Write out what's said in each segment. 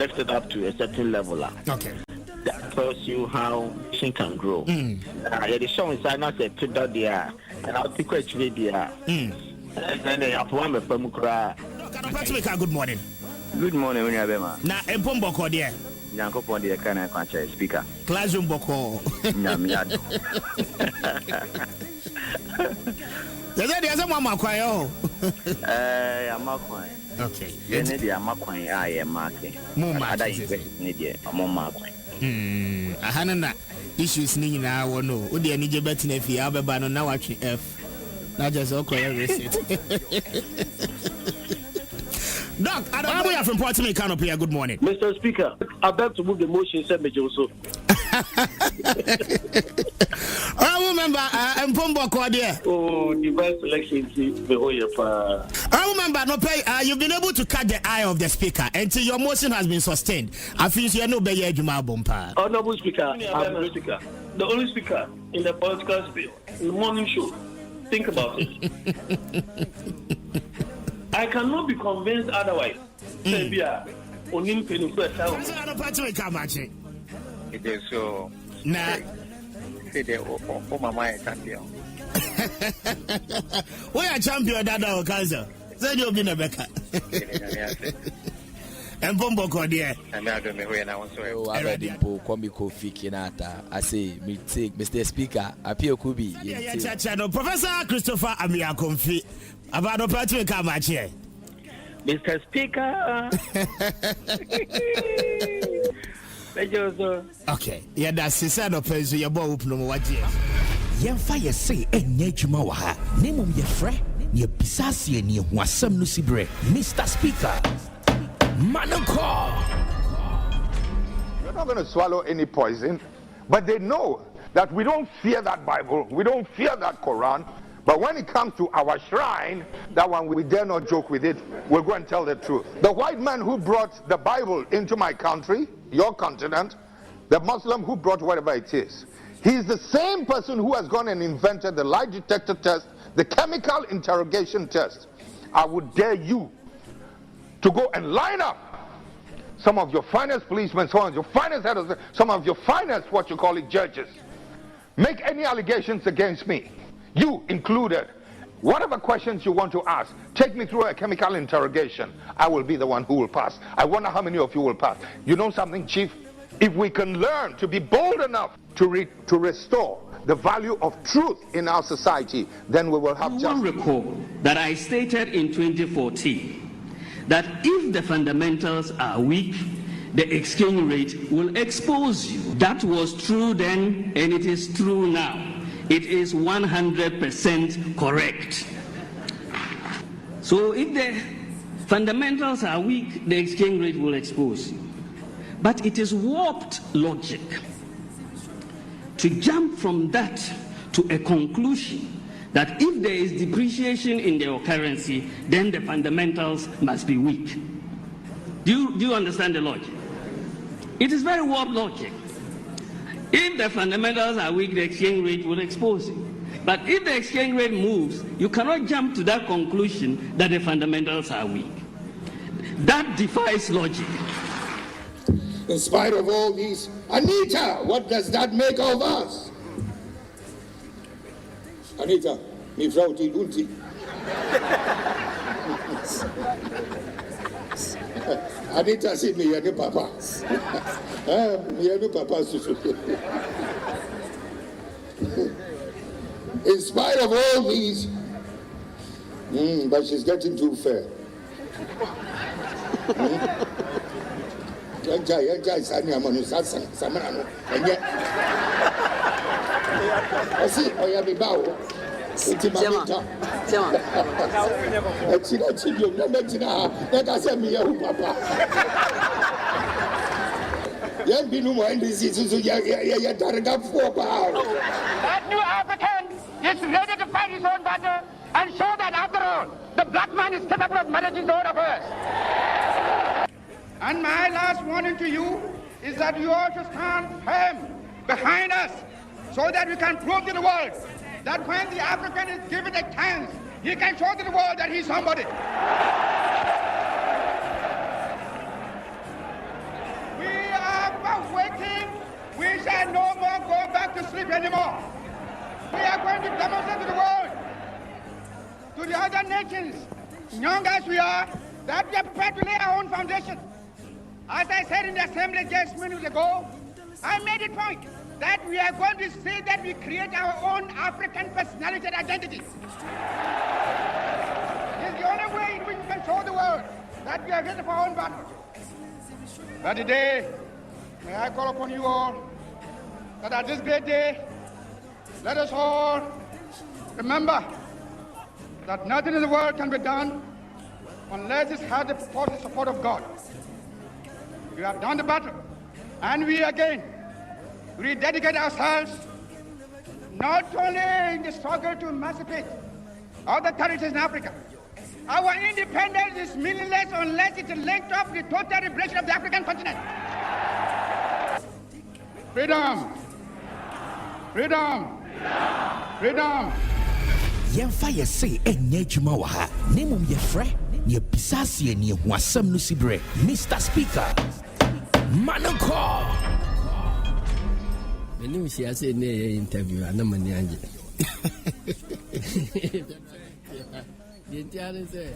lift it up to a certain level. Okay. That tells you how she can grow. The show inside not say to that there, and I'll take it there. And then they have one from Kura. Good morning. Good morning, Winyabema. Na Mpomboko there. Yanko Pondi, can I can't speaker? Classroom Boko. Yamiad. There's a mama choir. I'm not quite. Okay. You need a Maquine, I am marking. More Need a more marking. I hadn't issues in our no. Would you need your betting if you have a banner now watching F? Not just okay. Doc, I don't know where you're from Portsmouth, Canopy. Good morning. Mr. Speaker, I beg to move the motion, send me also. I remember, Mpomboko there. Oh, divine selection, I remember, no pay. You've been able to catch the eye of the speaker until your motion has been sustained. I feel you're no better, Juma Bompa. Honorable Speaker, I'm the speaker. The only speaker in the political space, in the morning show. Think about it. I cannot be convinced otherwise. It is so. Nah. Oh, my champion. We are champion that our cancer. Then you'll be Rebecca. And Bomboko, dear. And I don't know where I was. Oh, I read Kwame Appiah Kubi. I say, me take Mr. Speaker, Appiah Kubi. Yeah, Professor Christopher Amia Comfy. About the party come at here. Mr. Speaker. Okay, yeah, that's the side of place your boy open what year. Yemfa say enye dwuma wa ha. Nemu ye frɛ, ye bisase ni ho asɛm no sibre. Mr. Speaker. Manoko. You're not going to swallow any poison, but they know that we don't fear that Bible, we don't fear that Quran. But when it comes to our shrine, that one we dare not joke with it. We'll go and tell the truth. The white man who brought the Bible into my country, your continent, the Muslim who brought whatever it is, he's the same person who has gone and invented the lie detector test, the chemical interrogation test. I would dare you to go and line up some of your finest policemen, some of your finest heads, some of your finest, what you call it, judges. Make any allegations against me. You included. Whatever questions you want to ask, take me through a chemical interrogation. I will be the one who will pass. I wonder how many of you will pass. You know something, Chief? If we can learn to be bold enough to restore the value of truth in our society, then we will have justice. You will recall that I stated in 2014 that if the fundamentals are weak, the exchange rate will expose you. That was true then, and it is true now. It is 100% correct. So if the fundamentals are weak, the exchange rate will expose you. But it is warped logic to jump from that to a conclusion that if there is depreciation in your currency, then the fundamentals must be weak. Do you understand the logic? It is very warped logic. If the fundamentals are weak, the exchange rate will expose you. But if the exchange rate moves, you cannot jump to that conclusion that the fundamentals are weak. That defies logic. In spite of all these, Anita, what does that make of us? Anita, mi frauti dunti. Anita said me yadu papa. Me yadu papa susu. In spite of all these, but she's getting too fair. Yanjai sani amanu samano. I see. Oya mi bawo. Chema. China chibio na china. Na kase mi ya papa. Yan binu mo NDC susu ya darga fo pa. That new African is ready to fight his own battle and show that after all, the black man is capable of managing the whole affairs. And my last warning to you is that you all should stand firm behind us so that we can prove to the world that when the African is given a chance, he can show to the world that he's somebody. after waiting, we shall no more go back to sleep anymore. We are going to demonstrate to the world, to the other nations, young as we are, that we are prepared to lay our own foundation. As I said in the assembly just minutes ago, I made it point that we are going to say that we create our own African personality and identity. It's the only way in which we can show the world that we are ready for our own battle. But today, may I call upon you all that at this great day, let us all remember that nothing in the world can be done unless it has the support of God. We have done the battle, and we again rededicate ourselves not only in the struggle to emancipate other territories in Africa. Our independence is meaningless unless it is linked up with the total liberation of the African continent. Freedom! Freedom! Freedom! Yɛmfa yɛ se ɛnyɛ adwuma wɔ ha na mmom yɛfrɛ ne yɛbisa aseɛ ne yɛhu asɛm no si berɛ Mr. Speaker Manoko Many see I say near interview and no money angel. The entire say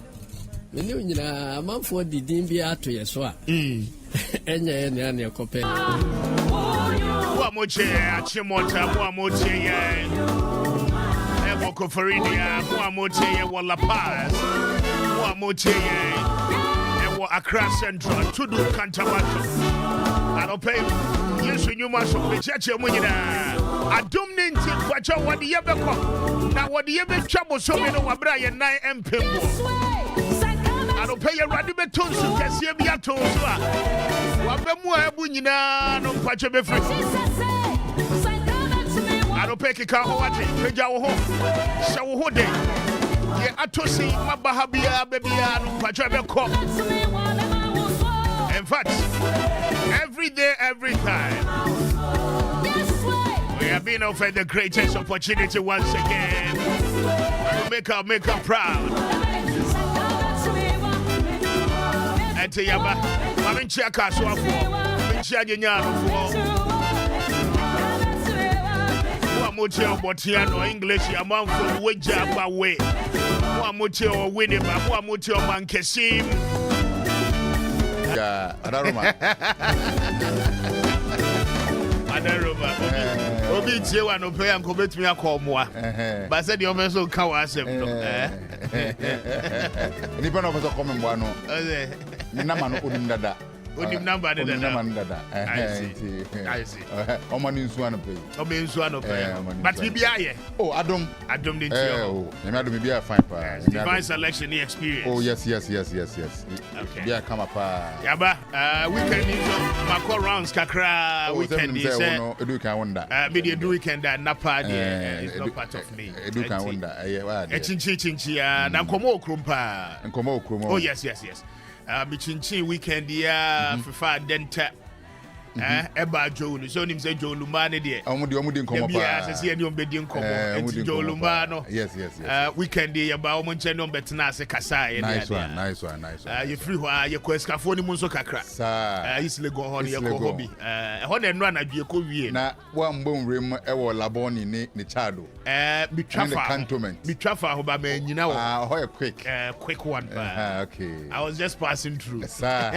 many you know a month for the DMB to your swap. And your copy. Muamoche, Achimota, Muamoche, Eboko Faridia, Muamoche, Walla Paz, Muamoche, Ewa Accra Central, Tudu Cantabato. I don't pay. Yes, you must be judging when you are. I don't need to watch out what the ever come. Now, what the ever trouble so many of Brian 9 and Pimbo. I don't pay a radical tools to get here be a tools. Wabemua Bunina, no patch of free. I don't pay a car, Pejao home. So, who day? Yeah, I to see Mabahabia, baby, no patch of a cop. In fact, every day, every time, we have been offered the greatest opportunity once again to make her proud. And to Yaba, I'm in Chiakaso for Muamoche Botiano, English, a man from Wajaba way. Muamoche or Winnie, Muamoche or Mankesim. Adaroma. Obi Chewa no pay and commit me a call more. But said the omen so kawasem no. Nipa no so come mbano. Ni nama no onimdada. Onimnamba dada. I see. Omani nsu ano pay. Obi nsu ano pay. But we be aye. Oh, Adom didn't you? Oh, Adom be a fine pa. Divine selection experience. Oh, yes. Okay. Yeah, come up. Yaba, weekend is Mako rounds kakra weekend is edu kan wonder. Media do weekend napa it's not part of me. Edu kan wonder. Chinchi na nkomo okrumpa. Nkomo okrumo. Oh yes. Me chinchi weekend ya fifa denta. Eba Joe, so him say Joe Lumane there. Omudi nkomo pa. Yes, see any ombedi nkomo. Joe Lumano. Yes. Weekend there ba omonche no betena se kasa. Nice one. You free ho you kwesika fo ni munso kakra. Sa. Isle go ho ye ko hobby. Ho na no anadue ko wie. Na wa mbom rem e wo laboni ni chado. Bitwafa ho ba ma nyina wo. Ho quick. Quick one. Okay. I was just passing through. Sa.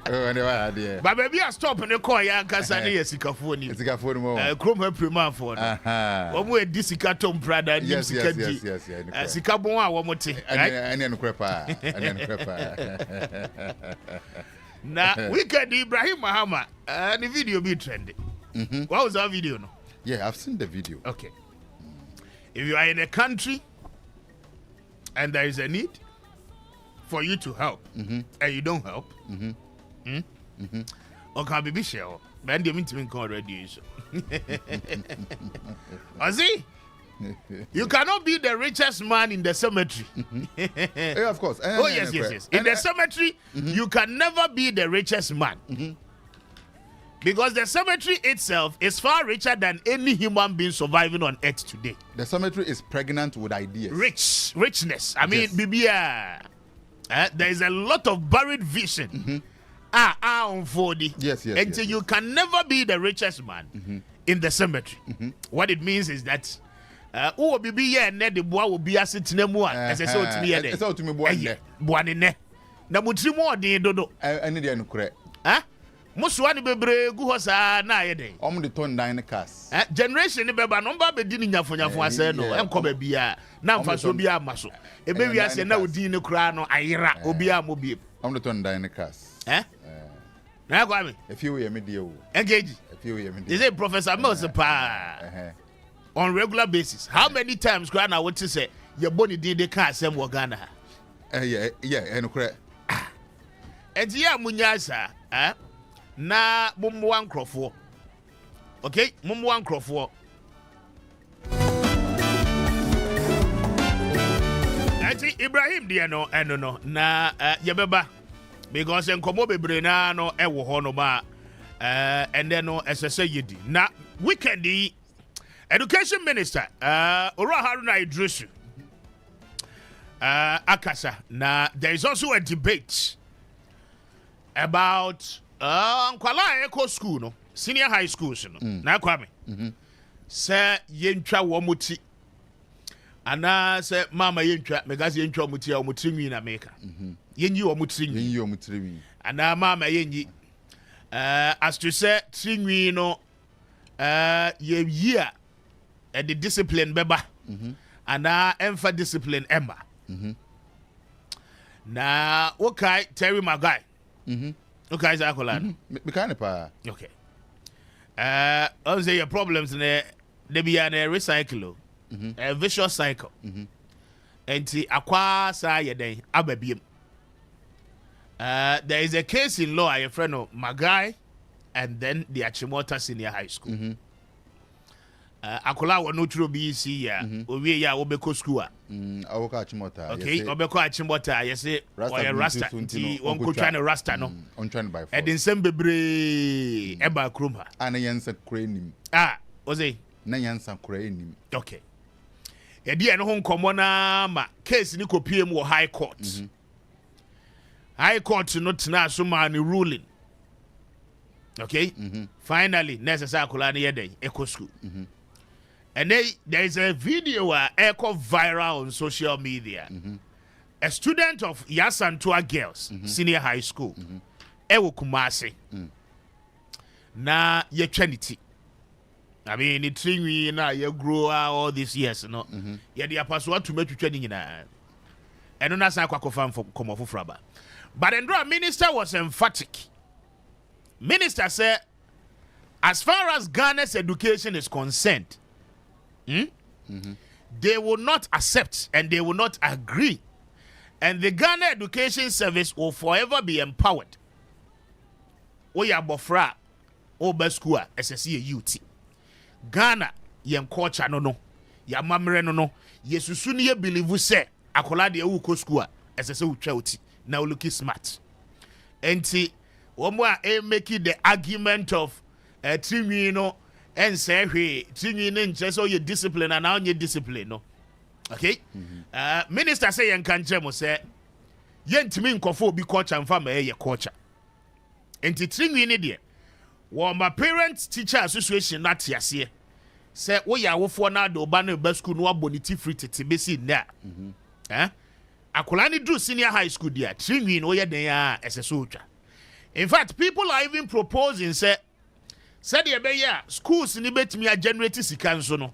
But baby, I stop in the car. I can't say Sikafoni. Sikafoni mo. Chrome prima for. Omo e disikatom brother. Yes. Sikabon one more thing. Any crepa. Now we can Ibrahim Mahama. The video be trending. What was that video? No. Yeah, I've seen the video. Okay. If you are in a country and there is a need for you to help, and you don't help. Okay, be sure. Man, they mean to me already. Ozzy, you cannot be the richest man in the cemetery. Yeah, of course. Oh yes. In the cemetery, you can never be the richest man. Because the cemetery itself is far richer than any human being surviving on earth today. The cemetery is pregnant with ideas. Richness. I mean, Bibia. There is a lot of buried vision on 40. Yes. Until you can never be the richest man in the cemetery. What it means is that who will be here and the boy will be as it nemua as I saw to me. It's out to me one in there. Na mutri more de dodo. Any day no correct. Muswani bebre gu hosa na yede. The turn down the cast. Generation ni beba no ba be di ni nyafonyafo ase no enko ba bia na mfa so bia amaso. Ebe wi ase na odi ni kra no ayira obi amobie. The turn down the cast. Na Kwame. If you hear me dear. Engage. If you hear me. They say Professor Mills on regular basis. How many times kra na what to say your body did the car sem wo Ghana? Yeah, no correct. Enti ya munyasa na mumwa nkrofo. Okay, mumwa nkrofo. Enti Ibrahim dia no no na yebeba because enkomo bebre na no ewo ho no ba and then no esese yedi. Na weekend Education Minister Ora Haruna Idrisu akasa na there is also a debate about Nkwala Eco School no senior high schools no na Kwame say yentwa wo muti ana say mama yentwa megazi yentwa muti a muti nwi na meka yenyi wo muti nwi ana mama yenyi as to say trinwi no ye year the discipline beba ana emfa discipline emba na okay Terry Magai okay Zakola me kind pa okay on say your problems ne they be an recycle a vicious cycle enti akwa sa yeden ababiem there is a case in law your friend of Magai and then the Achimota Senior High School akola wo no tro BC ya owie ya obeko school awoka Achimota okay obeko Achimota yese oye rasta nti won ko try na rasta no on trying by force edin sem bebre eba krom ha ana yansa kura enim oze na yansa kura enim okay yedi eno ho nkomo na ma case ni kopiem wo high court high court no tena so ma ni ruling okay finally necessary akola na yeden eco school and there is a video echo viral on social media. A student of Yasantua Girls Senior High School, Ewo Kumasi, na ye trinity. I mean, it's we na ye grow all these years, no. Ye the apostle to make you training na. And no nasa kwa kofam for come off fraba. But the minister was emphatic. Minister said, as far as Ghana's education is concerned, they will not accept and they will not agree. And the Ghana Education Service will forever be empowered. Oya bofra obeskua SSC UT. Ghana yen culture no. Ya mamre no. Yesusu ni ye believe say akola de ewu ko school SSC utwa uti. Now looking smart. Enti omo a making the argument of trinwi no and say we trinwi no nche ye discipline and now ye discipline no. Okay? Minister say yen kan chemo say yentimi nkofo bi culture mfa ma ye culture. Enti trinwi ne de wo ma parent teacher association na tiase say wo ya wofo na de oba na ba school no aboniti free tete besi na. Akola ni do senior high school dia trinwi no ye den ya SSO utwa. In fact, people are even proposing say the beya schools ni betimi a generate sika nso no.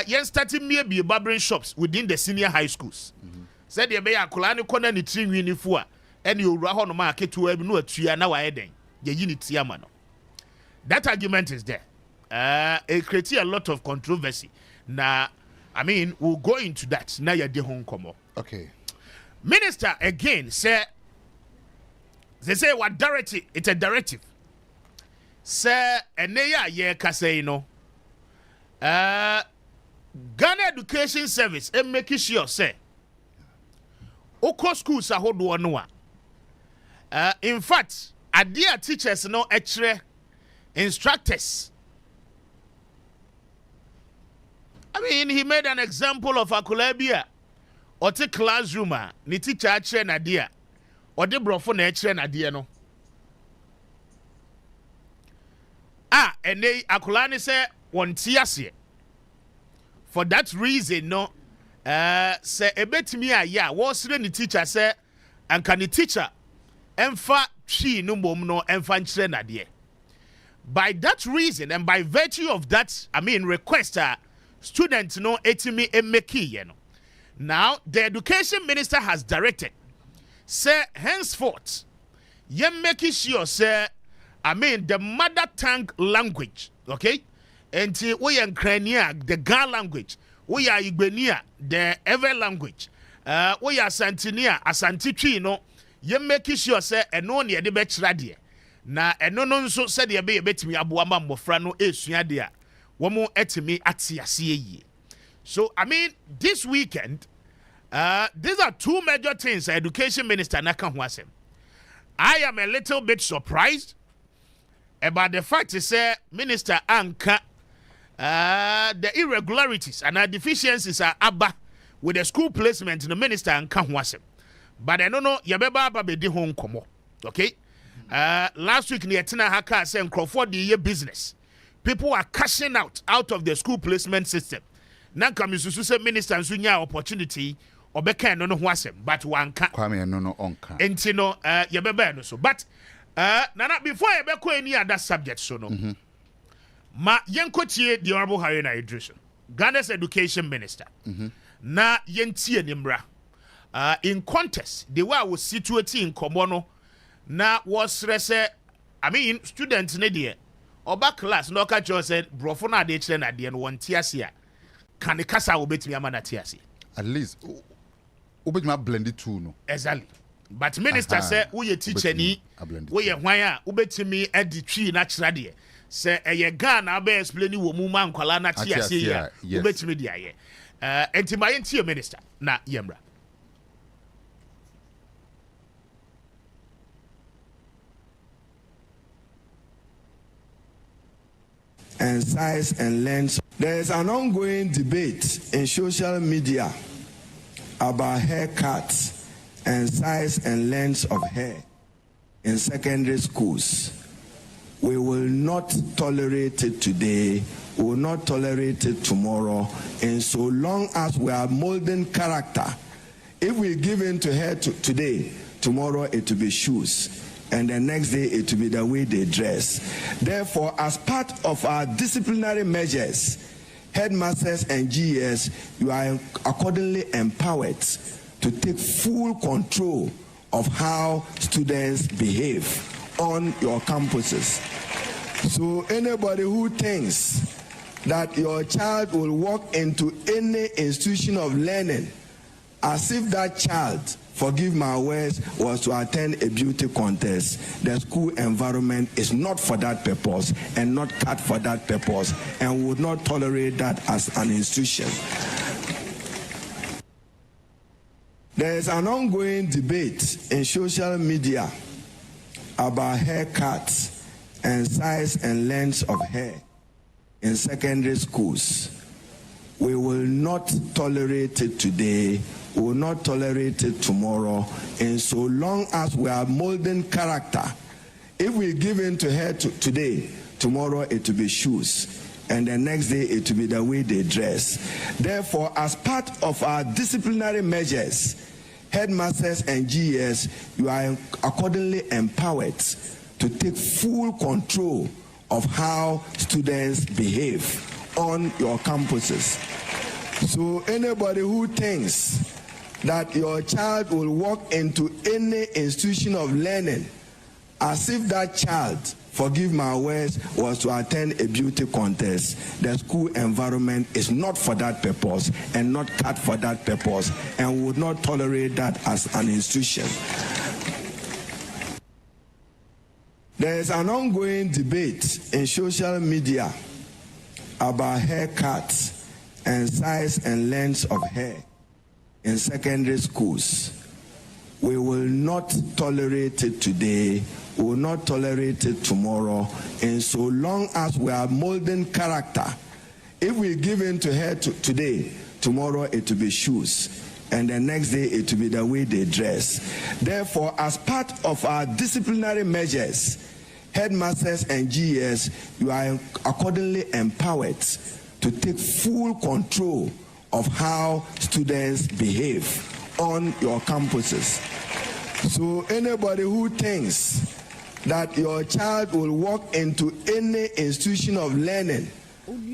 Yen starting maybe barbering shops within the senior high schools. Said the beya akola ni kona ni trinwi ni fo a ene owura ho no ma aketu abi no atua na wa eden. Ye unity ama no. That argument is there. It creates a lot of controversy. Now, I mean, we'll go into that. Now you're the home come. Okay. Minister again said, they say what directive? It's a directive. Sir, and ye say no. Ghana Education Service and make sure say Oko schools are hold one. In fact, dear teachers no extra instructors. I mean, he made an example of Akulabia or the classroom, ni teacher na dia or the Brefo na no. and they akulani say one tiasie. For that reason, no, say a bit me was the teacher say, and can the teacher emfa she no mom no emfa nchre na. By that reason and by virtue of that, request students no etimi emeki no. Now the education minister has directed, say henceforth, ye making sure say, the mother tongue language, okay? And we are Ukrainian, the Ga language. We are Igbenia, the Ewe language. We are Santinia, Asanti Chino. Ye make sure say eno ne de be kira de. Na eno no nso se de be betimi aboama mmofra no esua de a wo mo etimi ate ase yi. So this weekend these are two major things education minister naka ho asem. I am a little bit surprised about the fact to say Minister Anka the irregularities and deficiencies are abba with the school placement in the minister Anka Huasem. But I don't know, Yabeba Babe de home komo. Okay? Last week, Niatina Haka said Crawford the year business. People are cashing out of the school placement system. Now come you say minister and sunya opportunity or beka no Huasem, but one can Kwame no onka. Entino Yabeba no so. But Nana, before I go any other subject, so no. Ma yenkotie the Honorable Haruna Idris, Ghana's education minister. Na yentie nimra. In contest, the way I was situated in Komono, na was students ne oba class no ka jo said brofo na de chere na de no won tiasia. Can the kasa obetimi amana tiasia? At least obetimi blend it too no. Exactly. But minister said, we teacher ni, we hwan a ubetimi edi twi na kira de. Say eye Ghana be explain wo mu man kwala na tia se ya. Ubetimi de aye. Enti ma yenti minister na yemra. And size and length. There is an ongoing debate in social media about haircuts and size and length of hair in secondary schools. We will not tolerate it today, we will not tolerate it tomorrow, and so long as we are molding character. If we give in to hair today, tomorrow it will be shoes, and the next day it will be the way they dress. Therefore, as part of our disciplinary measures, headmasters and GES, you are accordingly empowered to take full control of how students behave on your campuses. So anybody who thinks that your child will walk into any institution of learning as if that child, forgive my words, was to attend a beauty contest, the school environment is not for that purpose and not cut for that purpose, and would not tolerate that as an institution. There is an ongoing debate in social media about haircuts and size and length of hair in secondary schools. We will not tolerate it today, we will not tolerate it tomorrow, and so long as we are molding character. If we give in to hair today, tomorrow it will be shoes, and the next day it will be the way they dress. Therefore, as part of our disciplinary measures, headmasters and GES, you are accordingly empowered to take full control of how students behave on your campuses. So anybody who thinks that your child will walk into any institution of learning as if that child, forgive my words, was to attend a beauty contest, the school environment is not for that purpose and not cut for that purpose, and would not tolerate that as an institution. There is an ongoing debate in social media about haircuts and size and length of hair in secondary schools. We will not tolerate it today, we will not tolerate it tomorrow, and so long as we are molding character. If we give in to hair today, tomorrow it will be shoes, and the next day it will be the way they dress. Therefore, as part of our disciplinary measures, Headmasters and GES, you are accordingly empowered to take full control of how students behave on your campuses. So anybody who thinks that your child will walk into any institution of learning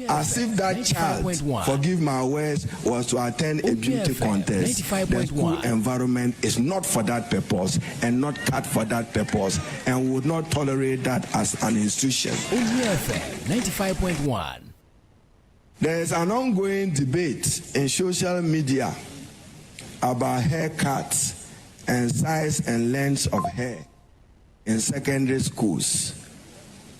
as if that child, forgive my words, was to attend a beauty contest, the school environment is not for that purpose and not cut for that purpose and would not tolerate that as an institution. 95.1. There is an ongoing debate in social media about haircuts and size and length of hair in secondary schools.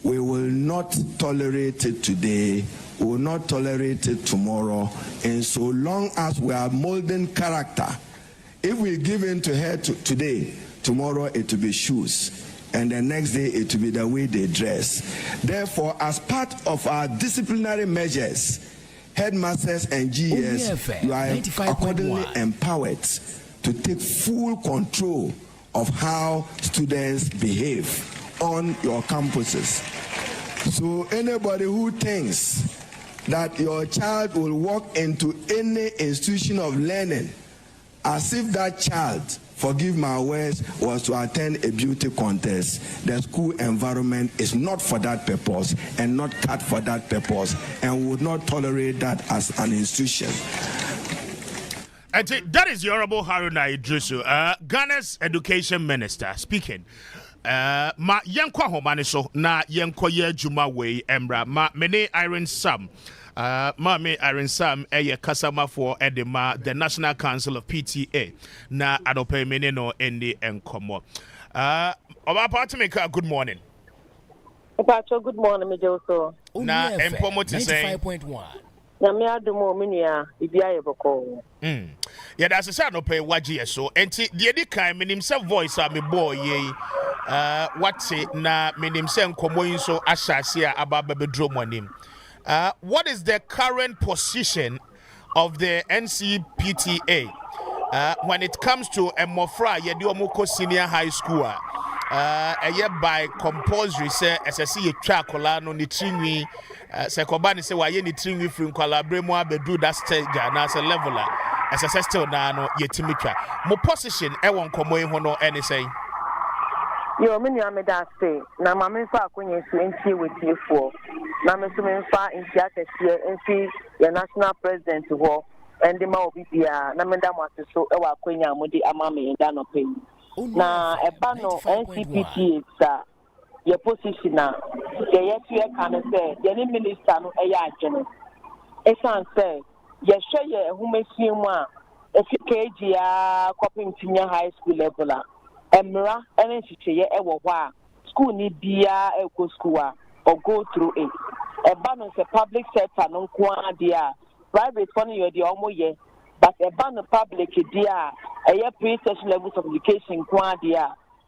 We will not tolerate it today, we will not tolerate it tomorrow, and so long as we are molding character, if we give in to hair today, tomorrow it will be shoes, and the next day it will be the way they dress. Therefore, as part of our disciplinary measures, headmasters and GES, you are accordingly empowered to take full control of how students behave on your campuses. So anybody who thinks that your child will walk into any institution of learning as if that child, forgive my words, was to attend a beauty contest, the school environment is not for that purpose and not cut for that purpose and would not tolerate that as an institution. That is the Honorable Haruna Idrisu, Ghana's Education Minister, speaking. Ma yankwa homane so na yankwa ye juma we embra ma mene Iron Sam ma me Iron Sam eye kasama for edema the National Council of PTA na adope mene no endi enkomo oba patimeka good morning. Pacho good morning me joso na empomo te say 95.1 na me adumo minia ibia yeboko yeah that's say no pay wagie so enti de di kan menim se voice a me boy ye what's it na menim se nkomo yin so ashase a ababa bedro monim. What is the current position of the NCPTA when it comes to Mofra yedi omoko senior high school by compulsory say SSC ye twa kola no ni trinwi se koba ni se waye ni trinwi free kwala bremu abedu that stage na se level SSS still na no yetimi twa mo position e won komo ho no any say yo me nua me da say na ma me fa akonye su entie wetie fo na me so me fa entie akese entie the national president ho and the ma obi bia na me da mo aseso e wa akonya amodi ama me da no pay na eba no NCPTA sa your position na the yetu e kan say the minister no e ya adwene e san say ye hwe ye ehumesiemu a efikeji ya kopim senior high school level a emra ene chicheye e wo ho a school ni bia e ko school a or go through it eba no say public sector no nko a private one you the omo ye but eba no public dia eye pre-tertiary levels of education nko a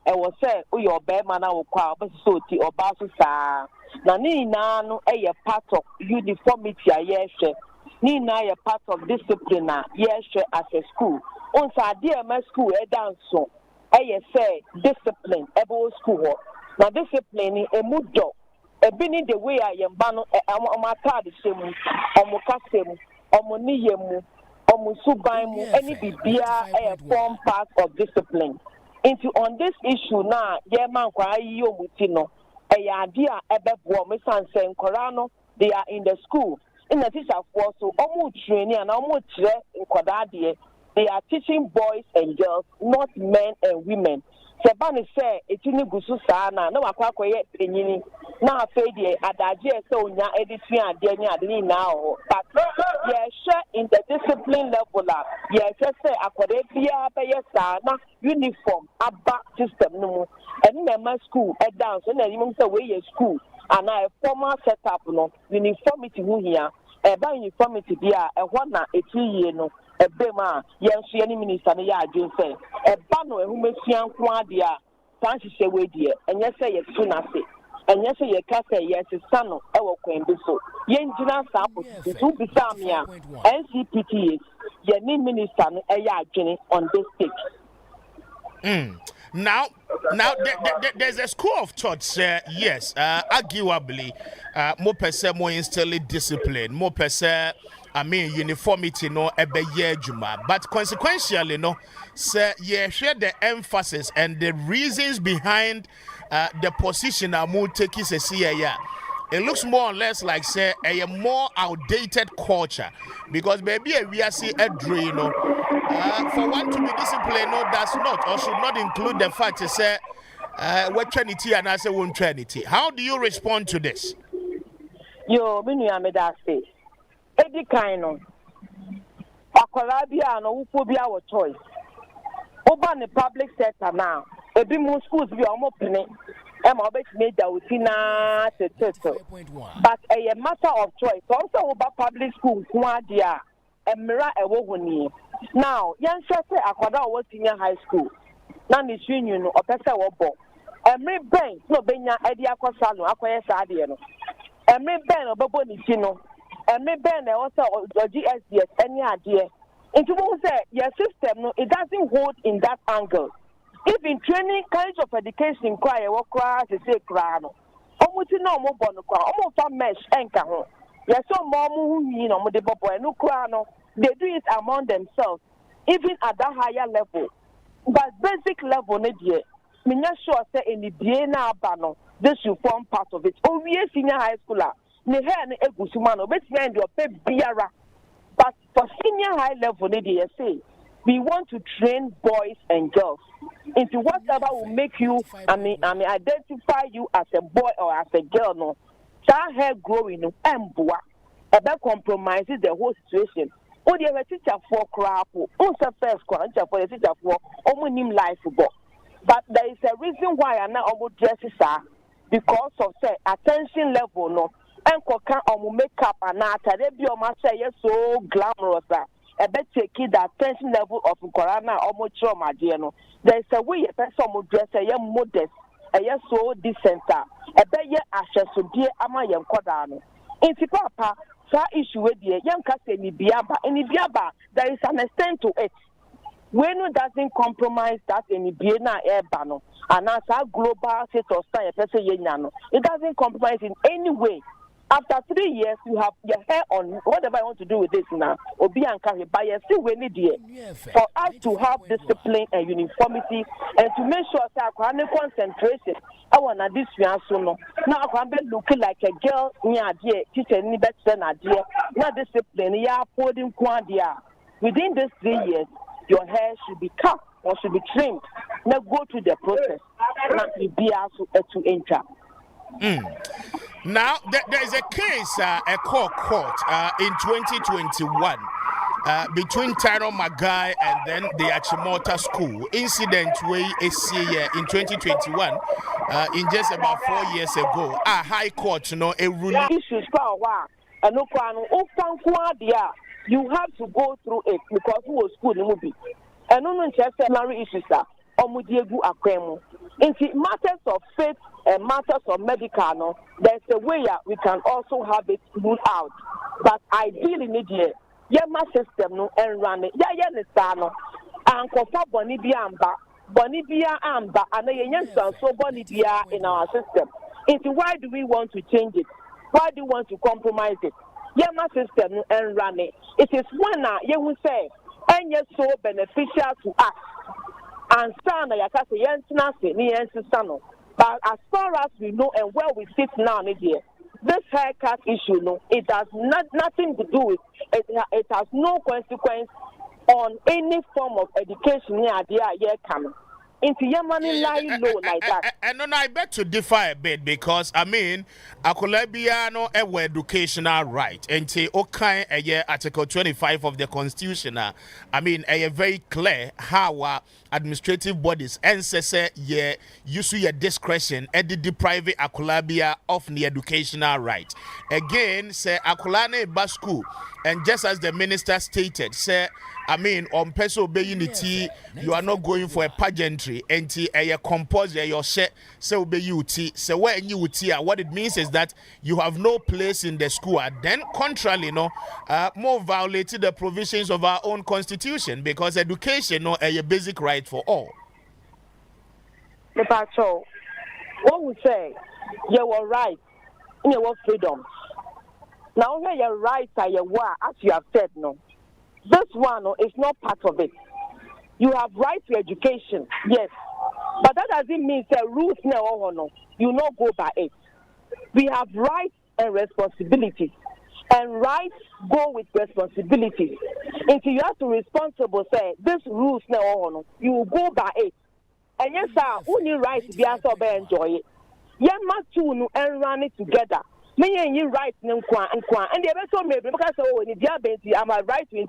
e wo say uyo be ma na wo kwa obeso ti oba so saa na ni na no eye part of uniformity a ye hwe ni na ye part of discipline a ye hwe as a school on sa dia ma school e dance so eye say discipline ebo school ho na discipline e mudo e bi ni the way a ye mba no o atade shemu o mo kasemu o mo niyemu o mo suban mu any bibia e form part of discipline into on this issue na ye man kwa ayi omuti no e ade a ebebo me sanse nkora no they are in the school in the teacher for so omu training and omu kire nkoda ade they are teaching boys and girls not men and women sebani say etini gusu saa na wakwa koye enyini na afa die adaje se onya editu ade nya ade ni na o but ye share in the discipline level ye say akode bia be ye saa na uniform aba system no mu eni na ma school e dance na eni say we ye school and a formal setup no uniformity hu hia e ba uniformity dia e ho na etiye no ebema yenso ye ni minister no ya adwen say eba no ehumefia nko ade a san hihye we die enye say ye tunase enye say ye ka say ye sisa no e wo kwan bi so ye ngina sa apotu tu bisamia NCPTA ye ni minister no e ya adwen on this stage Now, there's a school of thought. Yes, arguably, more per se more instill discipline, more per se. I mean, uniformity no ebe juma, but consequentially, no, sir, yeah, share the emphasis and the reasons behind the position I will take is a CIA. It looks more or less like say a more outdated culture because maybe we are see a drain, no. For one to be disciplined, no, does not or should not include the fact to say what Trinity and I say one Trinity. How do you respond to this? Yo, minu ya medase. Edi kaino. Akwala bia no wufo bia wo choice. Oba ne public sector now. Ebi mu schools bi omo pene. Ema obetime da utina teteto. But a matter of choice. Also oba public school kwa dia emra ewo honi. Now, yan say akwada wo senior high school. Na ni swinyu no opese wo bo. Emre ben no benya edi akosa no akoye sa ade no. Emre ben obebo ni ti no. Emre ben e also GSDS any ade. Into what say your system no it doesn't hold in that angle. If in training kinds of education kwaya wo kwa se kra no. Omuti na omo bo no kwa omo fa mesh enka ho. Yes so mo mu hu no mo de bobo enu kra no. They do it among themselves, even at that higher level. But basic level, me not sure say in the Biena Abano, this should form part of it. Oh, we are senior high schooler. Ne hair ne egusumano, bet me and your pay biara. But for senior high level, say we want to train boys and girls into whatever will make you, I mean, identify you as a boy or as a girl. No, that hair growing, and boa, that compromises the whole situation. Oh, they have a teacher for crap. Oh, first teacher for a teacher for omonim life football. But there is a reason why I now almost dresses are because of say attention level no. And can makeup and that they be on my say so glamorous that a bet take the attention level of Corona almost trauma dear no. There is a way a person would dress a young modest, a yes so decent. A bet ye ashes so dear ama young Cordano. In Papa. That issue with the young Castle in Biaba, there is an extent to it. When it doesn't compromise that in Biena air bano, and as our global set of style, it doesn't compromise in any way. After 3 years, you have your hair on whatever I want to do with this now, or be and carry by a still we need for us to have discipline and uniformity and to make sure that I can concentration. I want this no. Now I can be looking like a girl near dear teacher any better than a dear. Not discipline, yeah, putting quandia. Within these 3 years, your hair should be cut or should be trimmed. Now go through the process. Not be also to enter. Now, there is a case, a court in 2021 between Tyrone Magai and then the Achimota School. Incident where in 2021, in just about 4 years ago, a high court, a ruling. Issues you have to go through it because who was school movie. And no issues in matters of faith and matters of medical, no, there's a way we can also have it ruled out. But ideally, my system no and run it. No. And kofa bonibia amba, and so bonibia in our system. Why do we want to change it? Why do you want to compromise it? My system and run it. It is one you will say, and yet so beneficial to us. And son, but as far as we know and where we sit now, this haircut issue, no, it has nothing to do with it. It has no consequence on any form of education coming. Into your money lying low like that. And I bet to differ a bit because I mean, Akolebiano a educational right. And okay, Article 25 of the Constitution. I mean, a very clear how administrative bodies and say use your discretion and deprive Akolabia of the educational right. Again, say Akolane Basku, and just as the minister stated, say I mean, on peso unity, you are not going for a pageantry, and a composer, your share, so be you tea. So when you what it means is that you have no place in the school. Then, contrarily, more violated the provisions of our own constitution because education, a basic right for all. the patrol. What we say, you were right, you were freedom. Now, where your rights are, your were, as you have said, no. This one is not part of it. You have right to education, yes. But that doesn't mean that rules no, you not go by it. We have rights and responsibilities. And rights go with responsibilities. Until you have to responsible say this rules no, you will go by it. And yes, sir, only rights be also enjoy it. You must two and run it together. Me and you right and the other maybe because oh in the I'm a right to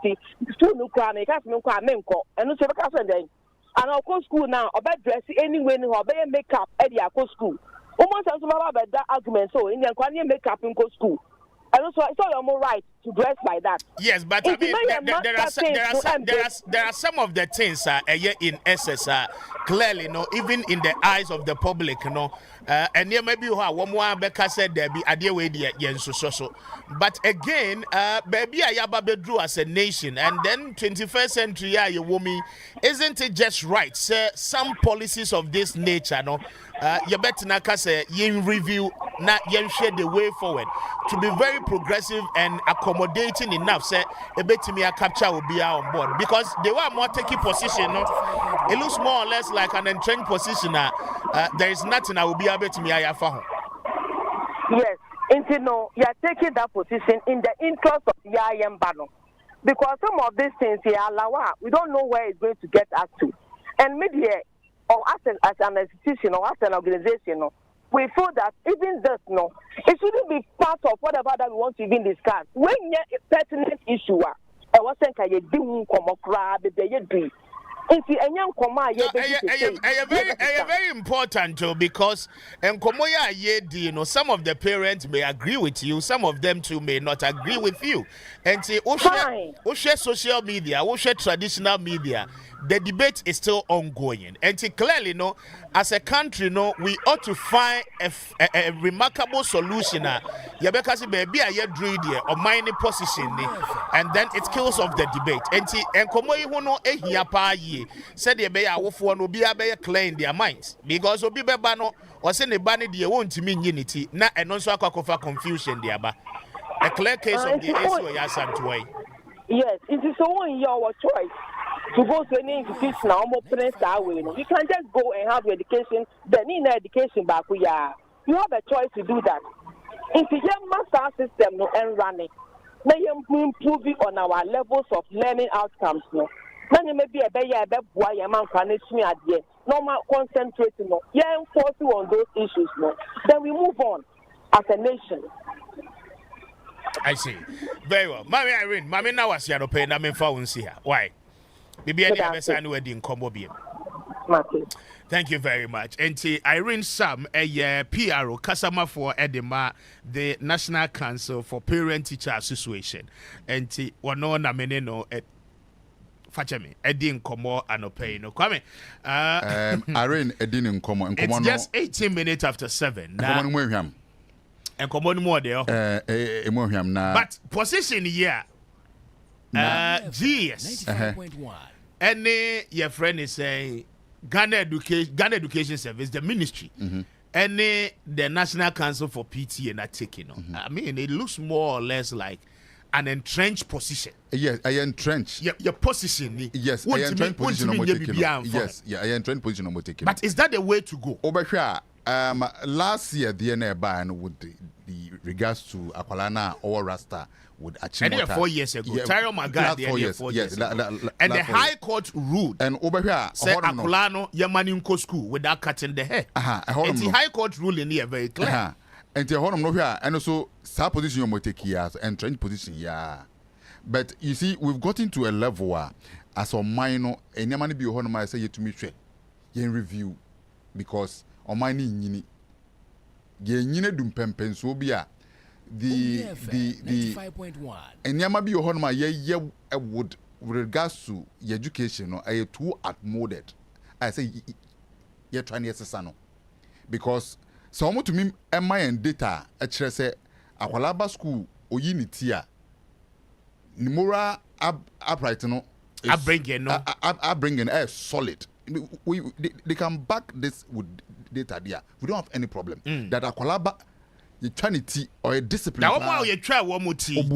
two no kwan because no kwan menko and no so because then and I go school now about dress anyway no obey makeup at the school almost as about that argument so in the kwan makeup in go school and also it's all your right to dress like that. Yes, but I mean there are some of the things in SSR clearly no even in the eyes of the public no and there maybe one more Becca said there be idea way so. But again, baby Ayaba Bedru as a nation and then 21st century you woman isn't it just right? Sir, some policies of this nature no you better not say you review not you share the way forward to be very progressive and accommodating enough say a bit to me a capture will be on board because they were more taking position no? It looks more or less like an entrenched position there is nothing I will be able to me yes until no you are taking that position in the interest of Yaa Brefo because some of these things here we don't know where it's going to get us to and media or as an institution or as an organization we feel that even this it shouldn't be part of whatever that we want to even discuss. When you pertinent issue, I was saying that you do come across the day. Very important too because some of the parents may agree with you, some of them too may not agree with you. And see, share social media, share traditional media, the debate is still ongoing. And see, clearly, as a country, we ought to find a remarkable solution. Because baby, I drew there or mining position, and then it kills off the debate. And see, and said the bear will be a clear in their minds because obi bebano or send a banner they won't mean unity, not and also a confusion there. A clear case of the issue. Yes, it is so in your choice to go to any institution now. You can't just go and have your education, then in education back we are. You have a choice to do that. If you master system and run it, now you improve on our levels of learning outcomes. Then you may be a better boy, a man can me at the normal concentrating enforcing on those issues. Then we move on as a nation. I see. Very well. Mommy Irene, Mommy now was here to pay na me phone here. Why? Maybe I never sign wedding combo beam. Thank you very much. And Irene Sam, a PRO, customer for Edema, the National Council for Parent Teacher Association. And one na meneno at Fachemi, Edin Komo Anope no Kwame. Irene Edin Komo. It's just 18 minutes after 7. And come on more there. But position here, GS. Any your friend is saying Ghana Education Service, the ministry, any the National Council for PT and that taking. I mean, it looks more or less like an entrenched position. Yes, I entrenched. Your position. Yes, I entrenched position. Yes, I entrenched position. But is that the way to go? Over here. Last year, the NA with the regards to Akwalana or Rasta with Achimota. 4 years ago. Tyrone Magad, 4 years. Yes, and the High Court ruled. And over here, said Akwalano Yamaninko school without cutting the hair. And the High Court ruling here very clear. And the Honor no here, and also sub position you take here and trend position, yeah. But you see, we've gotten to a level where, as a minor, and Yamani be Honor, say to me, in review because. On my knee, ye dum pempen so bia the 95.1 and yama be your ma ye would with regards to your education no are too outmoded. I say ye trying to because some to me my and data actually say akwalaba school oyiniti a nimora upright no I bring in solid they can back this with data there. We don't have any problem. That akwalaba you trinity or a discipline. Now, how you try one more teach.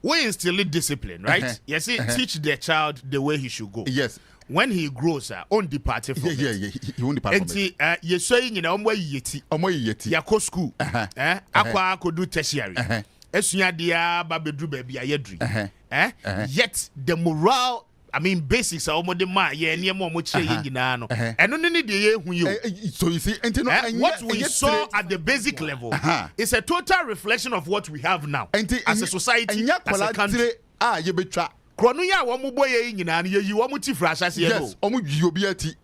We instill discipline, right? Yes, teach the child the way he should go. Yes. When he grows, on depart from it. Yeah. He won't depart from it. You're saying, you know, yeti. Ya ko school. Aqua could do tertiary. Esunya dia babedru baby ayedri. Yet the morale, I mean basics are almost the man. Yeah, near more much nyina no. And no need the who you. So you see, what we saw at the basic level is a total reflection of what we have now as a society, as a country. You betra. Krono ya wo muboy nyina no yi wo muti frashase ye no. Yes, omu dwi obi ati.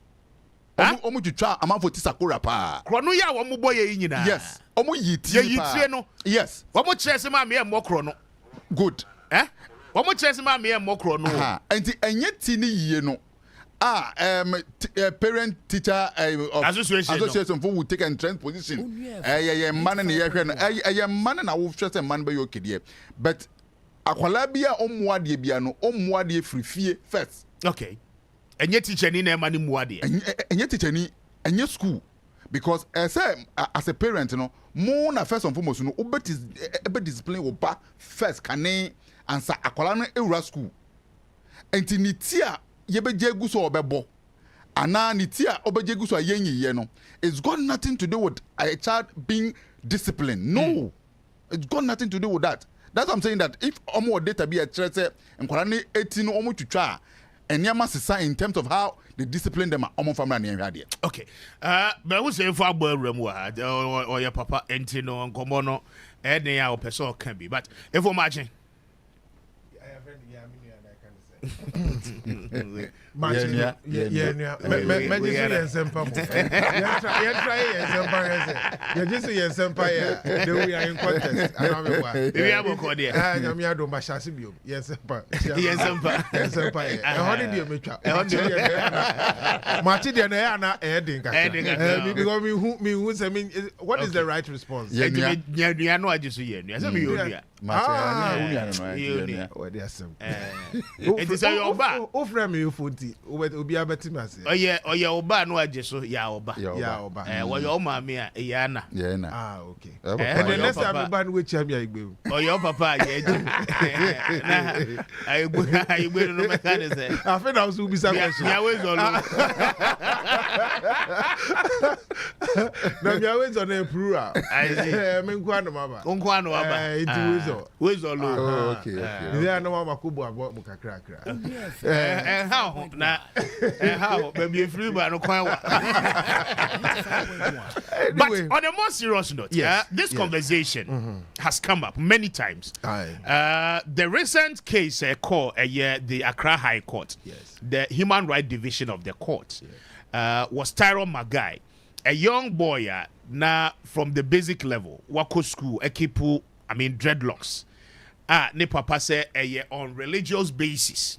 Omu twitwa amanfo ti sakura pa. Krono ya wo muboy nyina. Yes, omu yiti pa. No. Yes. Wo mu kyerese ma me e mo krono. Good. Wo mu kyerese ma me e mo krono. Enti enye ti ni yie no. Parent teacher association for will take and trend position. Man na ye hwe no. Man na wo hwe se man be yo kede. But akwalabia omwade bia no omwade frifie first. Okay. Enye teacher ni na ma ni muade. Enye teacher ni enye school because as a parent no mo na first and foremost no obet discipline wo ba first kane ansa akwala no ewura school. Enti ni tia ye beje gu so obebo ana ni tia obeje gu so ayenyi ye no, it's got nothing to do with a child being disciplined. No. It's got nothing to do with that. That's what I'm saying, that if omo data be a threat and kwalani 18 omo twitwa and yama sisa in terms of how they discipline them omo family na here. Okay. But we say for abwem wa or your papa entino nkomo no e dey ya person can be. But if we imagine Nsempa the way I in contest. We have a code here. I don't buy Shasibio. Nsempa. How did you make up? Martin and Anna Edding. Because me who say what is the right response? Yeah, no, I just see you. Yes, it is your back. O frame you funti. Obi abeti me ase. Oye oba no aje so ya oba. Wo your mama ya na. Okay. And the next time we ban we champion igbe. Oye papa ya eje. Na igbe no mechanic say. I think I was be some question. Ya we zo lo. Na ya we zo na plural. Me nkwa no mama. Nkwa no aba. It we zo lo. Okay. There no mama kubo abo mu kakra. How baby free by no coin. But on a more serious note, this conversation has come up many times. The recent case called the Accra High Court, the Human Rights Division of the court, was Tyrone Magai, a young boy now from the basic level, Wako school, ekipu, dreadlocks. Ne papa say on religious basis.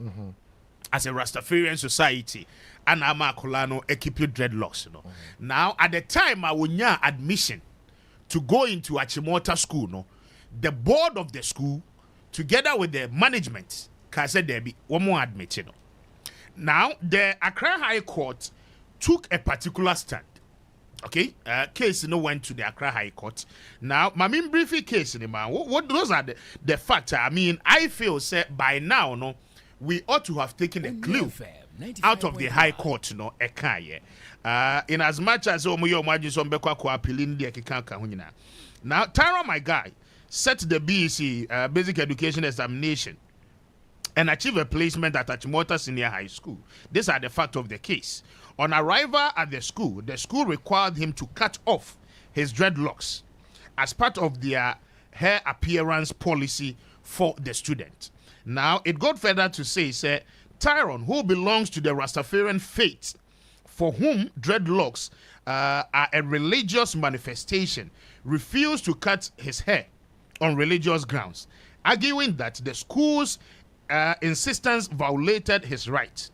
As a Rastafarian society, and Amakolano equip dreadlocks, you know. Now, at the time I would admission to go into Achimota school, no, the board of the school, together with the management, said there be one more admit, you know. Now, the Accra High Court took a particular stand. Okay, case went to the Accra High Court. Now, my main briefing case, what those are the facts. I feel say by now, no. We ought to have taken a clue out of the High Court, no, in as much as now, Tyra, my guy, set the BEC Basic Education Examination and achieved a placement at Achimota Senior High School. These are the facts of the case. On arrival at the school required him to cut off his dreadlocks as part of their hair appearance policy for the student. Now, it got further to say, Tyrone, who belongs to the Rastafarian faith, for whom dreadlocks are a religious manifestation, refused to cut his hair on religious grounds, arguing that the school's insistence violated his rights.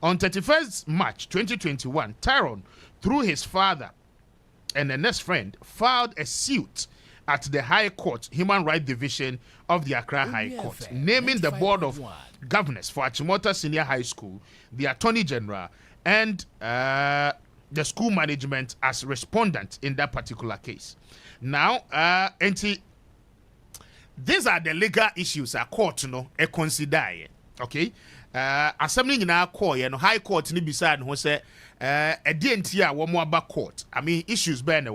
On 31st March 2021, Tyrone, through his father and a next friend, filed a suit at the High Court Human Rights Division of the Accra High Court, naming the Board of Governors for Achimota Senior High School, the Attorney General, and the school management as respondent in that particular case. Now, these are the legal issues a court consider. Okay, assembly in our court, high court ni beside who say a DNT one more back court. I mean issues burn.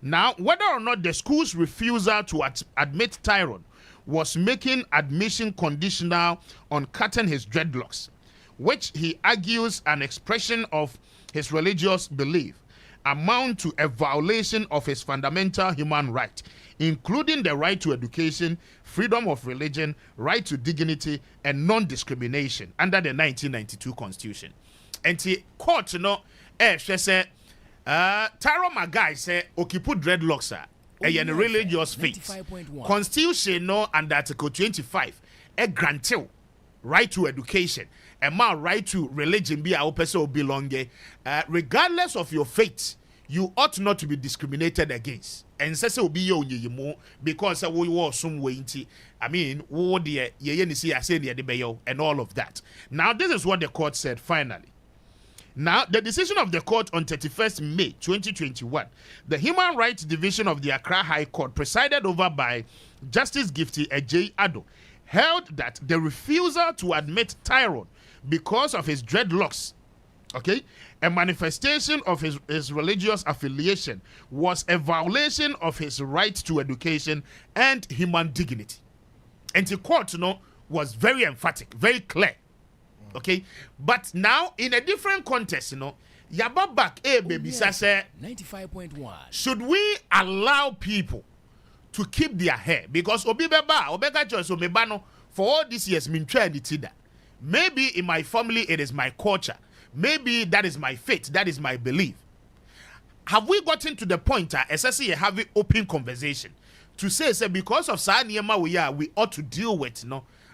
Now, whether or not the school's refusal to admit Tyrone was making admission conditional on cutting his dreadlocks, which he argues an expression of his religious belief, amount to a violation of his fundamental human right, including the right to education, freedom of religion, right to dignity, and non-discrimination under the 1992 Constitution. And the court, she said, Tyrone Magai said, okipu dreadlocks are a religious faith. Constitution, under Article 25, a granted right to education, a man right to religion be our person belong, regardless of your faith, you ought not to be discriminated against. And so be yo because we were some way. I mean, what the ye I say the and all of that. Now, this is what the court said finally. Now, the decision of the court on 31st May 2021, the Human Rights Division of the Accra High Court, presided over by Justice Gifty Ejay Ado, held that the refusal to admit Tyrone because of his dreadlocks, okay, a manifestation of his religious affiliation, was a violation of his right to education and human dignity. And the court, was very emphatic, very clear. Okay, but now in a different context, Yaba back, baby, say 95.1. Should we allow people to keep their hair? Because Obega choice Omebano for all these years, maybe in my family it is my culture. Maybe that is my faith, that is my belief. Have we gotten to the point, essentially having open conversation to say because of Saniyama we ought to deal with,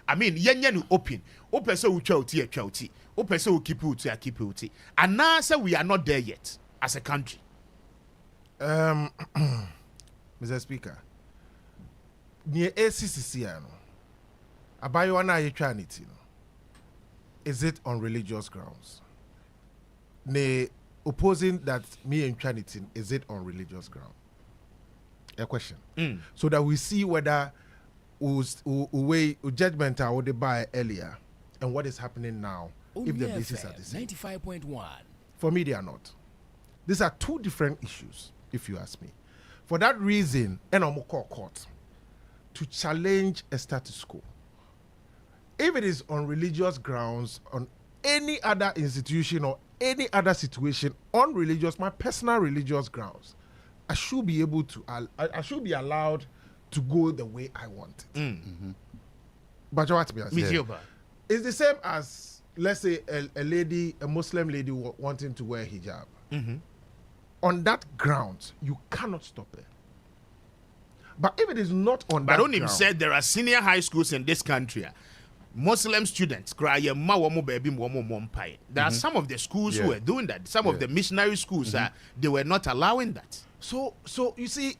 I mean, yen open. Open so we chauti. Open so we keep it. And now say we are not there yet as a country. Mr. Speaker, near ACCC, Abayo na yetranity, is it on religious grounds? Ne opposing that me and Trinity, is it on religious ground? A question. So that we see whether way judgment I would buy earlier and what is happening now if the bases are the same. 95.1. For me, they are not. These are two different issues, if you ask me. For that reason, and I'm call court to challenge a status quo. If it is on religious grounds, on any other institution or any other situation on religious, my personal religious grounds, I should be able to, I should be allowed to go the way I want it. But what me it's the same as, let's say, a lady, a Muslim lady wanting to wear hijab. On that ground, you cannot stop her. But if it is not on that ground... But Onim said there are senior high schools in this country. Muslim students cry there are some of the schools who were doing that. Some of the missionary schools they were not allowing that. So you see,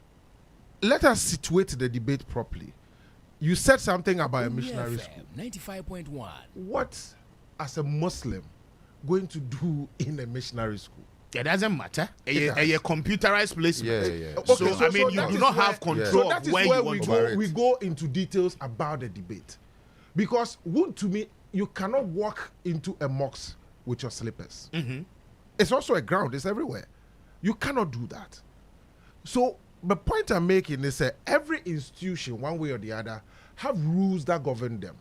let us situate the debate properly. You said something about a missionary school. 95.1. What as a Muslim going to do in a missionary school? It doesn't matter. A computerized placement. Okay, so I mean, you do not have control of where you want to go. We go into details about the debate. Because to me, you cannot walk into a mosque with your slippers. It's also a ground. It's everywhere. You cannot do that. So the point I'm making is that every institution, one way or the other, have rules that govern them.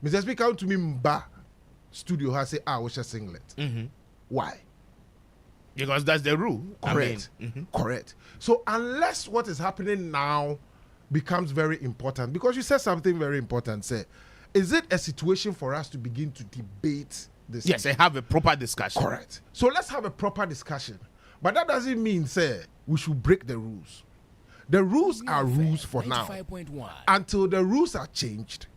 Mr. Speaker, to me, Mba studio has said, what's your singlet? Why? Because that's the rule. Correct. Correct. So unless what is happening now becomes very important, because you said something very important, say, is it a situation for us to begin to debate this? Yes, they have a proper discussion. Correct. So let's have a proper discussion. But that doesn't mean, say, we should break the rules. The rules are rules for now. Until the rules are changed,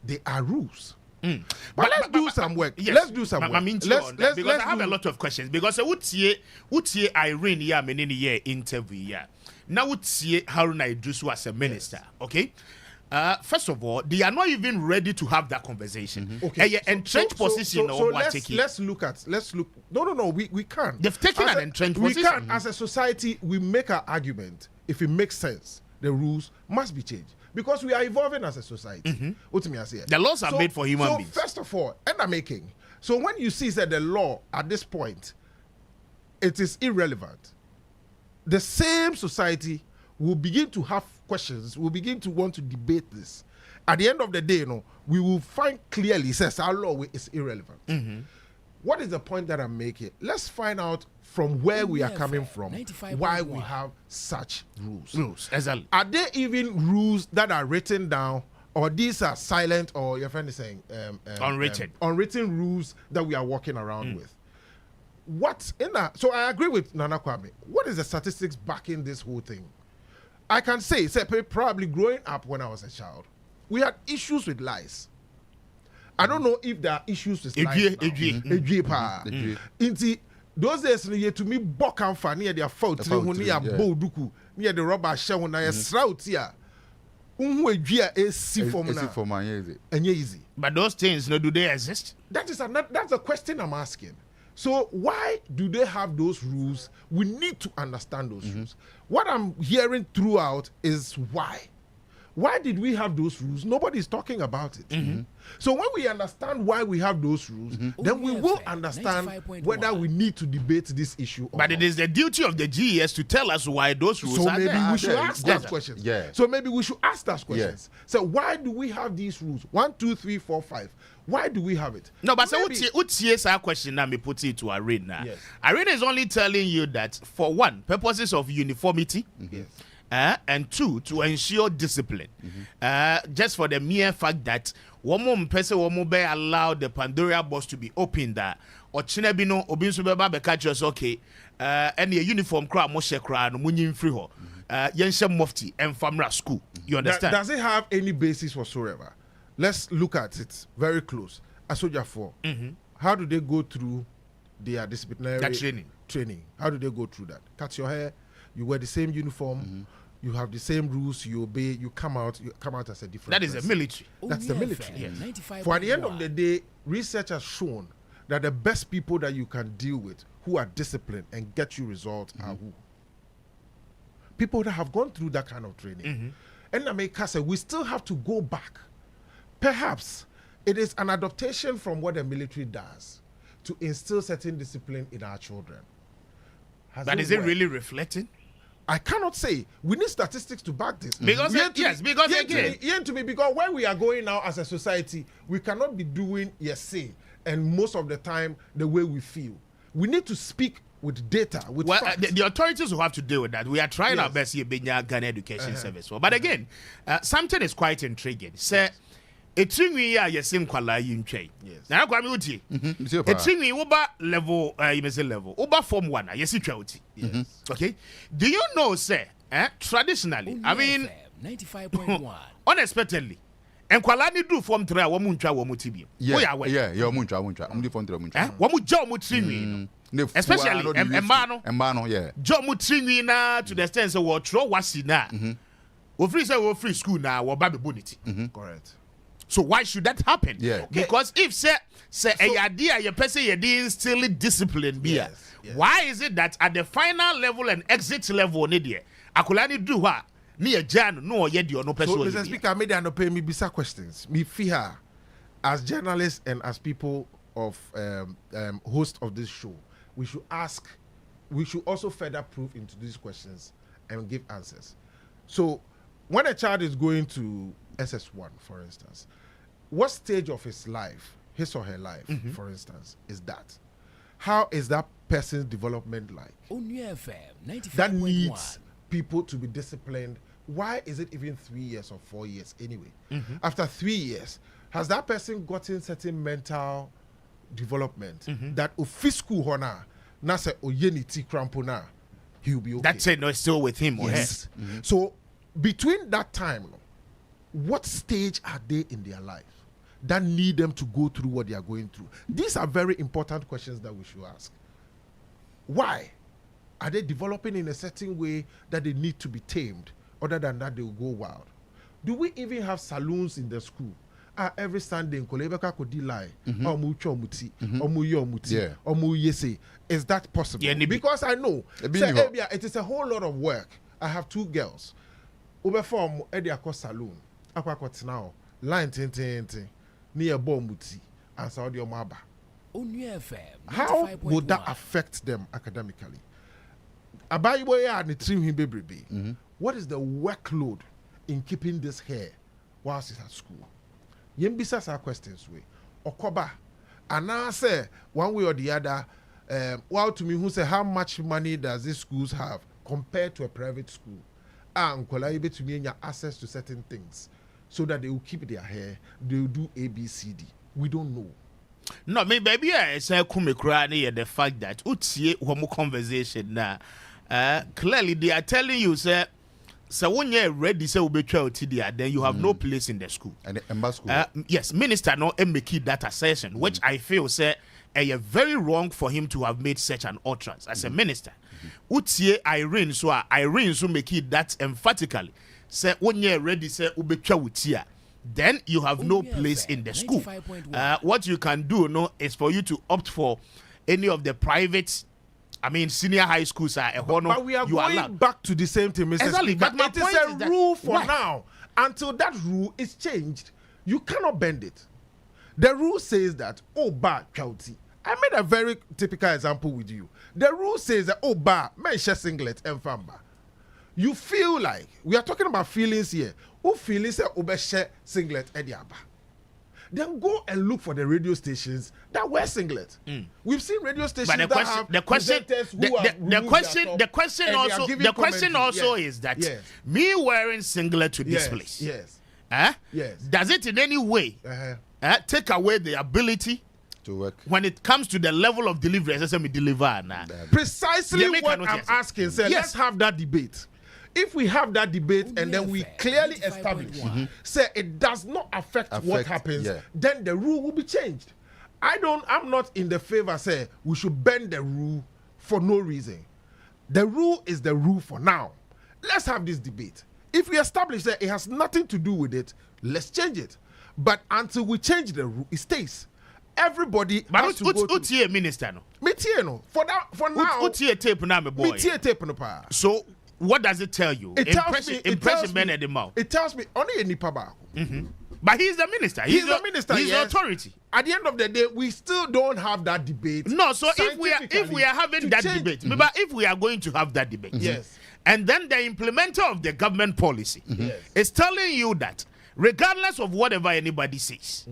they are rules. But let's do some work. Yes, let's do some work. Because I have a lot of questions. Because what's Irene menini interview now would see Haruna Idrisu as a minister, okay? first of all, they are not even ready to have that conversation. Okay. Entrenched position. So let's look. No. We can't. They've taken an entrenched position. We can't. As a society, we make our argument. If it makes sense, the rules must be changed because we are evolving as a society. The laws are made for human beings. So first of all, and I'm making. So when you see that the law at this point, it is irrelevant. The same society will begin to have questions, will begin to want to debate this. At the end of the day, we will find clearly says our law is irrelevant. What is the point that I'm making? Let's find out from where we are coming from, why we have such rules. Exactly. Are there even rules that are written down, or these are silent, or your friend is saying unwritten rules that we are walking around with? So I agree with Nana Kwame. What is the statistics backing this whole thing? I can say probably growing up when I was a child, we had issues with lies. I don't know if there are issues with lies now. Those days, to me, Bokam fa near their fault, near Boduku, near the rubber show, near Sroutia. Easy. But those things, do they exist? That's a question I'm asking. So why do they have those rules? We need to understand those rules. What I'm hearing throughout is why. Why did we have those rules? Nobody's talking about it. So when we understand why we have those rules, then we will understand whether we need to debate this issue or not. it is the duty of the GES to tell us why those rules are there. So maybe we should ask that question. So maybe we should ask that question. So why do we have these rules? 1, 2, 3, 4, 5. Why do we have it? No, but so what's our question now? Me put it to Arena. Arena is only telling you that for one, purposes of uniformity. And two, to ensure discipline. Just for the mere fact that one person will be allowed the Pandora box to be opened that or Chinabino Obinsu Baba catch us okay. And a uniform crowd Moshe crowd munyin free ho. Yensha Mufti and Famra school. You understand? Does it have any basis whatsoever? Let's look at it very close. Asoja 4. How do they go through their disciplinary training? How do they go through that? Cut your hair, you wear the same uniform. You have the same rules, you obey, you come out as a different That is person. the military. That's the military. For at the end of the day, research has shown that the best people that you can deal with who are disciplined and get you results are who? People that have gone through that kind of training. And America said, we still have to go back. Perhaps it is an adaptation from what the military does to instill certain discipline in our children. But is it really reflecting? I cannot say. We need statistics to back this. Because where we are going now as a society, we cannot be doing and most of the time the way we feel. We need to speak with data, with facts. The authorities will have to deal with that. We are trying our best here, Ghana Education Service. But again, something is quite intriguing. Say, it's we are yesim kwala yintwe. Now Kwame uti. It's we uba level you may say level. Uba form 1 yesi twa uti. Okay? Do you know say traditionally, I mean 95.1 unexpectedly enkwala ni do form 3 wo mu ntwa wo mu tibi. Yeah, mu ntwa. Di form 3 mu ntwa. Wo mu ja mu trinwi no. Especially emma yeah. Jo mu trinwi na to the extent say wo tro wasi na. Wo free school na wo ba be bonity. Correct. So why should that happen? Yeah. Because if say a idea your person you still discipline beer. Why is it that at the final level and exit level akulani do what me a jan no yedi or no person? So Mr. Speaker, made and pay me bisa questions. Me fear as journalists and as people of host of this show, we should also further prove into these questions and give answers. So when a child is going to SS1, for instance, what stage of his or her life, for instance, is that? How is that person's development like? That needs people to be disciplined. Why is it even 3 years or 4 years anyway? After 3 years, has that person gotten certain mental development that fiscal honor, na se oyeniti krampona, he'll be okay? That's it, no, it's still with him or her. So between that time, what stage are they in their life that need them to go through what they are going through? These are very important questions that we should ask. Why? Are they developing in a certain way that they need to be tamed? Other than that, they will go wild. Do we even have saloons in the school? Every Sunday in Kolebeka could lie. Is that possible? Yeah, because I know it is a whole lot of work. I have 2 girls. Ubeform Ediako Saloon. Aquakot now. Line near Bomuti and Saudi Omaba. How would that affect them academically? What is the workload in keeping this hair whilst it's at school? Yembisa our questions way. Okoba. And now say one way or the other, to me who say how much money does these schools have compared to a private school? And able to me access to certain things so that they will keep their hair, they will do ABCD. We don't know. No, me baby, I say the fact that utie homo conversation now. Clearly they are telling you say so when you're ready say then you have no place in the school. And the school. Yes, minister no make that assertion, which I feel say very wrong for him to have made such an utterance as a minister. Utie Irene so make it that emphatically. Say when you're ready say then you have no place in the school. What you can do is for you to opt for any of the private, senior high schools are but we are going back to the same thing, Mr. Exactly, Speaker. but it is a rule for now. Until that rule is changed, you cannot bend it. The rule says that, Chauti. I made a very typical example with you. The rule says that, mention singlet and famba. You feel like, we are talking about feelings here. Who feelings say singlet ediaba? Then go and look for the radio stations that wear singlet. We've seen radio stations that have the question also is that me wearing singlet to this place. Yes. Does it in any way take away the ability to work when it comes to the level of delivery? As I me deliver now. Precisely what I'm asking, sir. Let's have that debate. If we have that debate and then we clearly establish, say it does not affect what happens, then the rule will be changed. I'm not in the favor, say we should bend the rule for no reason. The rule is the rule for now. Let's have this debate. If we establish that it has nothing to do with it, let's change it. But until we change the rule, it stays. Everybody has to go to minister no. For now. Tape now, my boy. Tape no pa. So what does it tell you? It tells me only any paba. But he's the minister. He's the minister. He's the authority. At the end of the day, we still don't have that debate. No, so if we are having that debate, remember, if we are going to have that debate, yes, and then the implementer of the government policy is telling you that regardless of whatever anybody says,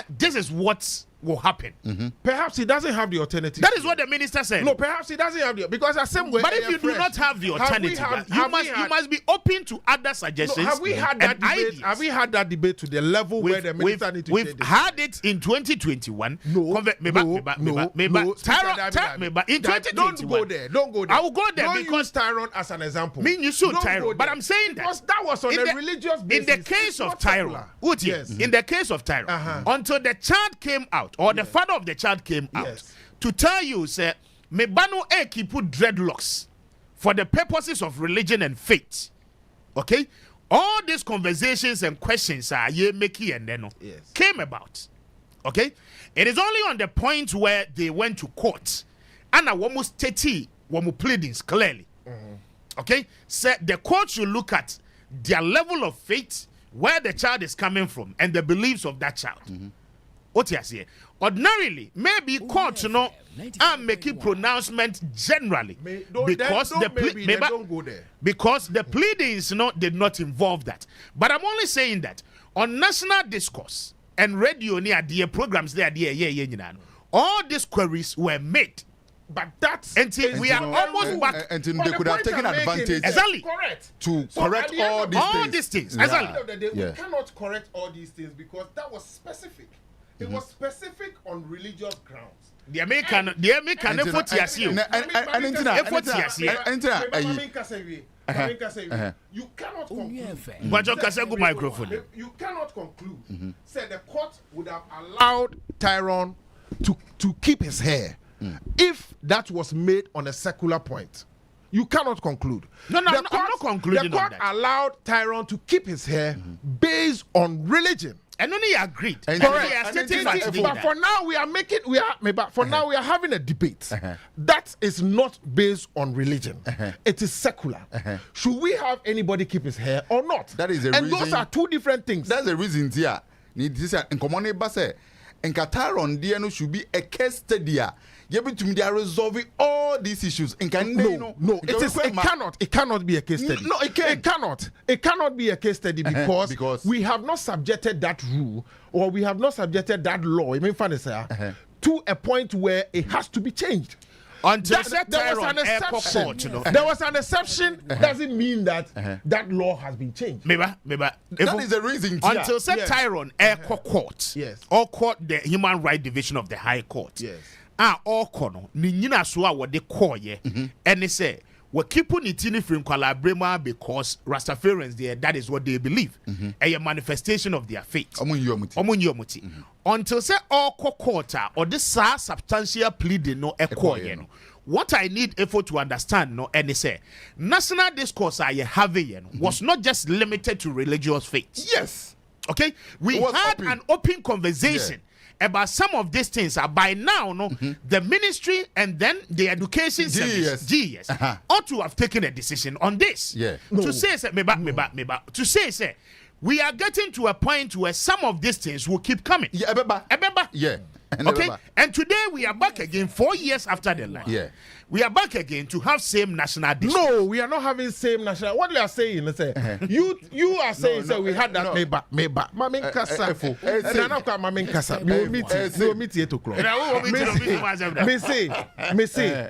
this is what will happen. Perhaps he doesn't have the alternative. That is what the minister said. No, perhaps he doesn't have the, because the same way. But if you do not have the alternative, you must be open to other suggestions. No, have we had that debate? Ideas. Have we had that debate to the level where the minister needs to change We've had it in 2021. No. In 2021. Don't go there. I will go there don't because use Tyrone as an example. You should Tyrone, but I'm saying because that was on a religious basis. In the case of Tyrone, in the case of Tyrone, until the child came out, or the father of the child came out to tell you, say, me banu eki put dreadlocks for the purposes of religion and faith. Okay? All these conversations and questions are came about. Okay? It is only on the point where they went to court and almost 30 pleadings clearly. Okay? So the court should look at their level of faith, where the child is coming from, and the beliefs of that child. What you say? Ordinarily, maybe court and make a pronouncement generally because the pleadings did not involve that. But I'm only saying that on national discourse and radio near the programs there, all these queries were made. But that's until we are almost back. Until they could have taken advantage to correct all these things. At the end of the day, we cannot correct all these things because that was specific. It was specific on religious grounds. The American effort you cannot conclude. You cannot conclude. Said the court would have allowed Tyrone to keep his hair if that was made on a secular point. You cannot conclude. No, I'm not concluding. The court allowed Tyrone to keep his hair based on religion. And only agreed. Correct. But for now, we are having a debate that is not based on religion. It is secular. Should we have anybody keep his hair or not? That is a and reason. Those are two different things. That's the reason here. In common say, in Qatar on DNO should be a case study. They are resolving all these issues. It cannot be a case study. No, it can't. It cannot be a case study because we have not subjected that rule or we have not subjected that law. To a point where it has to be changed. Until there was an exception. There was an exception. Doesn't mean that that law has been changed. That is the reason. Until Tyrone Court. Yes. Or court, the Human Rights Division of the High Court. Yes. All kono ni nyina so a wode koye and they say we keep on it in from Kwame Appiah because Rastafarians there, that is what they believe. A manifestation of their faith. Until say all court or this substantial pleading no koye no. What I need effort to understand no and they say national discourse I having was not just limited to religious faith. Yes. Okay? We had an open conversation about some of these things. By now, the ministry and then the education service, GS, ought to have taken a decision on this. Yeah. To say, to say, we are getting to a point where some of these things will keep coming. Yeah, yeah. Okay, and today we are back again 4 years after the line. Yeah, we are back again to have same national dish. No, we are not having same national. What we are saying is, you are saying we had that meba. Mamin kasa. And now come Mamin kasa. We will meet 8 o'clock. Me say,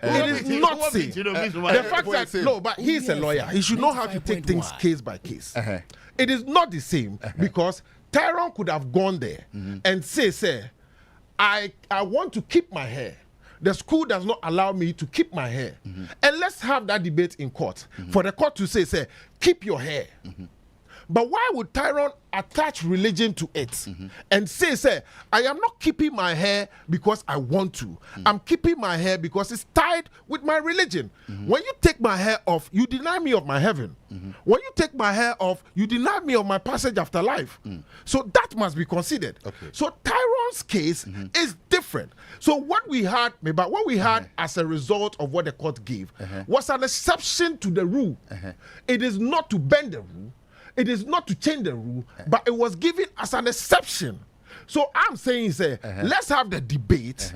it is not say. The fact that no, but he's a lawyer. He should know how to take things case by case. It is not the same because Tyrone could have gone there and say. I want to keep my hair. The school does not allow me to keep my hair. And let's have that debate in court. For the court to say, keep your hair. But why would Tyrone attach religion to it and say, I am not keeping my hair because I want to. I'm keeping my hair because it's tied with my religion. When you take my hair off, you deny me of my heaven. When you take my hair off, you deny me of my passage after life. So that must be considered. So Tyrone's case is different. So what we had as a result of what the court gave was an exception to the rule. It is not to bend the rule. It is not to change the rule, but it was given as an exception. So I'm saying, let's have the debate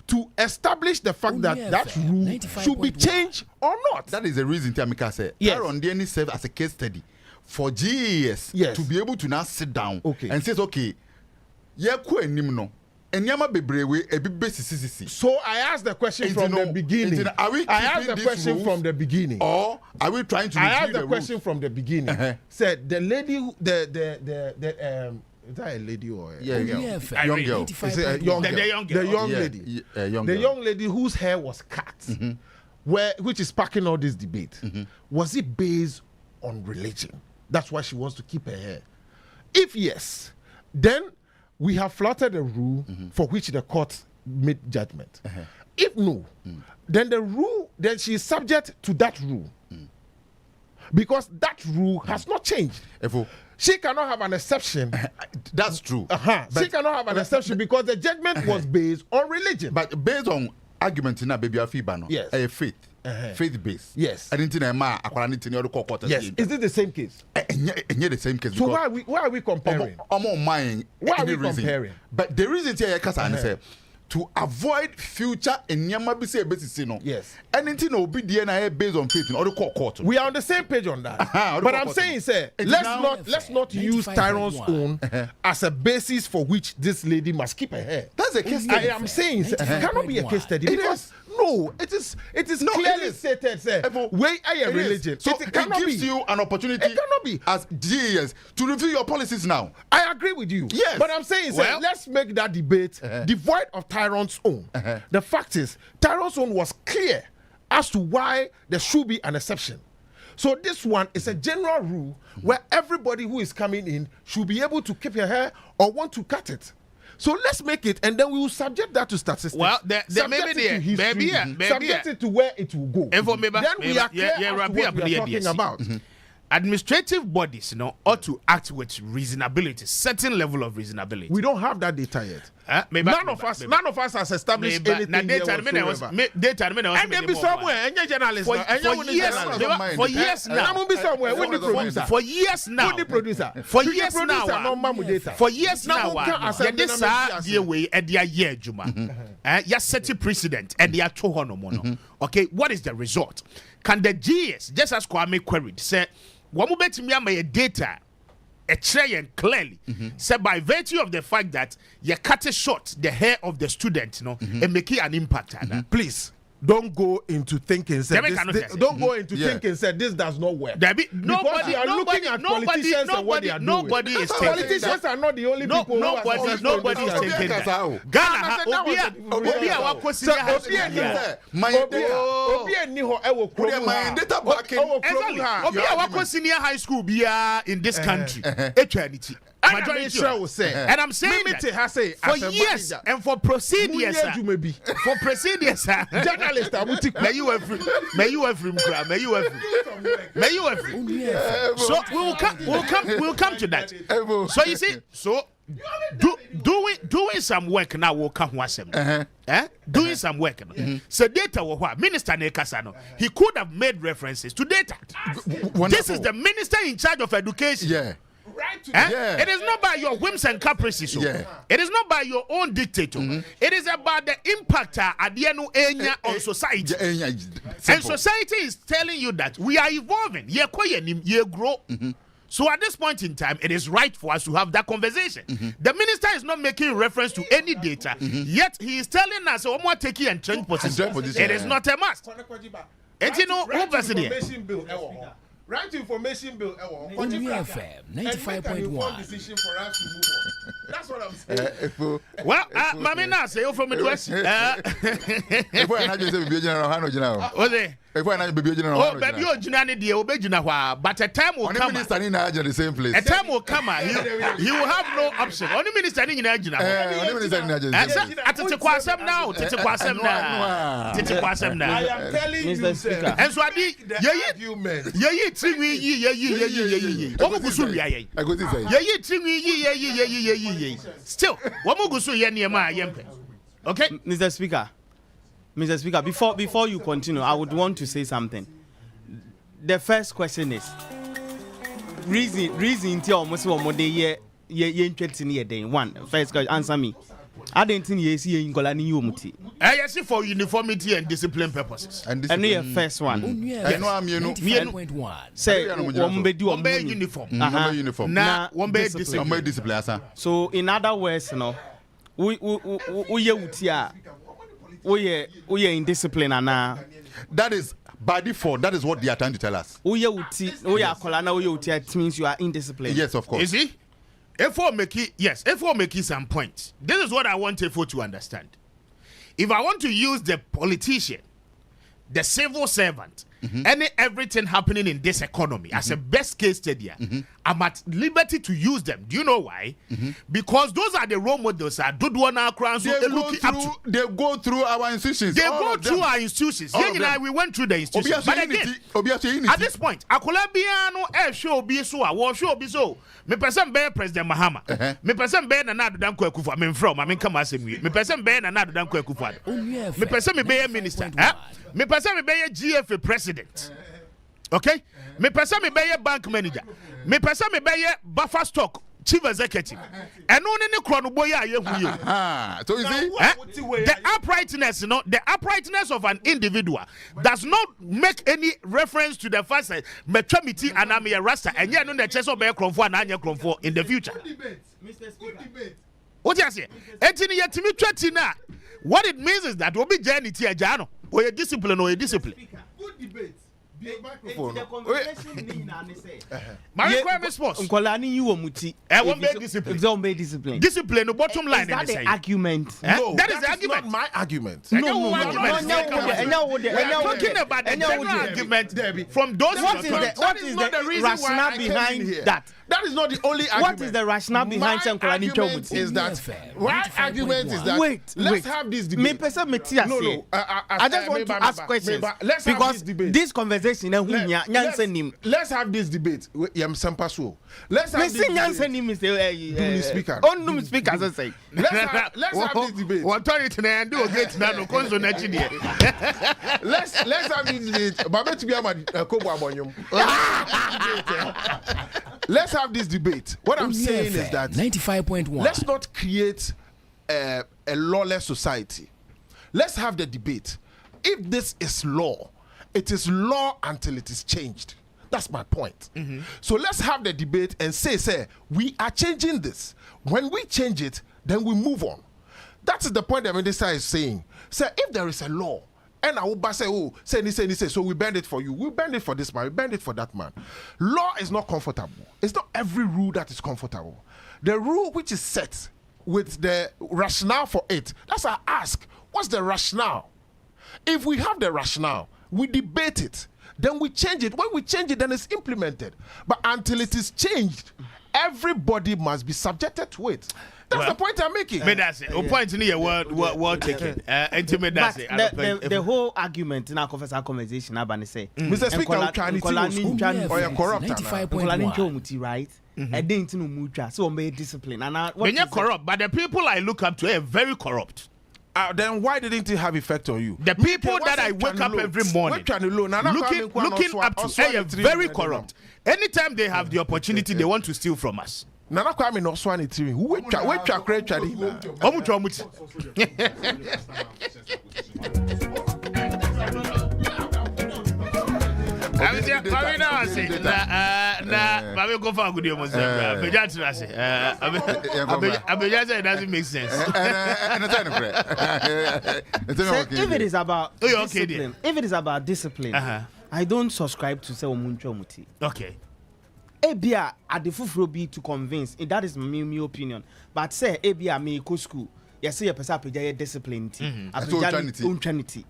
to establish the fact that rule should be changed or not. That is the reason Tamika said. Tyrone Denny served as a case study for GES to be able to now sit down and say, okay, so I asked the question from the beginning. I asked the question from the beginning. Or are we trying to? I asked the question from the beginning. Said the lady, is that a lady or a young girl? Young girl. Is it a young girl? The young lady. The young lady whose hair was cut, which is sparking all this debate. Was it based on religion? That's why she wants to keep her hair. If yes, then we have flouted a rule for which the court made judgment. If no, then she is subject to that rule. Because that rule has not changed. She cannot have an exception. That's true. She cannot have an exception because the judgment was based on religion. But based on argument in a baby Afibano, yes. Faith. Faith based. Yes. And yes. Is it the same case? The same case. So why are we comparing? Why are we comparing? But the reason here to avoid future yes. Anything will be DNA based on faith in order court. We are on the same page on that. But I'm saying, let's not use Tyrone's own as a basis for which this lady must keep her hair. That's a case study. I am saying it cannot be a case study because no, it is clearly stated. Where a religion. So it gives you an opportunity. It cannot be as GES to review your policies now. I agree with you. Yes. But I'm saying, let's make that debate devoid of Tyrone's own. The fact is, Tyrone's own was clear as to why there should be an exception. So this one is a general rule where everybody who is coming in should be able to keep your hair or want to cut it. So let's make it, and then we will subject that to statistics. Well, maybe subject it to where it will go. Then we are clear what we are talking about. Administrative bodies, ought to act with reasonability, certain level of reasonability. We don't have that data yet. None of us has established anything here whatsoever. And then be somewhere, any journalist, for years now, set precedent and they are okay, what is the result? Can the GS, just as Kwame queried, say, "Wamu betimi ama data clearly said by virtue of the fact that you cut short the hair of the student, and make it an impact." Please don't go into thinking. Don't go into thinking. This does not work. Nobody are looking at politicians and what they are doing. Politicians are not the only people. Nobody is taking that. Ghana, high school in this country. And I'm saying that for years and for procedures, may you so we'll come to that. So you see, doing some work now will come doing some work. So data Minister Nekasano, he could have made references to data. This is the minister in charge of education. It is not by your whims and caprices. It is not by your own dictator. It is about the impact on society. And society is telling you that we are evolving. You grow. So at this point in time, it is right for us to have that conversation. The minister is not making reference to any data, yet he is telling us, take and change position. It is not a must. And you know, who person Right information bill, FM 95.1. Decision for us to move on. That's what I'm saying. Well, Mami na say you from the West. If I not just be general, how no general? What they? If I not be general, oh, baby, you general the obejina wa. But a time will come. Minister in the same place. A time will come. You will have no option. Only minister in Nigeria. Only minister in Nigeria. At the Kwasam now. Tete Kwasam now. I am telling you, sir. And so I did. Yeah. Still, okay, Mr. Speaker, before you continue, I would want to say something. The first question is reason to almost one day one. First question, answer me. I don't think you see in Golani Yumuti. I see for uniformity and discipline purposes. And the first one. Say, one uniform. Now, one discipline. So, in other words, we in discipline and that is by default. That is what they are trying to tell us. It means you are indisciplined. Yes, of course. Is he? If we make some points, this is what I want Efo to understand. If I want to use the politician, the civil servant, everything happening in this economy as a best case study, I'm at liberty to use them. Do you know why? Because those are the role models. They go through our institutions. They go through our institutions. We went through the institutions. But again, at this point, Akolabiano show be so. Me person be President Mahama. Me person be Nana Danko Akufo. Me come asemi. Me person be Nana Danko Akufo. Me person me be minister. Me person me be GFA president. Okay? Me person me be bank manager. Me person me be buffer stock chief executive. And no any crown boy so you see the uprightness, the uprightness of an individual does not make any reference to the fact that metramiti and I'm a rasta and yet no the chess of bear cromfo and anya cromfo in the future. What you say? What it means is that we'll be journey to a jano or a discipline or a discipline. Good debate. The conversation my Kwame sports. Nkolani you omuti. Won't be discipline. If don't be discipline. Discipline. The bottom line. Is that the argument? No, that is the argument. Not my argument. No. Talking about the general argument from those. What is the rationale behind that? That is not the only argument. What is the rationale behind Nkolani Chomuti? Is that my argument is that let's have this debate. No. I just want to ask questions because this conversation. Let's have this debate. Nsempa so. Let's have this debate. Speaker. On speaker, as I say. Let's have this debate. What are you to do? Let's have this debate. Let's have this debate. What I'm saying is that 95.1. Let's not create a lawless society. Let's have the debate. If this is law, it is law until it is changed. That's my point. So let's have the debate and say, we are changing this. When we change it, then we move on. That is the point that Minister is saying. Say, if there is a law, and I will say, so we bend it for you. We bend it for this man. We bend it for that man. Law is not comfortable. It's not every rule that is comfortable. The rule which is set with the rationale for it, that's why I ask, what's the rationale? If we have the rationale, we debate it. Then we change it. When we change it, then it's implemented. But until it is changed, everybody must be subjected to it. That's the point I'm making. That's it. Point in here, word taking. The whole argument in our conversation, Abani say, Mr. Speaker, corrupt, right? I didn't know mucha, so made discipline. And when you're corrupt, but the people I look up to are very corrupt. Then why didn't it have effect on you? The people that I wake up every morning looking up to are very corrupt. Anytime they have the opportunity, they want to steal from us. Nana Kwame no swani tiri. Wait, it doesn't make sense. If it is about discipline, I don't subscribe to say Omuncho Muti. Okay. Ebia adefufuro be to convince. That is my opinion. But say ebia me go school. You say your person appeja discipline. Unchanity.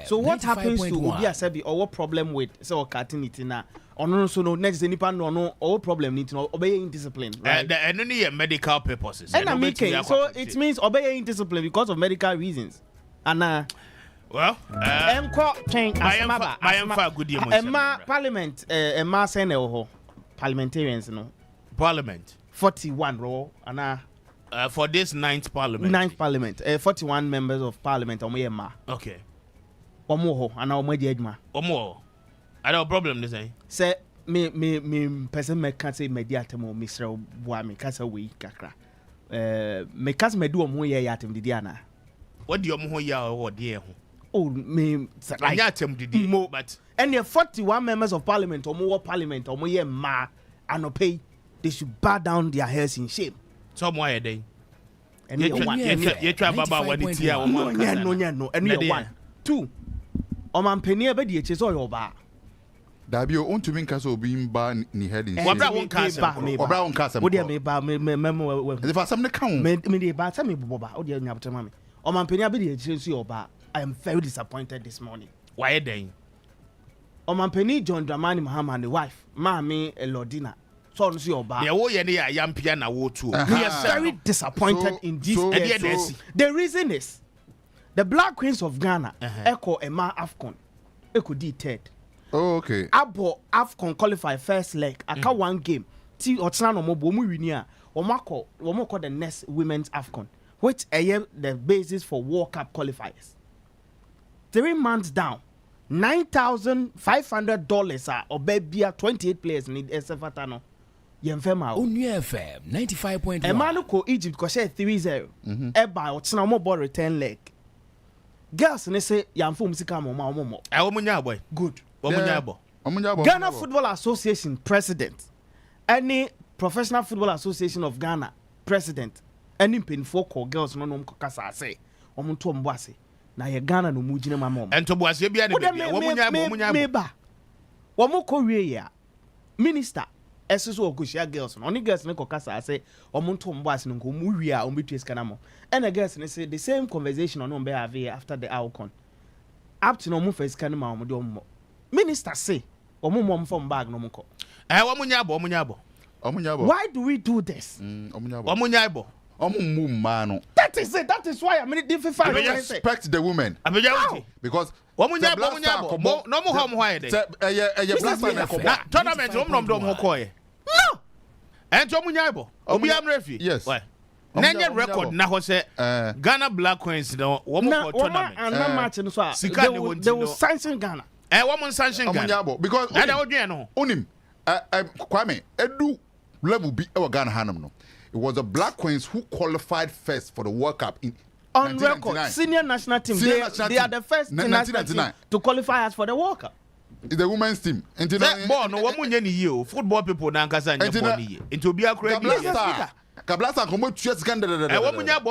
So what happens to Obi Asebi or what problem with say or cartinity na? Or no so no next nipa no all problem need to know obeying discipline. Right? And only medical purposes. And I'm making so it means obeying discipline because of medical reasons. And well, Parliament, parliamentarians, no. Parliament 41 row, and for this ninth parliament, 41 members of parliament. Okay. Omo and our medjma. Omo. I don't problem this eh. Say me person me can't say mediatemo Mr. Boami Casa we kakra. Me cas me do omo ye yatem didiana. What do you omo ya or dear? Oh, me like but and the 41 members of parliament or more parliament or more ma and pay, they should bow down their heads in shame. Some why a day. And you try Baba when it's here. No, and you one. Two. Man penny but the chase or your bar. Dabio on to mean castle being bar ni heading. Brown castle. Would you be bar memo? If I some the count, me the bar, tell me, Boba, or the mammy. Or man penny be the chase your bar. I am very disappointed this morning. Why then? Omanpeni John Dramani Mahama and the wife, Mammy Elodina. So on your bar. The way any young piano war too. We are very disappointed in this. The reason is the Black Queens of Ghana echo Emma Afcon. Echo D third. Oh, okay. Abo Afcon qualify first leg. Aka one game. Ti Otsana no mo bomu winia. Omako the next women's Afcon, which is the basis for World Cup qualifiers. 3 months down, $9,500 or baby 28 players need SFatano. Yemfema. Only FM 95.1. Emanuko Egypt ko share 3-0. Eba otsina mo ball return leg. Girls ne say yamfo musika mo ma mo. Omunya boy. Good. Omunya boy. Ghana Football Association president. Any Professional Football Association of Ghana president. Any pin for girls no kasa say. Omuntu ombwase. na ye Ghana no mujine mama and to boas ye bia ne bia womunya meba womo ko wie ya minister esiso okoshia girls no oni girls ne kokasa say omonto mboas no ko mu wie a ombetu eskana mo and girls ne say the same conversation on be have after the outcome up to no mu first kan ma omde ommo minister say ommo from bag no mko womunya bo why do we do this womunya bo that is it. That is why I'm in different. Respect the women. Because womunya bo no mo hom why dey tournament dom koye no and womunya bo obi am refi yes Nanya record na ho say Ghana Black Queens no womo tournament and na match no so they will sanction Ghana womo sanction Ghana because na odwen no onim Kwame edu level bi e Ghana hanum no. It was the Black Queens who qualified first for the World Cup in on record. Senior national team. They are the first national team to qualify us for the World Cup. It's the women's team. Football people na nkasa nya into be a crazy. Kablasa komo tue skanda. Womunya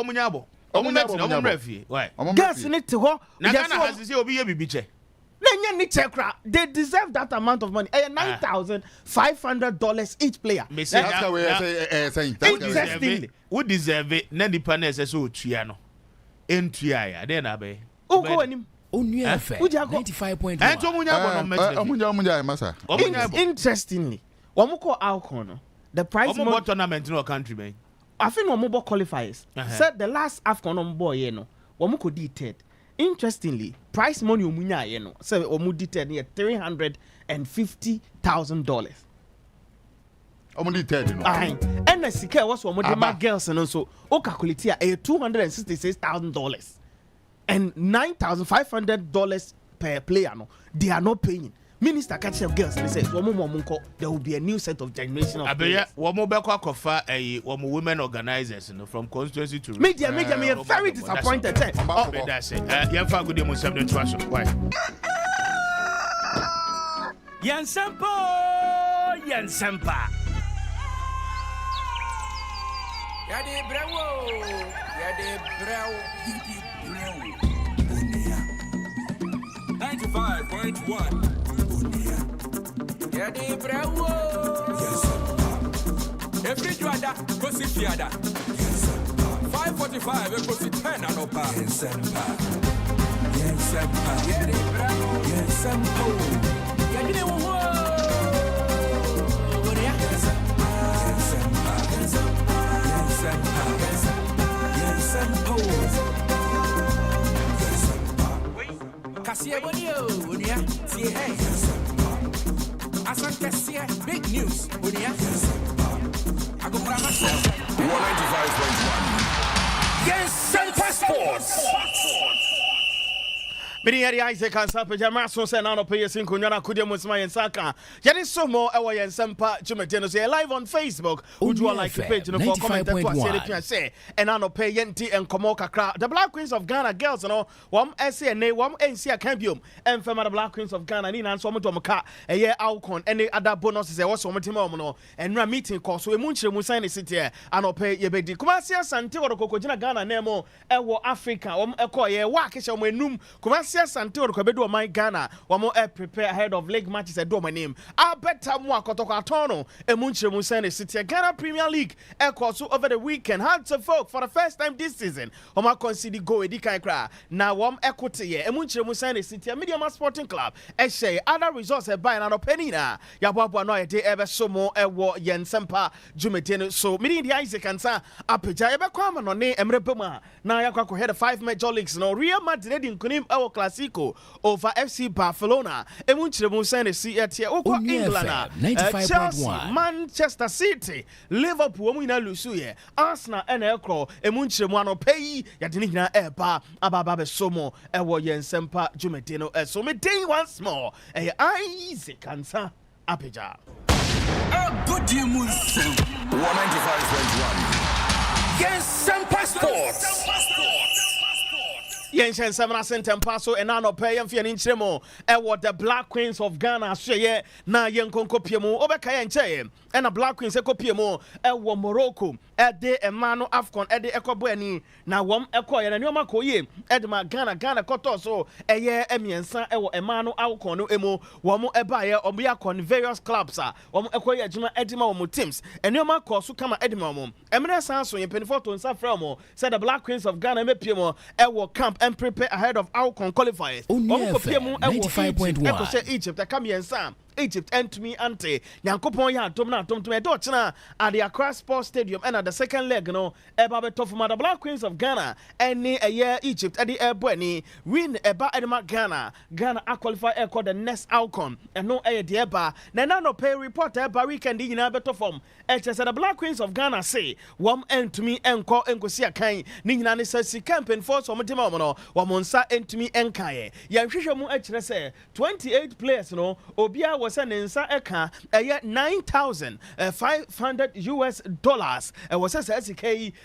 Why? Girls need to go. Na Ghana has say obi ye bibiche. They deserve that amount of money. $9,500 each player. That's the way I say. Interestingly, who deserve it? Nandi panel so tuano. Entuya, then abe. Who go him? 95.1. Interestingly, Wamuko Alcono, the prize money tournament in our country, man. I think Wamubo qualifiers said the last AFCON boy, you know, Wamuko did third. Interestingly, price money umunya you know, say omudi near $350,000. Omudi third, you know. And the sika was omudi my girls and also o calculate here $266,000 and $9,500 per player. No, they are not paying. Minister catch up girls and they say there will be a new set of generation of players. Women organizers from constituency to media me very disappointed. That's it. Why? Nsempa. Yade Brefo. 95.1. Yaa Brefo. Every juada go see fiada. 5:45 go see 10 anopa. Nsempa. Yaa Brefo. Nsempa. Yadine wo. Oria. Nsempa. Kasia bonio, Unia, see hey. Asan Kasia, big news, Unia. I go grab myself. 195.1. Yes, Nsempa Sports. Bini yari Isaac Nsempa Jamaso se na no pay sinko nyana kudia musma yensaka. Yadi somo ewa Nsempa Jumeteno say live on Facebook. Would you like to page no for comment to say and no pay yenti and komo kakra. The Black Queens of Ghana girls no wam SA ne wam NC Cambium and fema the Black Queens of Ghana ni na so mo to mka eye outcome any other bonuses e was so motima no and na meeting cause so emunchire mu sign city and no pay ye bedi. Kumasi asante wo Gina Ghana nemo ewo Africa wam ekoye wa kesha mo enum Kumasi asante wo bedu my Ghana wam prepare ahead of league matches e do my name abeta mu akotoko atono emunchire mu sign city Ghana Premier League so over the weekend had to folk for the first time this season wam concede go edikan kra na wam equity ye emunchire mu sign city Media Sporting Club share other results buy na no penina ya boabo no ye de ebe somo ewo Nsempa Jumeteno so mini di Isaac Ansa apeja ebe kwama no ne emrebema na yakwa head 5 major leagues no Real Madrid in kunim ewo Clasico over FC Barcelona emunchire mu sign city uko England Chelsea Manchester City Liverpool mu ina lusuye Arsenal na ekro emunchire mu anopai ya de hina eba ababa be somo ewo Nsempa Jumeteno so me day once more Isaac Ansa apeja good deal 195.1 Nsempa Sports. Yen Shen Samana Nsempa so and ano pay and Fian Chemo and what the Black Queens of Ghana say na yen konko piemo obeka yen che and a Black Queens eko piemo e wo Morocco e de emano Afcon e de ekobo ani na wom eko ye na nyoma koye e de ma Ghana koto so e ye emiensa e wo emano Afcon no emo wom e ba ye omo ya kon various clubs a wom eko ye adwuma e de ma wom teams e nyoma ko so kama e de ma wom emre san so ye penifo to nsa fra mo said the Black Queens of Ghana me piemo e wo camp and prepare ahead of Afcon qualifiers. 95.1 Egypt, I come here and Egypt and to me ante Yankopon ya tom na dochna at the Accra Sports Stadium and at the second leg no eba beto for the Black Queens of Ghana and a year Egypt at the airborne win eba edema Ghana a qualify air called the next outcome and no air the eba na no pay report eba weekend in beto form et said the Black Queens of Ghana say wom and to me enko enkosi akan ni nyina ne say campaign for so mtima no wamonsa and to me enkaye yan hwehwe mu akire say 28 players no obia was an insa eka 9,500 US dollars was a SK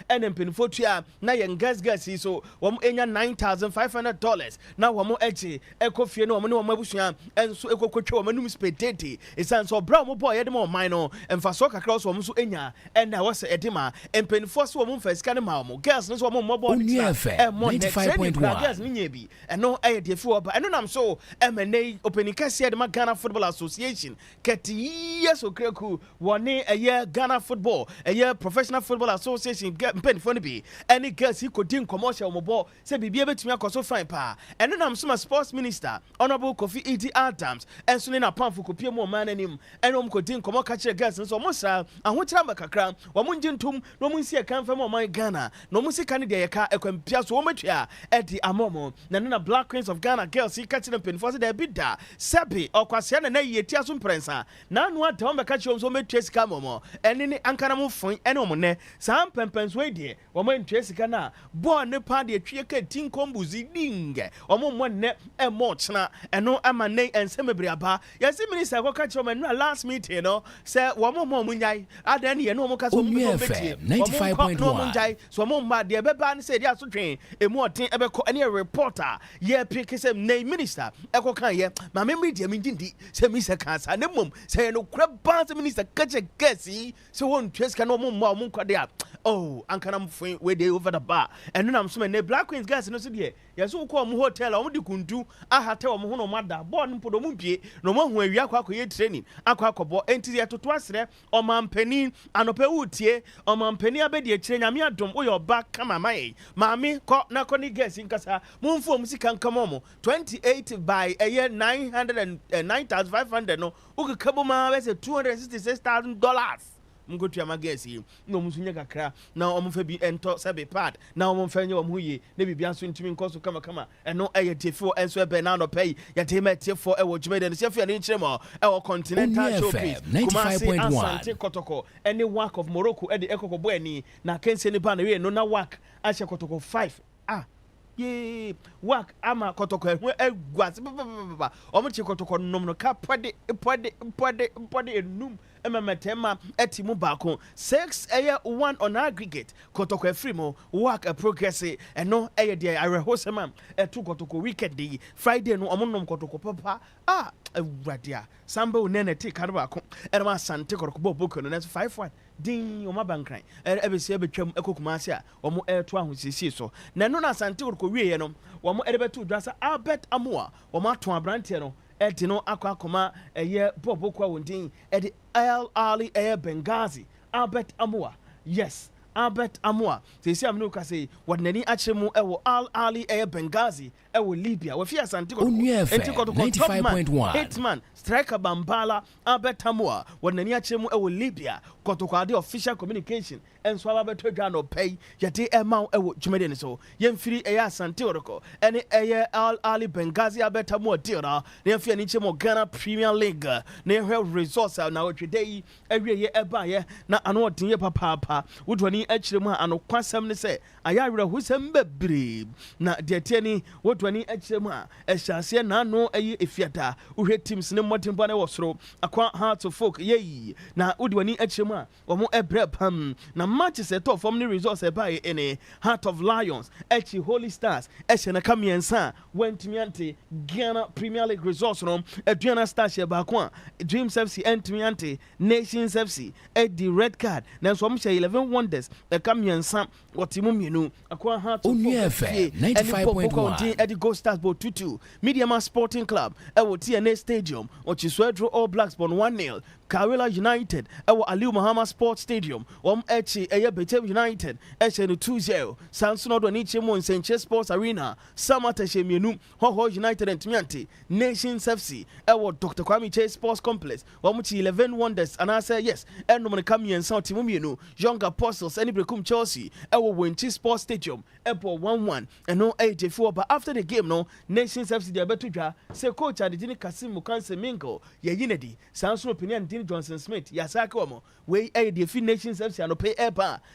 and in Pinfotia na yen gas so wam enya $9,500 now wamo echi eko fie no wamo mabusua enso eko kwetwa wamo spedete isan so bra mo boy edemo mine and for so kakra so wamo so enya and na was edema en Pinfo so wamo first kan ma wamo gas no so wamo mobo 95.1 gas ni nyebi and no e de fi oba and no nam so MNA opening kase de Ghana Football Association keti yes okreku woni eye Ghana Football eye Professional Football Association pen for bi any girls he could din commercial mobo say bibia betumi akoso fine pa and no nam so sports minister honorable Kofi Edi Adams and so na pamfo kopie mo man anim and om could din komo ka kire girls so mo sa ahokyira makakra wo mo njintum no mo nsi kan fam o man Ghana no mo sika ne de ye ka ekwampia so wo matua e di amomo na Black Queens of Ghana girls he ka kire pen for say de bi da sebi okwase na yeti aso prensa na anu ata o meka chiom so metua sika momo eni ni ankara mo fon eni o mo ne sam pempens we de wo mo ntua sika na bo ne pa de atwie ka tin kombuzi dinge o mo ne e mo chena eno ama ne ensemebre aba yesi minister ko ka chiom enu last meeting no say wo mo nyai adan ye no mo ka so mo beti 95.1 so mo ma de beba ne say dia so twen emu oten ebe ko eni reporter ye pick say ne minister e ko kan ye ma me media mi dindi say minister kansa ne mom say no crab minister catch a guessy so won twes kan mo kwade a oh ankana mfo we dey over the bar and no am so me Black Queens guys no so de ye so ko mo hotel o mo de kuntu ahate o mo ho no mada bo no podo mo bie no mo hu awia akwa training akwa enti ye toto asre o mampani anope wutie o mampani abedi e kire nyame adom wo yo back kama mai maami ko na ko ni guys nkasa mo mfo mo sika nkama mo 28 by a year 9,500 no uke kabo ma we say $266,000 mgotu ya magesi no musunya kakra na omfa bi ento sebe pad na omfa nye omhuye ne bibia so ntumi nkoso kama eno eye tefo enso ebe na no pay ya tema tefo e wo dwumede no sefia ne nkyeremo e wo continental showcase 95.1 kotoko any work of Morocco e de ekokobo ani na kense ne ba na we no na work a she kotoko 5 ye work ama kotoko egwas omo che kotoko nom no ka pode enum ememetema etimu bako 6 eye 1 on aggregate kotoko efrimo work a progress eno eye de arehosema etu kotoko weekend dey Friday no omo nom kotoko papa ewradia samba unene ti kanba ko enema sante kotoko boboko no 5-1 din o mabankran ebesi ebetwam ekokumase a omo eto ahosisi so na no na sante kotoko wiye no omo edebetu dwasa Albert Amoa omo ato abrante no etino akwa eye boboko wondin edi Al Ali Benghazi Albert Amoa yes Albert Amoa sesi amno ka say wadnani achemu ewo Al Ali Benghazi ewo Libya we fia santi ko 95.1 hitman striker Bambala Albert Amoa wadnani achemu ewo Libya kotoko ade official communication enso ababeto dwa no pay yete ema ewo dwumede ne so yemfiri eya santi oroko ene eye Al Ali Benghazi Albert Amoa deal na yemfia ni chemo Ghana Premier League na hwe resource na otwedei awie eba ye na ano odin papa wodwani achiremu ano kwasem ne se ayawre husem bebre na de tiani wodwani achiremu ehyiase na ano ayi efiata uhwe teams ne modimba na wosoro akwa heart of folk yeyi na wodwani achiremu omo ebre pam na matches a top from the results by in a Heart of Lions, Echi Holy Stars, Eshena Kamiensa, went to Miante, Ghana Premier League results from Adriana Stars Bakwan, Dreams FC, Entmiante, Nations FC, Eddie Red Card, Nanswamsha 11 Wonders, the Kamiensa, what Timuminu, Aqua Heart of 95.1, Eddie Ghost Stars Bo 2-2, Mediama Sporting Club, Ewo TNA Stadium, Ochiswedro All Blacks Bon 1-0. Karela United, Aliu Mahama Sports Stadium, Echi Betem United, Echen 2-0, Samson Odonichemo in Sanchez Sports Arena, Samateshe Mienu, Hoho United and Tmianti, Nations FC, Dr. Kwame Chase Sports Complex, 11 Wonders, and I say yes, and Nomanakami and South Timumienu, Young Apostles, and Ibrekum Chelsea, Winchi Sports Stadium, Apple 1-1, and no 84, but after the game, no, Nations FC, the Abetuja, say coach at the Dini Kasim Mukanse Mingo, Yinedi, Samson Opinion. Johnson Smith, Yasako, we a the Nations FC and pay air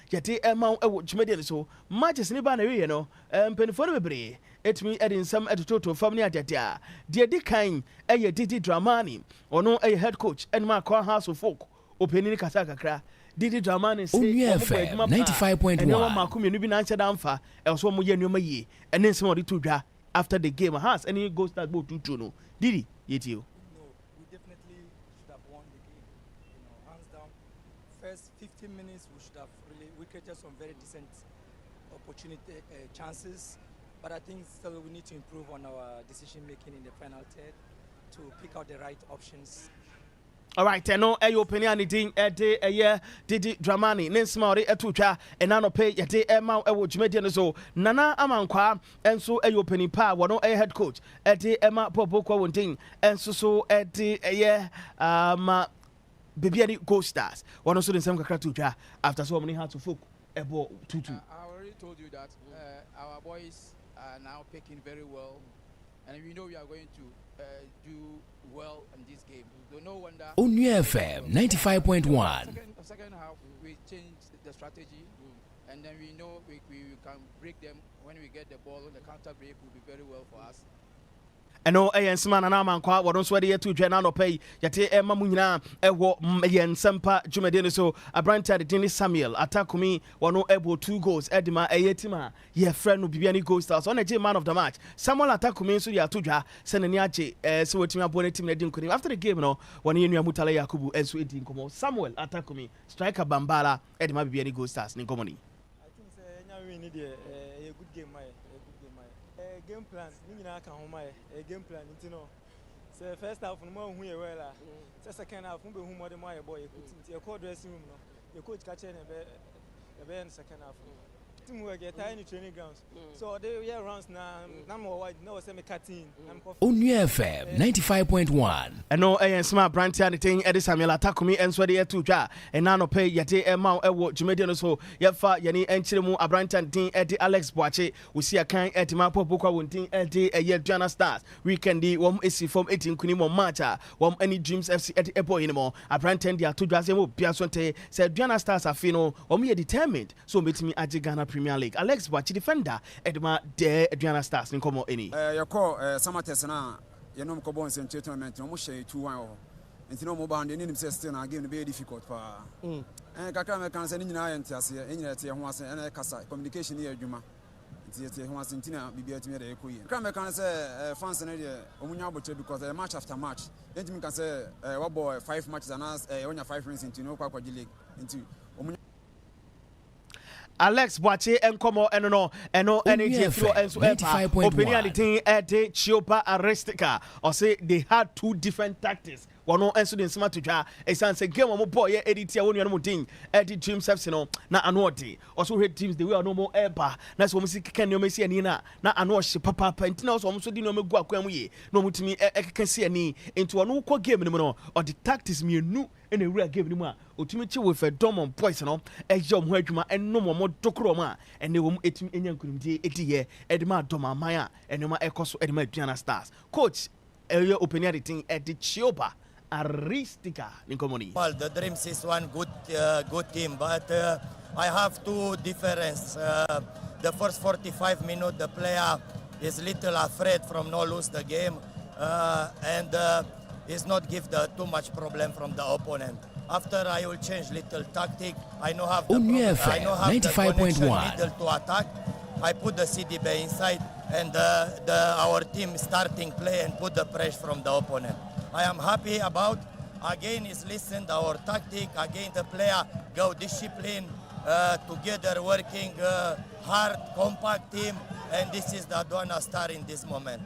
yet amount of which made so matches in the Penforebre. It me adding some editorial family at Jatia. Dear Dickine, a Didi Dramani, or no a head coach, and my car house of folk, opening Kasaka. Didi Dramani say 95.1. And no Makumi Nubin answered Amfa, else one more year, and then somebody to draw after the game has and he goes that boat to Juno. Didi, yet you. First 15 minutes we should have we created some very decent opportunity chances, but I think still we need to improve on our decision making in the final third to pick out the right options. All right, I know a opinion anything at a year Didi Dramani, Nensmari Etucha, and Nano pay yet a mount a watch median so Nana Amankwa, and so a opening power, one a head coach at the Emma Popoko one thing, and so at the a year Baby Go Stars. One also in some Kakratuja after so many hands of folk about 2-2. I already told you that our boys are now picking very well, and we know we are going to do well in this game. So no wonder. FM 95.1. Second half we changed the strategy, and then we know we can break them when we get the ball. The counter break will be very well for us. And no Nsempa and Amankwa were don't swear to Janano pay Yate Mamuna Ewo Nsempa Jumedino so a branch at Dennis Samuel Atakumi were no able 2 goals Edima Ayetima ye friend will be any goal stars on a man of the match Samuel Atakumi so ya tuja Senaniache so team opponent team Nedin after the game no when you knew Mutala Yakubu and so eating como Samuel Atakumi striker Bambala Edima be any goal stars Nikomoni. I think we need a good game. Game plans, game plan, you know. So first half, no more who well. Second half, who more than my boy. You call dressing room, your coach catching a band second half. Team work at tiny training grounds. So they year rounds now. Number wide, no semi cutting. FM 95.1. And no smart branch anything Eddie Samuel Atakumi and Swedi Etuja and Nano pay Yate Emma Ewo Jumediano so Yafa Yani and Chilemu a branch and team Eddie Alex Boache. We see a kind Eddie Mapo Buka Wunting Eddie a year Jana Stars. We can do one AC from 18 Kunimo Macha. One any Dreams FC Eddie Epo anymore. A branch and the Atuja Piasonte said Jana Stars are fino or me determined. So meet me at Ghana Premier League. Alex Boache defender Edma de Jana Stars in Como any. Your call Samatesana. You know, Cobons and tournament, almost 2-1. And no more band, and still are getting very difficult. And Kakama can send in and Casa communication here, Juma. It's once in Tina, be at me at Equi. Kramer can say fans and Omunabuche because match after match. Let me can say, what boy, 5 matches and us, only 5 rings into no Papa League into Alex Boache and Como and no energy flow and so opinion thing at the Chiopa Arestica or say they had 2 different tactics. One no answer in smart to ja a sense game mo boy editor one no thing Eddie Dreams FC no na anoti also hate teams they will no more ever na so music can you see ani na anohye papa pentina so so di no megu akwan ye no mutimi can see ani into one ko game no or the tactics me nu in a real game no otumi chi with a dom boys no ejom ho adwuma enno mo dokro ma ene wo etimi enyan kunumdie ediye edema dom amaya enema ekoso edema Aduana Stars coach area opinion thing at the Chiopa Aristica Nikomoni. Well, the Dreams is one good team, but I have 2 differences. The first 45 minutes, the player is little afraid from no lose the game, and is not give too much problem from the opponent. After I will change little tactic. I know have the I know have 95.1 middle to attack. I put the CDB inside and our team starting play and put the pressure from the opponent. I am happy about. Again, is listen our tactic. Again, the player go discipline together, working hard, compact team, and this is the Adwana star in this moment.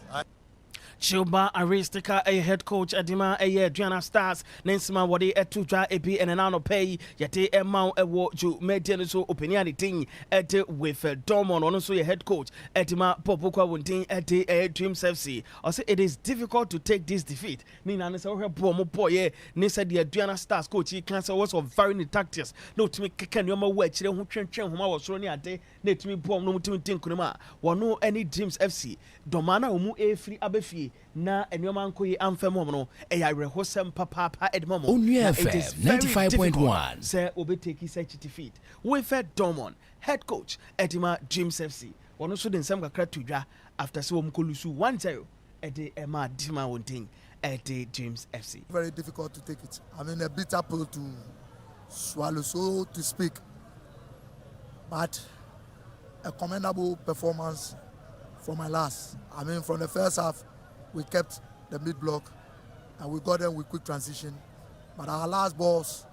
Chuba Aristika, a head coach, Adima, a Adriana Stars, Nensima, what they to try a be and an anno pay, yet a amount of what you made so opinion thing at with Dormon, also a head coach, Adima Popoka Wunting at a Dreams FC. I say it is difficult to take this defeat. Nina Nessa Bomo Boye, Nessa the Adriana Stars coach, he cancer was of varying tactics. No to me, can you watch who can whom I was running a day, let me bomb no to think Kunima, or no any Dreams FC. Domana umu a free abefi. Na enyoman koyi amfemo no e ya rehosem papa edmomo it is 95.1 say obe take such defeat we fed Dormon head coach Edima Dreams FC wono so den sam kakra tudwa after so omkolusu 1-0 at the Emma Dima Wonting at the Dreams FC. Very difficult to take it. I mean a bitter pill to swallow, so to speak, but a commendable performance from my last. I mean, from the first half, we kept the mid block and we got them with quick transition. But our last balls,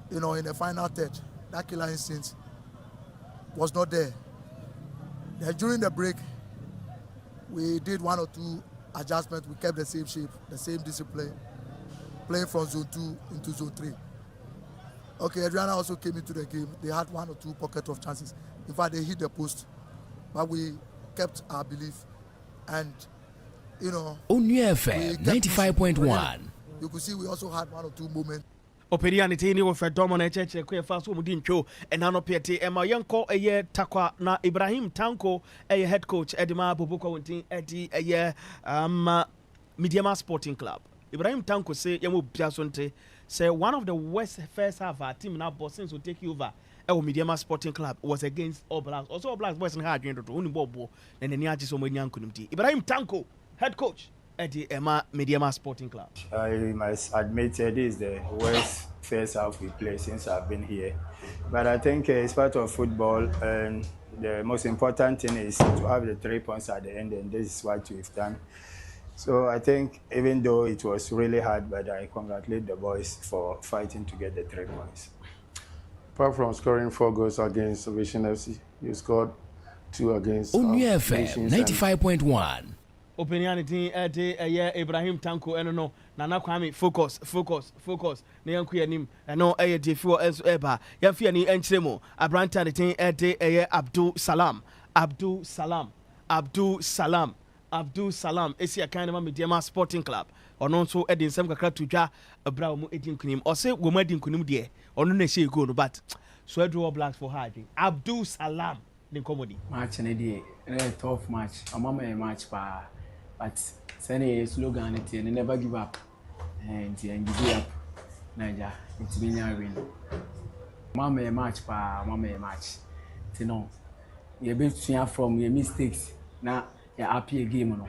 in the final third, that killer instinct was not there. Then during the break, we did 1 or 2 adjustments. We kept the same shape, the same discipline, playing from zone 2 into zone 3. Okay, Adriana also came into the game. They had 1 or 2 pockets of chances. In fact, they hit the post, but we kept our belief, and FM 95.1. You could see we also had 1 or 2 moments. Operianity ni wo fe Dormon cheche kwe fa so mudi ntwo enano pete ema yenko eye takwa na Ibrahim Tanko eye head coach Edima Boboko Wontin edi eye Mediama Sporting Club. Ibrahim Tanko say yemo biasonte say one of the worst first half our team now boss since we take you over. Mediama Sporting Club was against All Blacks. Also All Blacks boys and hard to only bobo and then so many Ibrahim Tanko, head coach at the Mediama Sporting Club. I must admit it is the worst first half we played since I've been here. But I think it's part of football, and the most important thing is to have the 3 points at the end, and this is what we've done. So I think even though it was really hard, but I congratulate the boys for fighting to get the 3 points. Apart from scoring 4 goals against Vision FC, you scored 2 against FM 95.1. Opinianity at Ibrahim Tanko and no Nana Kwame focus na yanku yanim no eye defo as eba yafia ni enchemo abranta de tin at Abdul Salam esi akane ma Mediama Sporting Club ono nso edin sam kakra tudwa abra mu edin kunim o se wo madin kunim de ono na she go no but so draw Blacks for hard Abdul Salam the comedy match na dey a tough match amama a match pa but say slogan it and never give up and give up Niger it's been a win mama a match you know you be from your mistakes na your happy game no.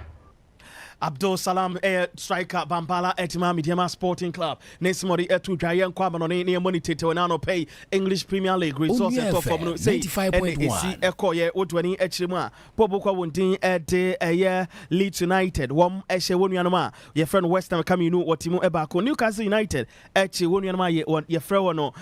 Abdul Salam striker Bambala Etima Mediama Sporting Club. Nesmori etu Yaa Kwame no ne money tete onano pay English Premier League results for no say 95.1 eko ye odwani echiremu a Pobokwa Wontin ede Leeds United wom ehye wonu anoma ye friend West Ham Kaminu wotimo ebako Newcastle United eche wonu anoma ye friend wono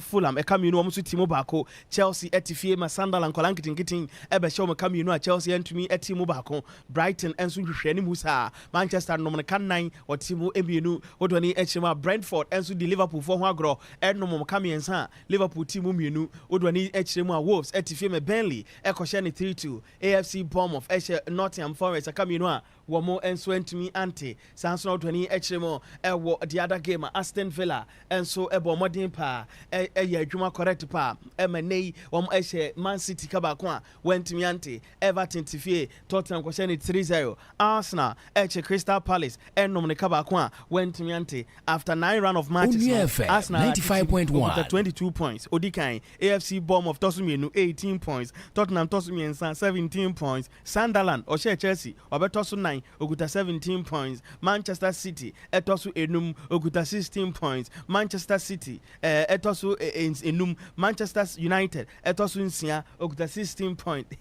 Fulham Kaminu wom so timo bako Chelsea etifie ma Sunderland kolankitin ebe show me Kaminu a Chelsea entumi etimo bako Brighton enso hwehwe ni musa Manchester no kan 9 or timu emienu odwani echema Brentford enso di Liverpool for ho agro ennom kamiensa Liverpool timu mienu odwani echemu a Wolves etifie me Burnley ekohye ne 3-2 AFC Bournemouth ehye Nottingham Forest akamienu a womo enso entumi ante sanso odwani echemu ewo the other game Aston Villa enso ebo modern pa eye adwuma correct pa emanei wom ehye Man City kabako a wentumi ante Everton tifie Tottenham kohye ne 3-0 Arsenal eche Crystal Palace ennom ne kabako a wentumi ante after 9 round of matches Arsenal 95.1 22 points Odikan AFC Bournemouth tosumienu 18 points Tottenham tosumiensa 17 points Sunderland or Chelsea obeto so 9 nan okuta 17 points. Manchester City etosu enum okuta 16 points. Manchester City etosu enum. Manchester United etosu nsia okuta 16 points.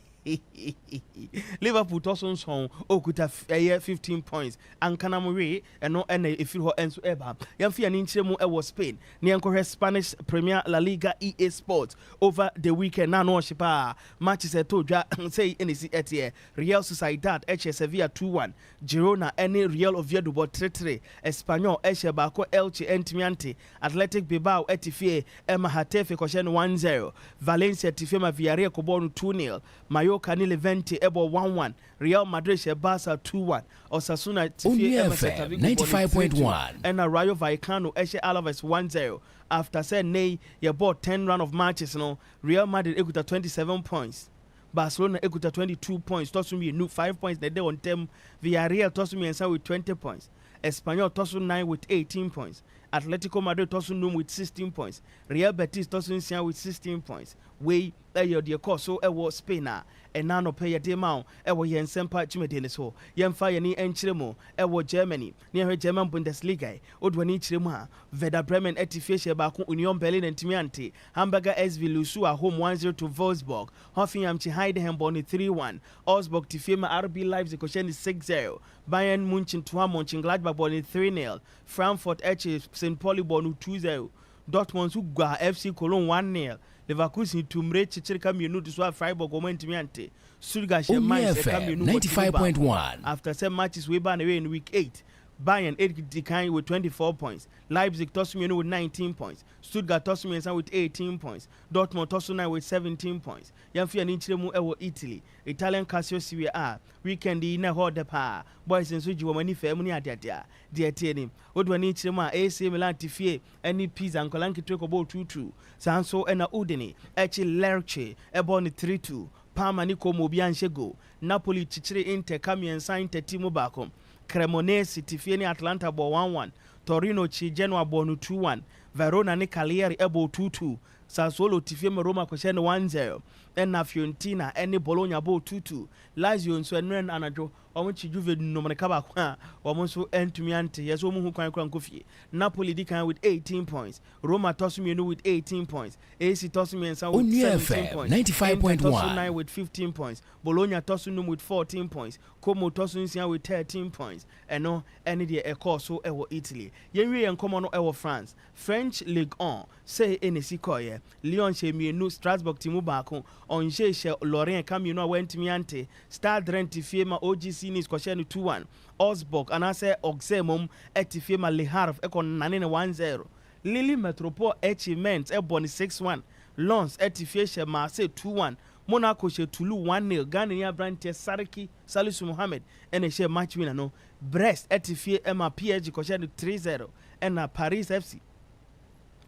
Liverpool tosun song okuta 15 points. Ankanamuri eno ene ifiri ho enso eba. Yamfi ani nchiremu ewo Spain. Ni enkohwe Spanish Premier La Liga EA Sports over the weekend na no shipa matches etodwa say NC etie Real Sociedad eche Sevilla 2-1. Girona ene Real Oviedo 3-3. Espanyol eche bako Elche entimiante. Athletic Bilbao etifie Emma Hatefe koshen 1-0. Valencia tifema Villarreal kobonu 2-0. Mallorca ni Levante ebo 1-1. Real Madrid she Barca 2-1. Osasuna tifie Emma 95.1 and Rayo Vallecano eshe Alaves 1-0. After say nay ye bought 10 round of matches no. Real Madrid ekuta 27 points. Barcelona ekuta 22 points. Tosumi new 5 points they on them. Villarreal tosumi ensa with 20 points. Espanyol tosu 9 with 18 points. Atletico Madrid tosu num with 16 points. Real Betis tosu nsia with 16 points. We your dear course so ewo Spain and nano pay a demount ewo yen Nsempa chimedene so yen fire ni enchiremo ewo Germany near her German Bundesliga odwani chirema Werder Bremen etifie baku Union Berlin entimiante Hamburger SV Lusua home 1-0 to Wolfsburg. Hoffenheim chi Heidenheim boni 3-1. Augsburg tifema RB Leipzig kosheni 6-0. Bayern Munchen to Mönchengladbach boni 3-0. Frankfurt eche St. Pauli bonu 2-0. Dortmund Ugwa FC Cologne 1-0. Leverkusen tumre chichirika mienu to Freiburg omentimiante. Stuttgart she Mainz 95.1. After 7 matches we ban away in week 8. Bayern 8 decline with 24 points. Leipzig Tosumenu with 19 points. Stuttgart Tosumenu with 18 points. Dortmund Tosumenu with 17 points. Yamfi and Inchilemu ewo Italy. Italian Calcio Serie A. Weekend in a horde pa. Boys and Suji wamani family adia. Dear Tienim. Odwani Chilema AC Milan Tifie. Any peas and Kolanki Treko 2-2. Sanso ena Udine. Echi Lerche. Ebony 3-2. Parma Nico Mobian Shego. Napoli Chichiri Inter Kamian Saint Timo Bakom. Cremonese tifie Atlanta bo 1-1. Torino chi Genoa bonu 2-1. Verona ni Cagliari ebo 2-2. Sassuolo tifie Roma koshene 1-0. Ena Fiorentina eni Bologna bo 2-2. Lazio nso enren anajo omuchi Juve nomane kaba kwa omonso entumiante yeso mu hu kwan kwan kofi. Napoli dikan with 18 points. Roma tosumienu with 18 points. AC tosumiensa with 17 points. 95.1 with 15 points. Bologna tosunum with 14 points. Como tosunsia with 13 points. Eno eni de ekoso ewo Italy. Yenwe enkomo no ewo France. French Ligue 1 say enesi koye. Lyon she mienu Strasbourg timu bako. Onje she Lorient kamino wentimiante. Stade Rennes tifie OGC Nis koshenu 2-1. Augsburg anase Auxerre etifie ma Le Havre eko 1-0. Lille Metropole Echiments eboni 6-1. Lens etifie she Marseille 2-1. Monaco she Toulouse 1-0. Ghana Branche Sariki Salisu Mohamed ene she match winner no. Brest etifie Emma PSG koshenu 3-0. Ena Paris FC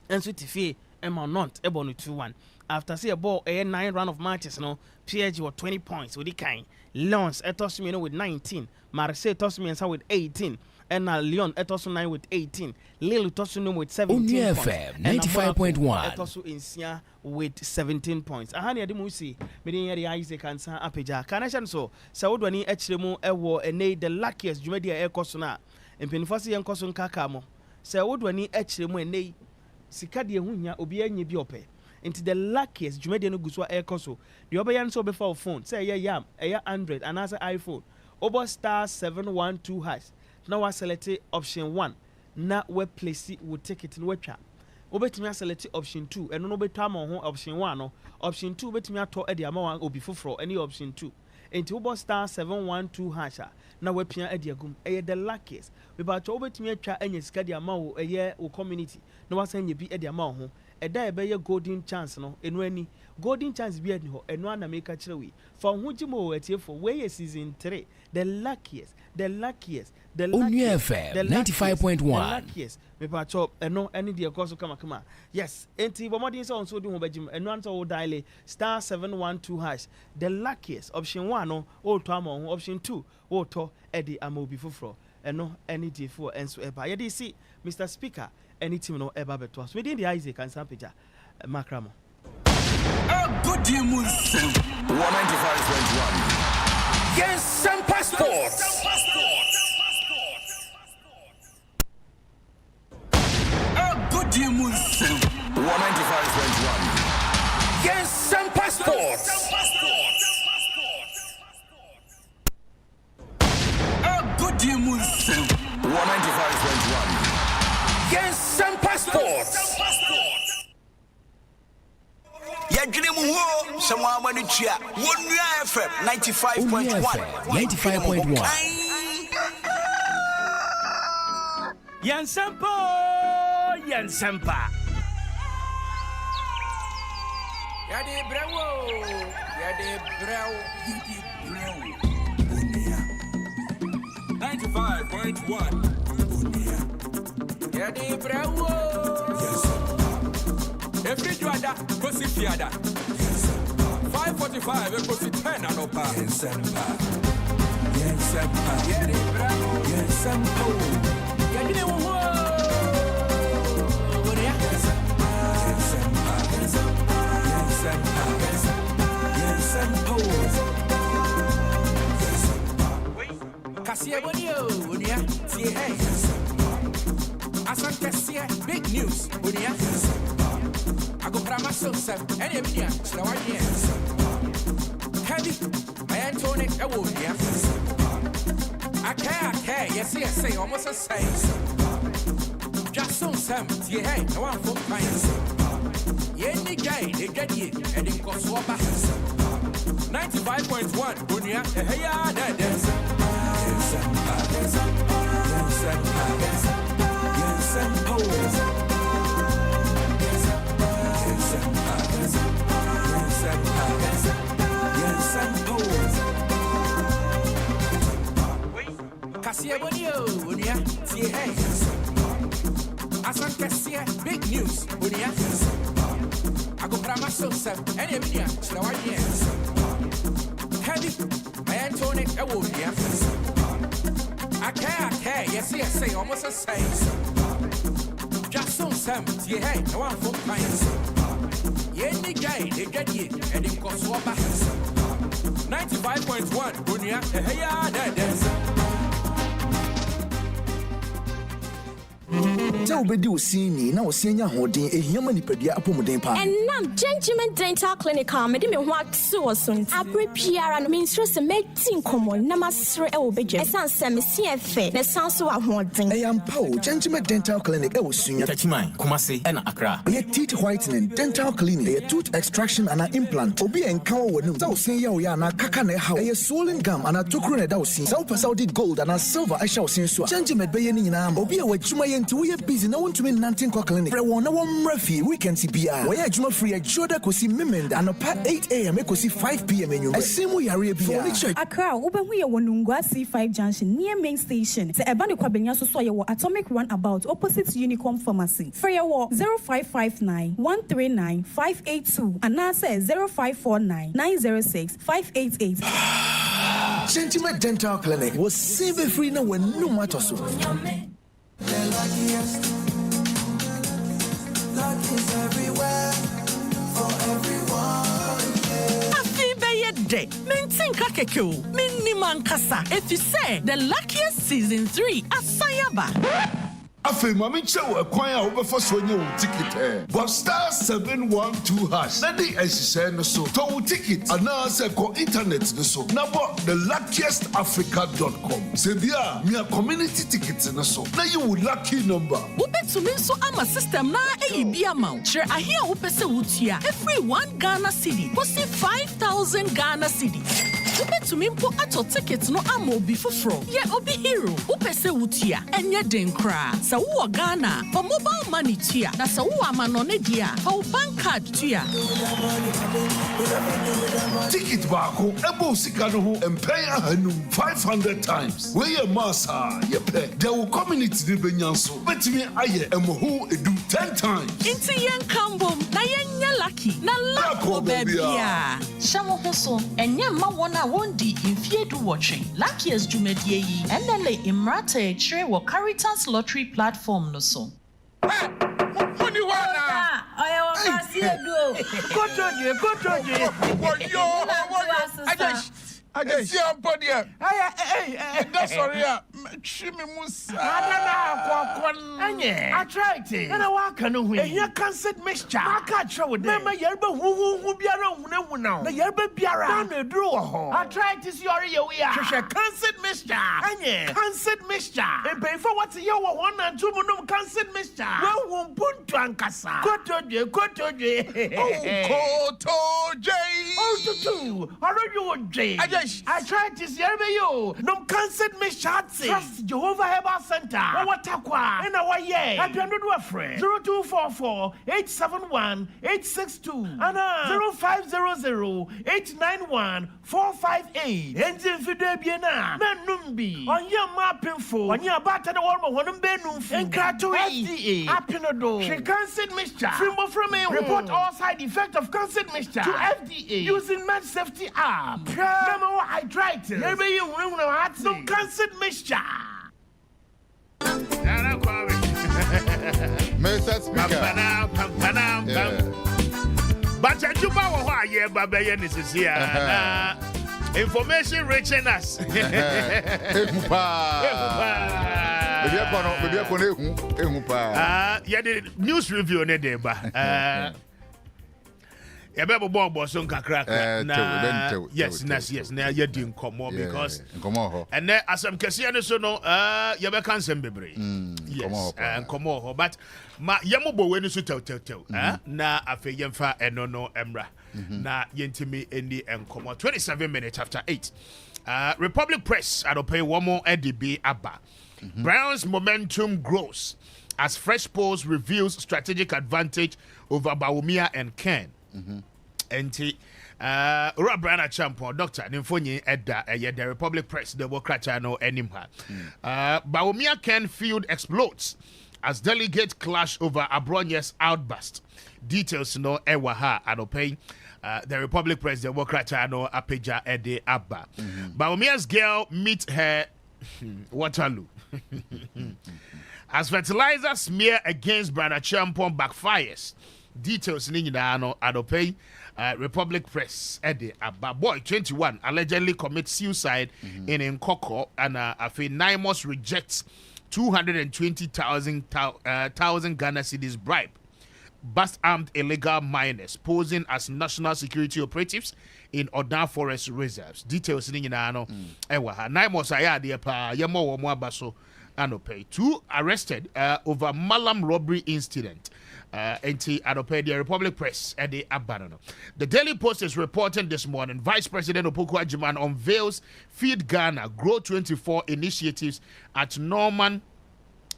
enso tifie Emma Nantes eboni 2-1. After see a ball 9 round of matches no, PSG with 20 points with the kind. Lens etosumeno with 19. Marseille etosumeno with 18. And Lyon etosu with 18. Lille etosu with 17 points. FM 95.1. Etosu Insia with 17 points. Ahani adimu si mede yeri Isaac Ansa apeja. Kanashan so Saudwani echiremu ewo ene the luckiest jumedia ekoso na. Mpenifasi yenkoso nkaka mo. Saudwani echiremu ene sikadi ehunya obi enye bi ope. Into the luckiest jumede no guswa ekoso. The obeyan so before phone say yam Android and as iPhone. Obo star 712 hash. Now I select option 1. Na we place it will take it in wecha. Obetimi select option 2 and no betama on option 1 no. Option 2 betimi ato e de ama obi foforo any option 2. Into obo star 712 hash. Na we pia e de agum. The luckiest. We ba to obetimi atwa anya sika de ama wo o community. No wa san ye bi e de ama ho. Eda ebe golden chance no enu ani golden chance bi ani ho enu ana make kire we for ho gimo atiefo we season 3 the luckiest FM 95.1 luckiest me pa chop eno any de course kama yes enti bomodin so onso di ho bagim enu anto wo dial star 712 hash the luckiest option 1 no o to am ho option 2 o to e di amobi foforo eno any de for enso eba ye dey see Mr. Speaker any team no ever beto us within the Isaac and Sampija Makramo a good year 195.1 yes Nsempa Sports. Good day, Munson. 195.1. Yes, Nsempa Sports. Good day, Munson. 195.1. Yes, Nsempa Sports. Yadrimu someone when it's here. 1 FM 95.1. 95.1. Nsempa. Yaa Brefo. 95.1. Yaa Brefo. Every juada, kosi fiada. 5:45, kosi 10 anopa. Nsempa. Yaa Brefo. Nsempa. Yadrimu big news, I go for myself, and heavy, my Antonic, I can't, yes, almost a say. Just so some, hey, no one for clients. Any guy, they get it, and it goes swap 95.1, Bunia, hey, that's big news, I go for myself, and heavy, my Antonic, I can't, yes, almost a say. Just so some, hey, no one for clients. Any guy, they get it, and it goes swap 95.1, Bunia, hey, that's. Tell be do see now senior holding a human pedia upon pa. And now gentleman dental clinic made me what so soon. Prepare and minstrels make tin common namasre obeje. Esan sem CFA. The sounds so holding. I am Paul gentleman dental clinic soon. Touchman, Kumasi and Accra. A teeth whitening dental clinic, a tooth extraction and an implant. Obi and cow when you say ya na kakane how a swollen gum and a tokrone dowsing. South Saudi gold and a silver I shall sing so. Gentleman baying in Obi a wetchuma to we busy no one to mean Nantin clinic. One Murphy weekend CPR. Where Juma free a Joda Kosi Mimend and a pat 8 a.m. Kosi 5 p.m. in you. A simu Arabia. Accra, Uben we Wonungwa C5 junction near main station. The Ebani Kwabenya so your atomic runabout opposite Unicorn Pharmacy. Freya War 0559 139 582 and now says 0549 906 588. Gentleman Dental Clinic was save free now when no matter so. Luck is everywhere for everyone. Happy birthday, Mintin Kakeko, Miniman Kasa. If you say the luckiest season 3 Asayaba. Afe mami chewo ekwan a wo so nye wo ticket but star 712 hash na di ehise no so to wo ticket ana se ko internet no so na bo the luckiestafrica.com se bia me community tickets no so na you wo lucky number wo betumi so ama system na eyibi amount share ahia wo pese wutua every 1 Ghana cedi kosi 5,000 Ghana cedi wo betumi mpo ato ticket no ama obi foforo ye obi hero wo pese wutua enye den kra sa wo Ghana for mobile money tia na sa wo amanone dia for bank card tia ticket baako ebo sika no ho empay ahanum 500 times we ye massa ye pay there will community de benyanso betimi aye emoho edu 10 times inti yen kambom na yen lucky na lako bebia shawo hoso enye ma wona wondi infiedu watching luckiest jumedie yi enele imrata chire wo Caritas lottery platform no so Money wana oya wa kasi edo go to you Esi ampodi e. That's sorry. Chimi musa. Anye. I tried it. And I walk on the here cancelled mixture. I can't show it. Mama yerba who biara wuna now. The yerba biara. No draw. I tried to see your we are. Cancelled mixture. Anye. Cancelled mixture. And pay for what's your 1 and 2 monum cancelled mixture. Well, won't put to ankasa. Kotoje. Oh, Kotoje. Oh, to. How are you, Jay? I tried to see you. No cancelled mixture. Trust Jehovah Herbal Center. Watakwa. And our year. I don't know a friend. 0244 871 862 and 0500 891 458. Engine Fidebiana. Menumbi. On your mapping for. On your batter or one benum. And Katoi. FDA. Apinodo. She cancelled mixture. From a report all side effect of cancelled mixture to FDA using Med Safety app. Remember I tried to. Maybe you will not no cancelled mixture. Mr. Speaker. But I do why yeah, Babayan is here. Information reaching us. Yeah, the news review on the day, Yabebo Bobo son kakra yes na ya di nkomo because and then as am kese ne so no yabe kansem bebre yes nkomo ho but ma yemobo we ni so tew na afa yemfa eno no emra na yentimi eni nkomo 27 minutes after 8 Republic Press adopay one more EDB aba Brown's momentum grows as fresh polls reveals strategic advantage over Bawumia and Ken. Enti Brana Champion Dr. Nimfonyi Edda the Republic Press the Wokracha no enimha. Bawumia Ken field explodes as delegate clash over Abronye's outburst. Details no ewaha anopay. The Republic Press the Wokracha no apeja ede abba. Bawumia's girl meet her Waterloo. As fertilizer smear against Brana Champion backfires. Details ni no adopay Republic Press Eddie Abba boy 21 allegedly commits suicide in Nkoko and afi Naimos rejects 220,000 Ghana cedis bribe. Bust armed illegal miners posing as national security operatives in Odan Forest Reserves. Details ni no ewa Naimos ayade pa yemo wo mo abaso anopay 2 arrested over Malam robbery incident. The Republic Press at the Abanono. The Daily Post is reporting this morning Vice President Opoku Ajiman unveils Feed Ghana Grow 24 initiatives at Norman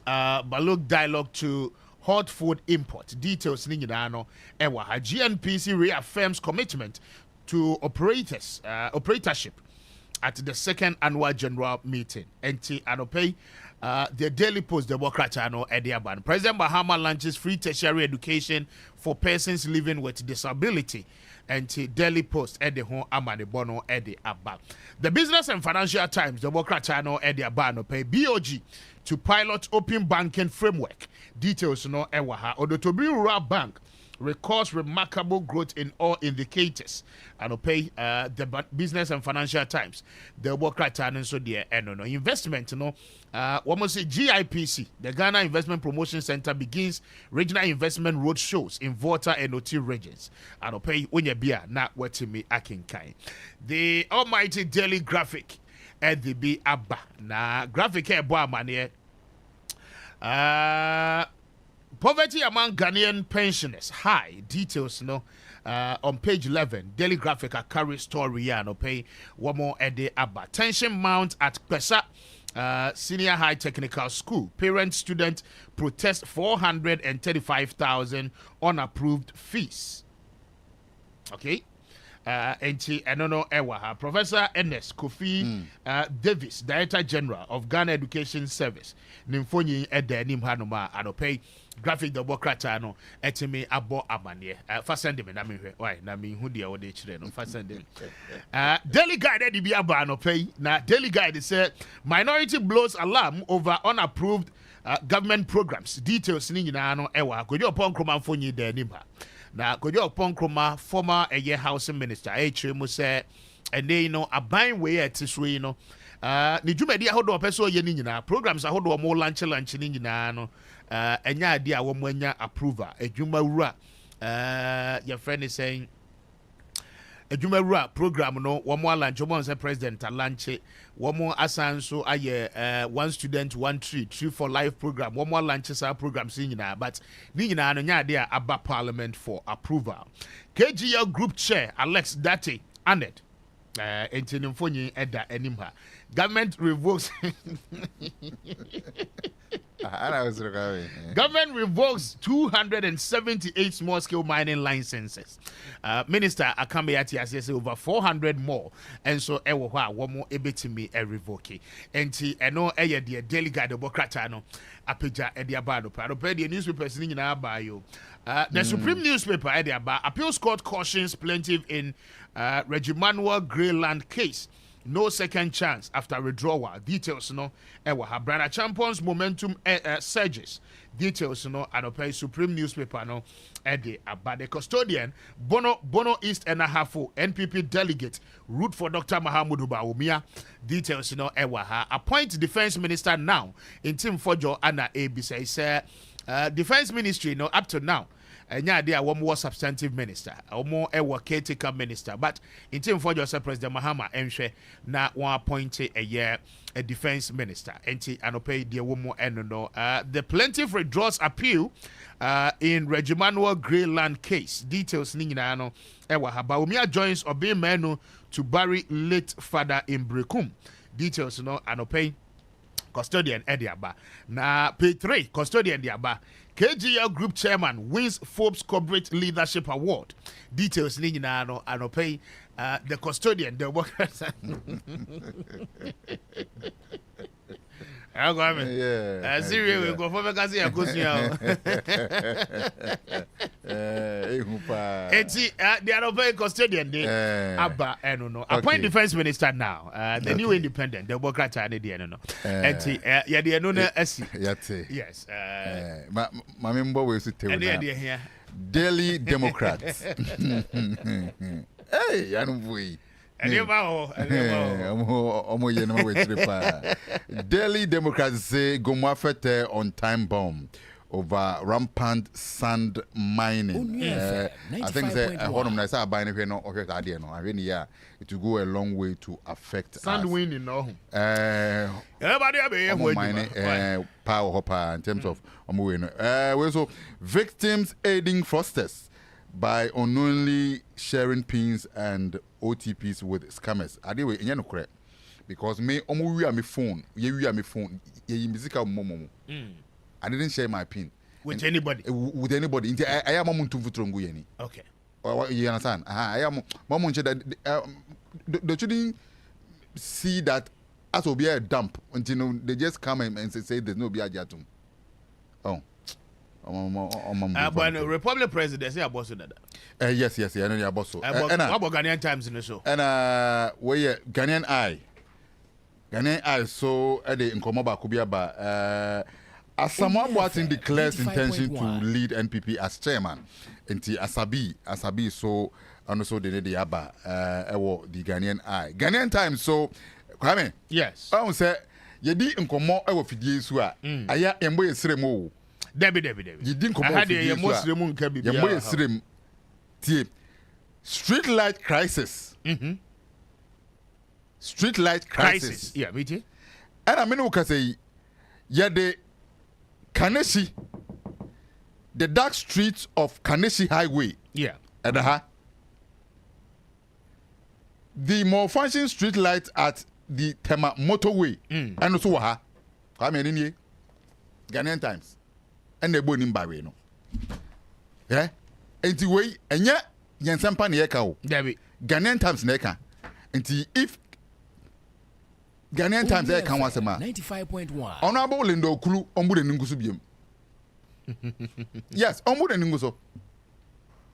Balog Dialogue to hot food import. Details Ninginano Ewa. GNPC reaffirms commitment to operatorship at the second annual general meeting. The Daily Post, the Wokrachano Ediaban. President Bahama launches free tertiary education for persons living with disability. Daily Post, Edihon Amani Bono Edi Abba. The Business and Financial Times, the Wokrachano Ediabano pay BOG to pilot open banking framework. Details no Ewaha. Odotobri Rural Bank records remarkable growth in all indicators. And pay the Business and Financial Times. The Wokrachano so dear no investment one say GIPC, the Ghana Investment Promotion Center begins regional investment road shows in Volta and OT regions. And pay when you be not what me akinkai. The almighty daily graphic at the B Abba. Na graphic here boy man poverty among Ghanaian pensioners high. Details on page 11. Daily graphic a carry story and pay one more at the Abba. Tension mount at Pesa Senior High Technical School. Parent-student protest 435,000 unapproved fees. Okay. Professor Ernest Kofi Davis, Director General of Ghana Education Service. Nimfonyi Ede Nimhanuma Anope. Graphic the Bokrata etime abo abane. Fasende me na me hwe. Why na me hu dia wo de kire no fasende. Daily Guide de bi aba anope. Na Daily Guide said minority blows alarm over unapproved government programs. Details ni nyina no ewa. Kojo pon kroma mfonyi de nimha. Na Kojo Ponkroma, former housing minister, mu say and they aban way at this way ni dwumadi ahodo opeso ye ni nyina programs ahodo mo lunch ni nyina no enya ade a wo mo anya approval adwuma wura your friend is saying adwumawura program no wo mo lunch wo say president lunch wo mo asan so aye one student one tree for life program wo mo lunch sa program sin nyina but ni nyina no nya ade a aba parliament for approval. KGL group chair Alex Date Anet entinimfonyi eda animha government revokes government revokes 278 small-scale mining licenses. Minister Kwame Appiah says over 400 more, and so ewo hwa womo ebetimi revoke. Enti eno eye de Daily Guide Democrat no apeja e de aba no pa. No the newspapers ni nyina aba yo. The Supreme newspaper e de aba appeals court cautions plaintiff in Regimanuel Greyland case. No second chance after withdrawal. Details no ewa ha Brother Champions momentum surges. Details no anopai Supreme newspaper no ede about the custodian Bono East Enahafo NPP delegate root for Dr. Mahamudu Bawumia. Details no ewa ha appoint defense minister now in Team Fojo Anna ABC say defense ministry no up to now. Enya ade a wo more substantive minister omo ewo caretaker minister but in team for Joseph President Mahama enhwe na one appoint a defense minister enti anope de wo mo eno no the plaintiff withdraws appeal in Regimanuel Greyland case. Details ni nyina no ewa Bawumia joins Obi Menu to bury late father in Brekum. Details no anope custodian Ediaba na page 3 custodian Diaba. KGL Group Chairman wins Forbes Corporate Leadership Award. Details ni nyina no anopai the custodian the workers. Yeah. Serious we go for because ya kosia. Eti the anopai custodian de aba eno no. Appoint defense minister now. The new independent the Democrat ane de eno no. Eti ya de eno na asi. Yes. Mamembo we sit here. Daily Democrats. Hey, yanumvui. Daily Democrats say Gomwafete on time bomb over rampant sand mining. I think it will go a long way to affect sand winning. No, mining power hopper in terms of so victims aiding fraudsters by unknowingly sharing pins and OTPs with scammers. Adewe enye no correct because me omo wi am phone, ye wi am phone, ye musical momo. I didn't share my pin with anybody. With anybody. I am muntu futrongo yeni. Okay. You understand? I am momo that they shouldn't see that as will be a dump until they just come and say there's no be a jatum. Oh. But Republic president say about that. Yes, I know you about so. What about Ghanaian Times in the show? And where Ghanaian Eye so the Nkomoba Kubiaba Asamoah Boateng declares intention to lead NPP as chairman. Enti Asabi so and also the Aba the Ghanaian Eye. Ghanaian Times so Kwame. Yes. I say yedi Nkomo ewo fidie so a aya embo yesremo. Debbie. Yedi Nkomo fidie so a embo yesrem tie street light crisis. Street light crisis. Yeah, me too. And I mean, we can say, the Kaneshie, the dark streets of Kaneshie Highway. Yeah. And the malfunctioning street lights at the Tema motorway. And also, I mean, in Ghanaian Times. And they born in Barre, no. Yeah. And the way, and yet, Nsempa Nieka. Debbie. Ghanaian Times Neka. And if Ghanaian Times can once a man. 95.1. Honorable Lindo Kulu Ombude Ningusubium. Yes, Ombude Ninguso.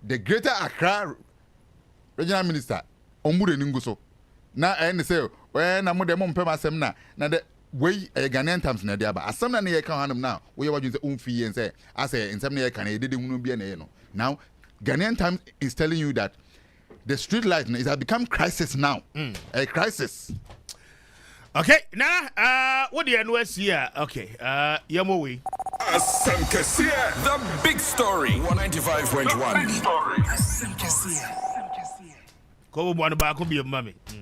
The Greater Accra Regional Minister Ombude Ninguso. Now I say when I'm the mom pema semna. Now the way a Ghanaian Times na diaba. As some na near can now. We are using umfi and say I say in some near can I didn't be an eno. Now Ghanaian Times is telling you that the street light it has become crisis now. A crisis. Okay, now what do you know here? Okay, Yamowi. The big story 195.1. Go one back be your mommy. The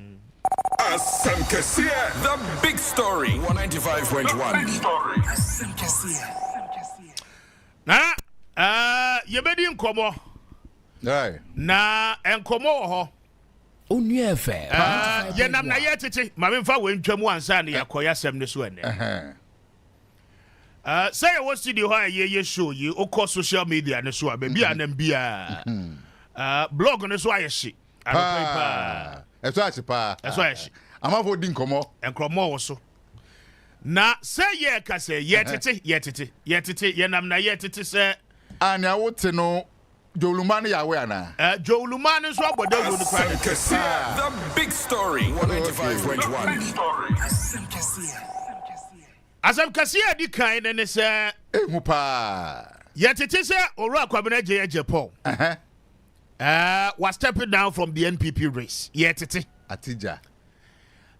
big story 195.1. Now you better nkomo. Right. Na nkomo ho. Onye fe. Ye nam na ye tete, ma me fa we ntwam ansa na yakoya sem ne so ene. Say you watch studio how ye show you o social media ne so baby anam bia. Blog ne so ayeshi. Eso achipa. Eso ayeshi. Amafo di nkomo. Nkomo wo so. Na say ye ka say ye tete ye nam na ye tete say anya wote no Jolumani yawe ana. Jolumani so aboda go no cry. The big story 195.1. Asam Kasia di kind and say ehu pa. Yet it is Ora Kwame Japan. Was stepping down from the NPP race. Yet it Atija.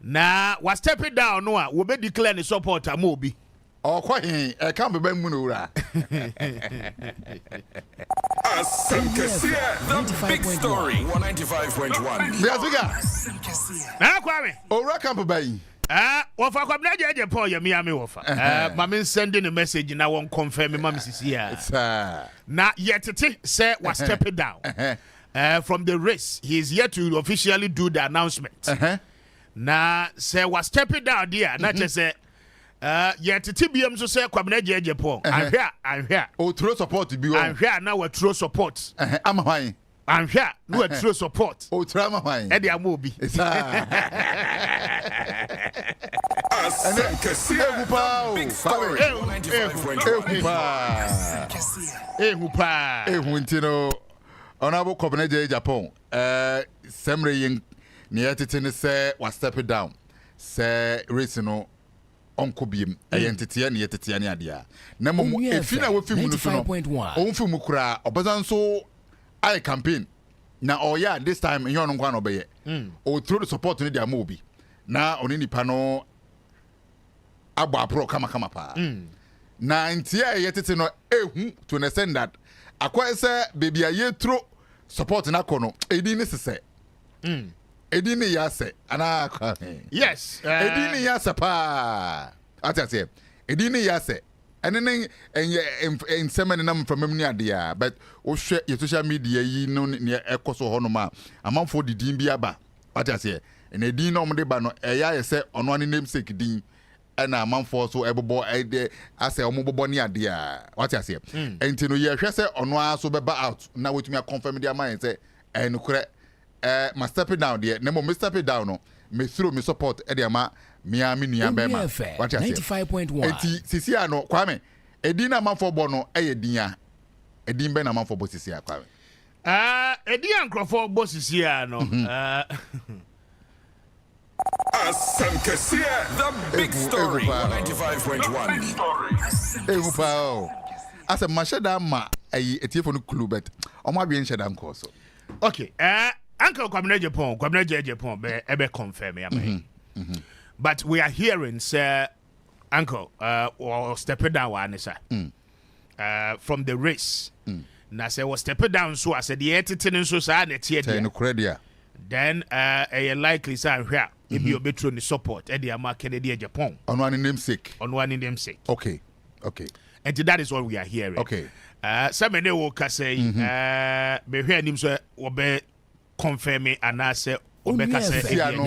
Na was stepping down no we be declare the support Amobi. Oh kwa hin e kan be munura. The big story 195.1. Biazuga. Na Kwame. Ora kan be Wofa Kwame Japan ya miami wofa. Mama sending a message na won confirm me mama sisi ya. Na yet it say was stepping down. From the race. He is yet to officially do the announcement. Na say was stepping down there. Not just say yet TBM so say Kwame Japan. I'm here. Oh, true support be I'm here now with true support. I'm high. I'm here no true support. Oh, trauma high. Eddie Amobi. Honorable Kwame Japan. Semre yin near titini say was stepping down. Say recino Uncle Beam, entity and yet it's any idea. Nemo if you know what film on film kura or so I campaign. Now oh yeah, this time you don't want to obey it. Or through the support in their movie. Now on any panel Abba Pro kama pa. Na ntia yet it's no to understand that akwa say baby a ye through support na kono edi necessary. Edini yase ana yes edini yase pa atase edini yase enene en semen nam from me ade but o hwe your social media yi no ne ekoso ho no ma amanfo didin bi aba atase en edin no mde ba no eya yese ono ane namesake din na amanfo so ebobo ade ase omobobo ne ade atase enti no ye hwe se ono aso beba out na wetumi a confirm dia man se enukure my step it down there. Nemo me step it down no. Me through me support Ediama Miami Niabema. What you say? 95.1. Eti sisi ano Kwame. Edina man for bono dinya. Edin ben man for bo sisi Kwame. Edian Crawford bo sisi no. The big story 195.1. As a mashada ma etifo no clue bet. Omo abien shada nko so. Okay. Uncle Kwame Japan be confirm me. But we are hearing say Uncle or stepping down one sir. From the race. Na say was stepping down so I said the editing so say na tie there. Then a likely say here if you be through the support e dey am Kennedy Japan. On one namesake. Okay. And that is what we are hearing. Okay. Some may will say be hear him so obe confirm me and I say obe ka say no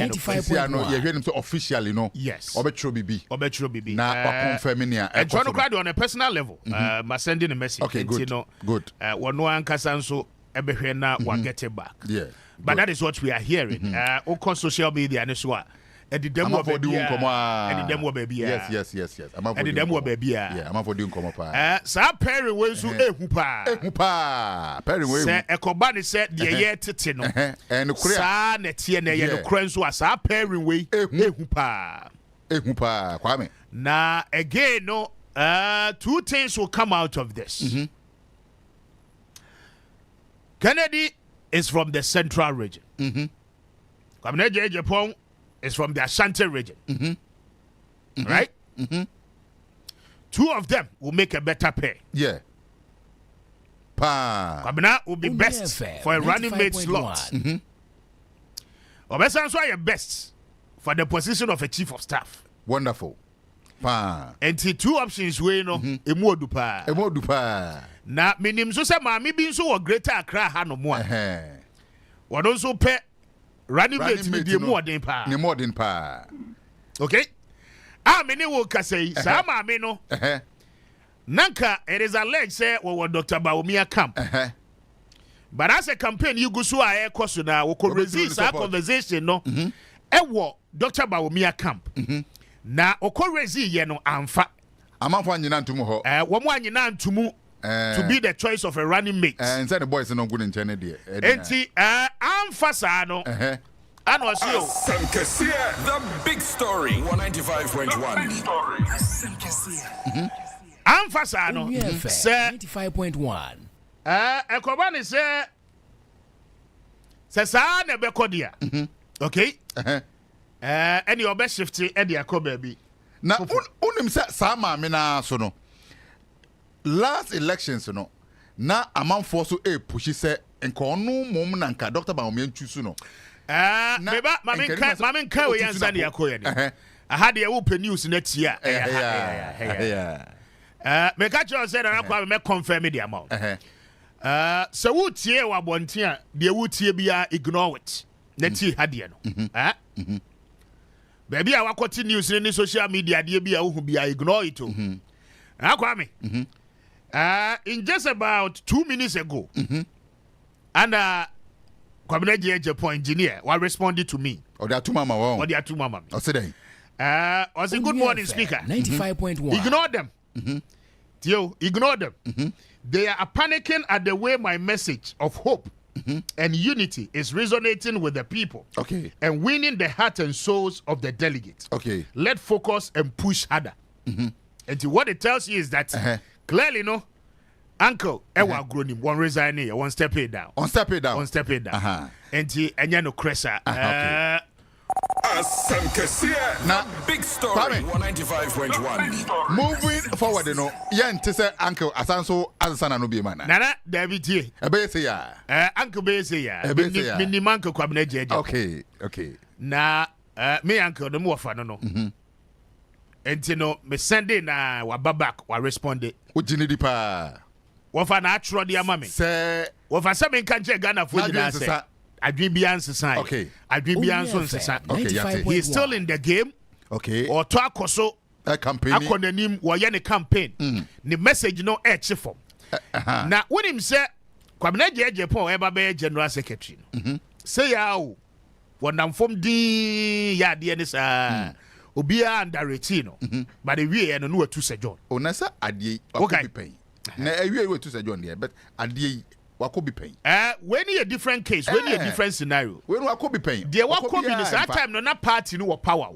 you hear him so officially no. Yes. Obe true bibi. Na confirm me and John crowd on a personal level ma sending a message. Okay, good. Good. One one kasa so ebe hwe na wa get it back. Yeah. But that is what we are hearing. On social media and so on. And the demo for doing come and the demo baby. Yes. I'm for the demo baby. Yeah, I'm for doing come pa. Sa Perry we so ehupa. Perry we. Say ekobani said the year tete no. And sa na tie na ye no kran so sa Perry we ehupa. Kwame. Na again no two things will come out of this. Kennedy is from the central region. Kwame Appiah is from the Ashanti region. Right? Two of them will make a better pair. Yeah. Kwame will be best for a running mate slot. Obesan so are best for the position of a chief of staff. Wonderful. And the two options we know emu odupa. Na minim so say maami bi nso wo Greater Accra ha no mo a. Wo don so pe running mate ni bi emu odin pa. Ni more than pa. Okay? Many will say, Sam Amino. Nanka, it is alleged, say, or Dr. Baumia camp. But as a campaign, you go so I question we could resist our conversation, no? Ewo Dr. Baumia camp. Na oko resist, you know, amfa. Amafan yinan tumu ho. One yinan tumu to be the choice of a running mate. And say the boys are not good in China, dear. Enti, amfasano. And was you. The big story. 195.1. Amfasano. Say 95.1. Ekobani say sa na bekodia. Okay? Any obe shifty e dia ko baby. Na unim say sa ma me na so no. Last elections no. Na amanfo so push say enko no mom na nka Dr. Baumia ntusu no. Meba mamin ka we yansa ne yakoye ne. Aha de wo pe news na tia. Me ka cho say na kwa me confirm the amount. So wo tie wa bonte a de wo tie bia ignore it. Na tie ha de no. Baby a wakoti news ni social media de bia wo hu bia ignore it o. Akwa me. In just about 2 minutes ago. And Kwame Appiah engineer was responded to me. They are two mama. They are two mama. I said, I say good morning, speaker. 95.1. Ignore them. Theo, ignore them. They are panicking at the way my message of hope and unity is resonating with the people. Okay. And winning the heart and souls of the delegates. Okay. Let's focus and push harder. And what it tells you is that clearly, no. Uncle, ewa gronim one resign here, one step it down. One step it down. One step it down. And he no cressa. Now, big story. 195.1. Moving forward, you know, yen to say Uncle Asanso Asana no be man. Nana, David T. Ebe say ya. Uncle Be say ya. Mini manko Kwame Appiah. Okay. Na me uncle the more fun no. And you know, me Sunday na wa babak wa responded. Ujini di pa. Wafa na atro dia mame. Say wafa se me kan che Ghana fo nyina say. Adwin bia nsesa. Okay. Adwin bia nso nsesa. Okay, he's still in the game. Okay. Or to akoso campaign. Akonanim wo ye ne campaign. The message no e che form. Na when him say Kwame Appiah eba be general secretary. Say ya o. Wonam fom din ya de ne sa. Obia underrate no. But the way no no to say John. Onasa ade wakobi pen. Na ewie we to say John there, but ade wakobi pen. When a different case, when a different scenario. When wakobi pen. There wakobi is that time no na party no power.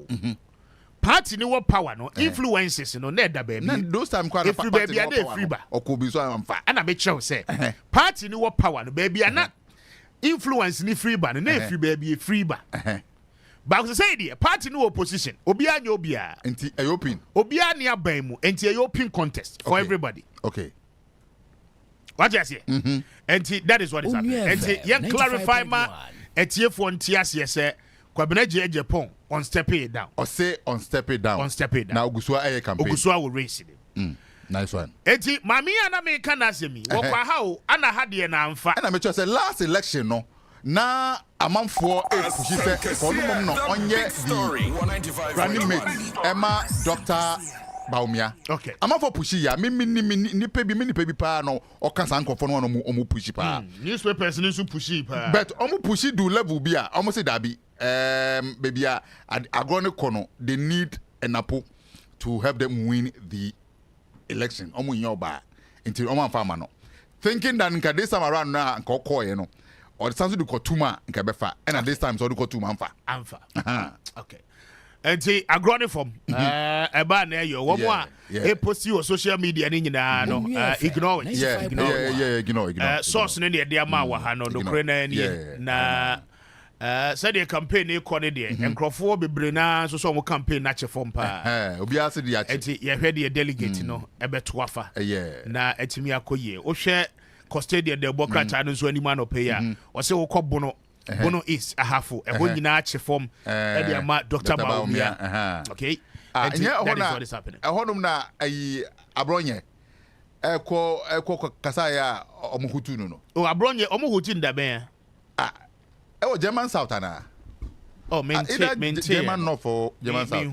Party no power no influences no na da baby. Na those time kwa party no power. Okobi so amfa. Ana me chew say party no power no baby ana influence ni free ba no na free baby free ba. But say the party no opposition. Obia nya obia. Enti open. Obia ni aban mu. Enti open contest for everybody. Okay. What you say? Enti that is what is happening. Enti yen clarify ma etiefo ntiase say Kwame Appiah on step it down. Or say on step it down. On step it down. Now Ogusua aye campaign. Ogusua will race it. Nice one. Enti mami ana me kan asemi. Wokwa how ana hade na amfa. Na me say last election no. Na amanfo push say konumom no onye the running mate Emma Dr. Baumia. Okay. Amanfo push ya me nipa bi pa no okasa nkofo no omu push pa. Newspapers ni so push pa. But omu push do level bi a omu say dabi baby agrone kono they need an apple to help them win the election. Omu nyoba until omu amfa no. Thinking that nka this time around na nka okoye no. Or the sounds do kotuma nka befa and at this time so do kotuma amfa. Okay. Enti agrone from eba na yo wo mo a e post you on social media ni nyina no ignore it. Ignore. Source ne de ama wa ha no dokre na ni na said the campaign e kɔ ne de enkrofo bebre na so mo campaign na che form pa obi ase de ache enti ye hwɛ de delegate no ebeto afa na etimi akoye o hwɛ custodian de bokrata no so anima no pay ya o se wo kɔ bono is ahafo ɛho nyina ache form e de ama Dr. Baumia okay and yeah ehonum na ayi abronye ekɔ kasa ya omuhutu no o abronye omuhutu ndaben German South ana. Oh, maintain. German North for German South.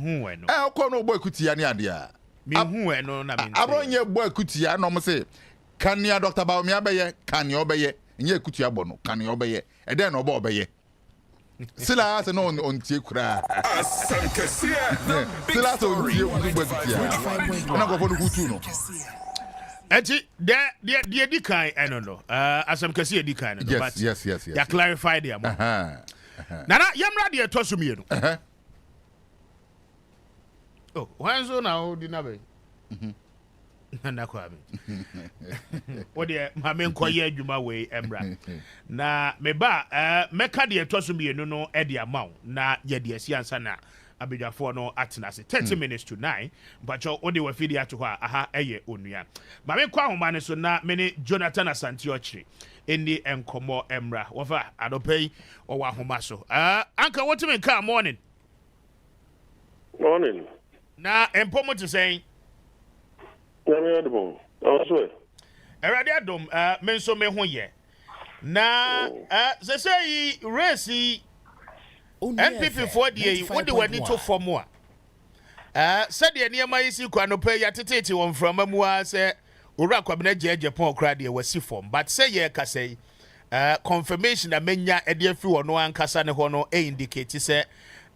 Ko no boy kutia ni ade a. Me hu e no na maintain. Abronye boy kutia no mo say kan ya Dr. Baumia beye, kan ya obeye. Nye kutia bo no, kan ya obeye. E den no bo obeye. Sila se no on tie kura. Sila so on tie boy kutia. Na go for no kutu no. Enti de di kan eno no asam kase di kan no but yes ya clarify there mo nana yamra de to so mienu oh wanzo na o di na be na Kwame o de ma me nkoye adwuma we emra na me ba meka de to so mienu no e de amaw na ye de asiansa na abedwafo no atenase 30 minutes to 9 but o de wafidi ato ha aha eye onua ma me kwa homa ne so na me ne Jonathan Asante Ochire eni enkomo emra wofa adopei o wa homa so anka what me ka morning na empomo to say na me adom also erade adom me so me ho ye na se say race NPP for the what do we need to form more? Said the near my isi kwano pay ya tete one from Amua say Ura Kwame Japan crowd was si form, but say ye ka say confirmation that menya a dear few or no ankasa ne hono indicate say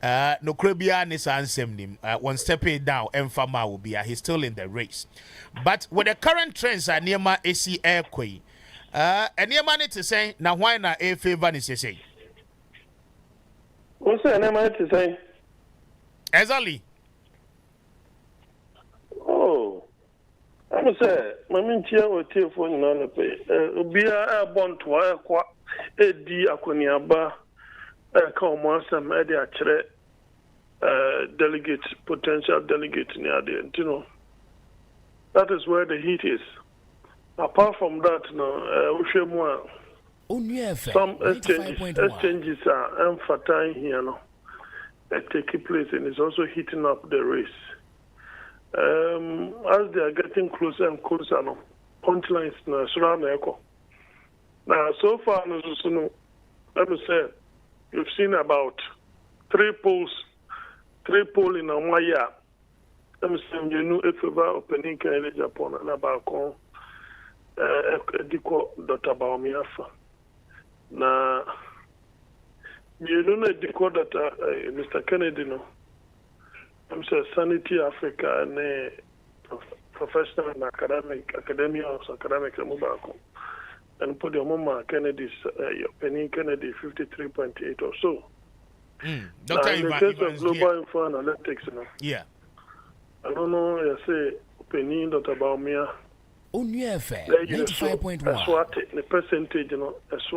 no Krabia ni Nsempa one stepping down and Fama will be he's still in the race. But with the current trends are near my AC air quay and near money to say now why not a favor is say. What's the name to say? Exactly. Oh, I'm say, my mintia or telephone on the pay. Be a bond to a qua a D Aquaniaba, a common some media delegate, potential delegate near the you know. That is where the heat is. Apart from that, no, we should more. Some exchanges are emphasizing here now. Taking place and it's also heating up the race. As they are getting closer and closer now, punchlines now surround the echo. Now so far, let me say, you've seen about 3 polls in a year. Let me say, you know, if you are opening in Japan and about Dr. Baumia. Na you know the code that Mr. Kennedy no I'm saying Sanity Africa and professional and academia or academic and put your mama Kennedy's your penny Kennedy 53.8 or so. In the case of global info analytics, you know. Yeah. I don't know, you say opinion Dr. Baumia. Only affair 95.1. The percentage, you know, it's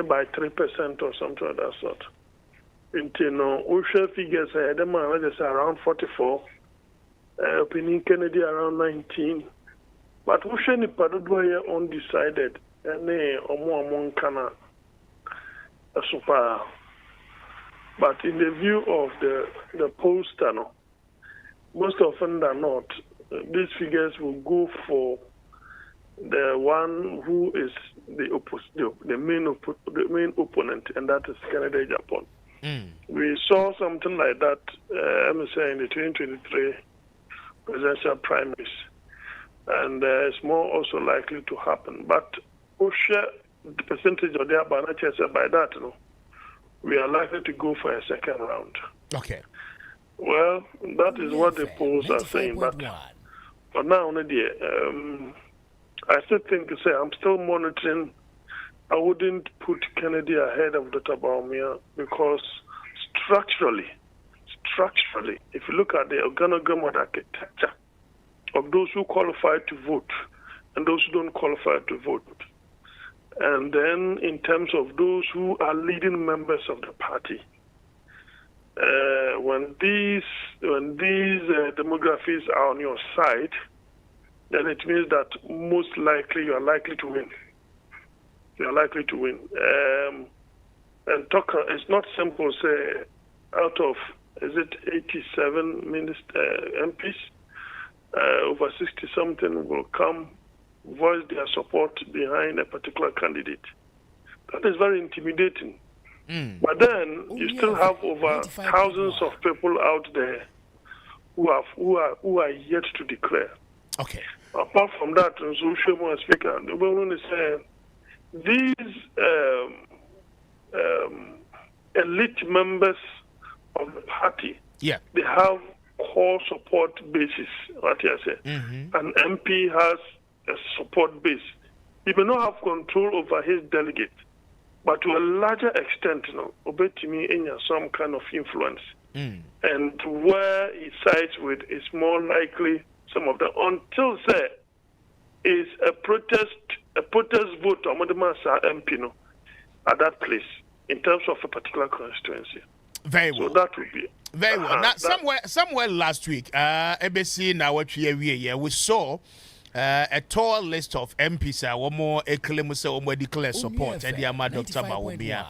by 3% or something of that sort. Until now, Usha figures the man is around 44, opinion Kennedy around 19. But Usha ni padudwa undecided, and omo kana super. But in the view of the pollster, no, most often than not, these figures will go for the one who is the main opponent, and that is Canada, Japan. We saw something like that, I'm saying, in the 2023 presidential primaries, and it's more also likely to happen. But the percentage of the Abanacha by that, you know, we are likely to go for a second round. Okay. Well, that is what the polls are saying, but for now, I still think, I'm still monitoring. I wouldn't put Kennedy ahead of Dr. Baumia because structurally, structurally, if you look at the organogram or the architecture of those who qualify to vote and those who don't qualify to vote, and then in terms of those who are leading members of the party, when these demographics are on your side, then it means that most likely you are likely to win. You are likely to win. And it's not simple. Say, out of is it 87 MPs, over 60 something will come voice their support behind a particular candidate. That is very intimidating. But then you still have over thousands of people out there who are yet to declare. Okay. Apart from that, Speaker, these elite members of the party, they have core support bases. What I say, an MP has a support base. He may not have control over his delegate, but to a larger extent, Obetimi in some kind of influence. And where he sides with is more likely some of them. Until say is a protest vote on Masa MP at that place in terms of a particular constituency. Very well. So that would be very well. Now somewhere last week, ABC now what we saw. A tall list of MPs one more declare support and the Dr. Bawumia.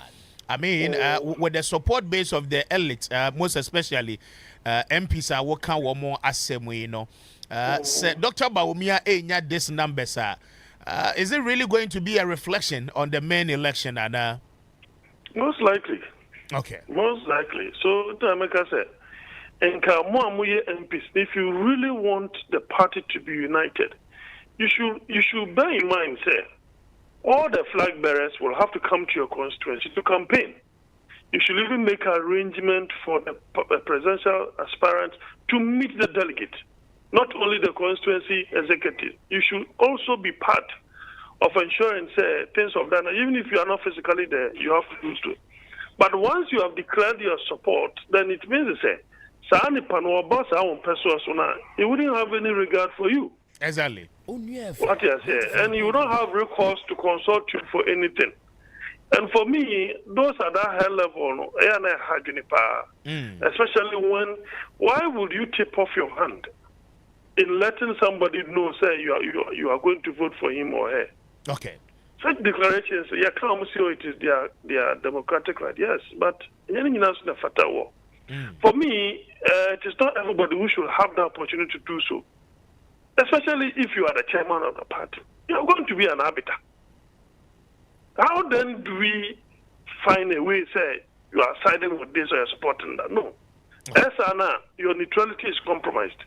I mean, with the support base of the elite, most especially MPs are working one more assembly, Dr. Bawumia this number, sir. Is it really going to be a reflection on the main election, Anna? Most likely. Okay. Most likely. So, America said, MPs, if you really want the party to be united, you should bear in mind, sir, all the flag bearers will have to come to your constituency to campaign. You should even make arrangement for the presidential aspirants to meet the delegate, not only the constituency executive. You should also be part of ensuring, say, things of that. Even if you are not physically there, you have to do so. But once you have declared your support, then it means, say, he wouldn't have any regard for you. Exactly. What I say, and you don't have recourse to consult you for anything. And for me, those at that high level, especially why would you tip off your hand in letting somebody know, say you are going to vote for him or her? Okay. Such declarations, it is their democratic right, yes, but for me, it is not everybody who should have the opportunity to do so. Especially if you are the chairman of the party. You are going to be an arbiter. How then do we find a way, say, you are siding with this or you are supporting that? No. Anna, your neutrality is compromised.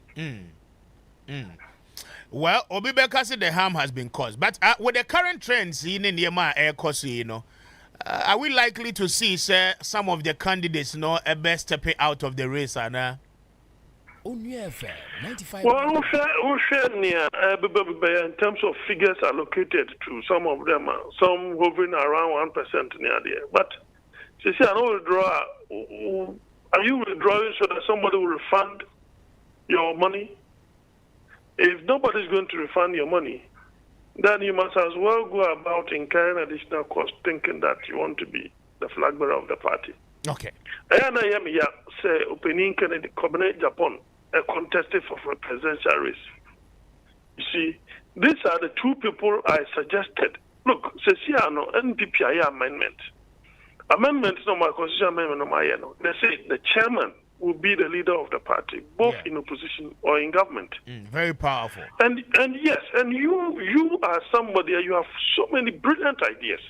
Well, Obibeka said the harm has been caused. But with the current trends in Yema Air Course, are we likely to see, say, some of the candidates, a best step out of the race, Anna? Well, in terms of figures allocated to some of them, some hovering around 1% near there. But, I don't withdraw. Are you withdrawing so that somebody will refund your money? If nobody is going to refund your money, then you must as well go about incurring additional cost, thinking that you want to be the flag bearer of the party. Okay. Say opening Kennedy Cabinet Japan a contested for a presidential race. You see, these are the two people I suggested. Look, Ceciano NPPI amendment. Amendment is not my constitutional amendment, no my They say the chairman will be the leader of the party, both in opposition or in government. Very powerful. And yes, and you are somebody, you have so many brilliant ideas.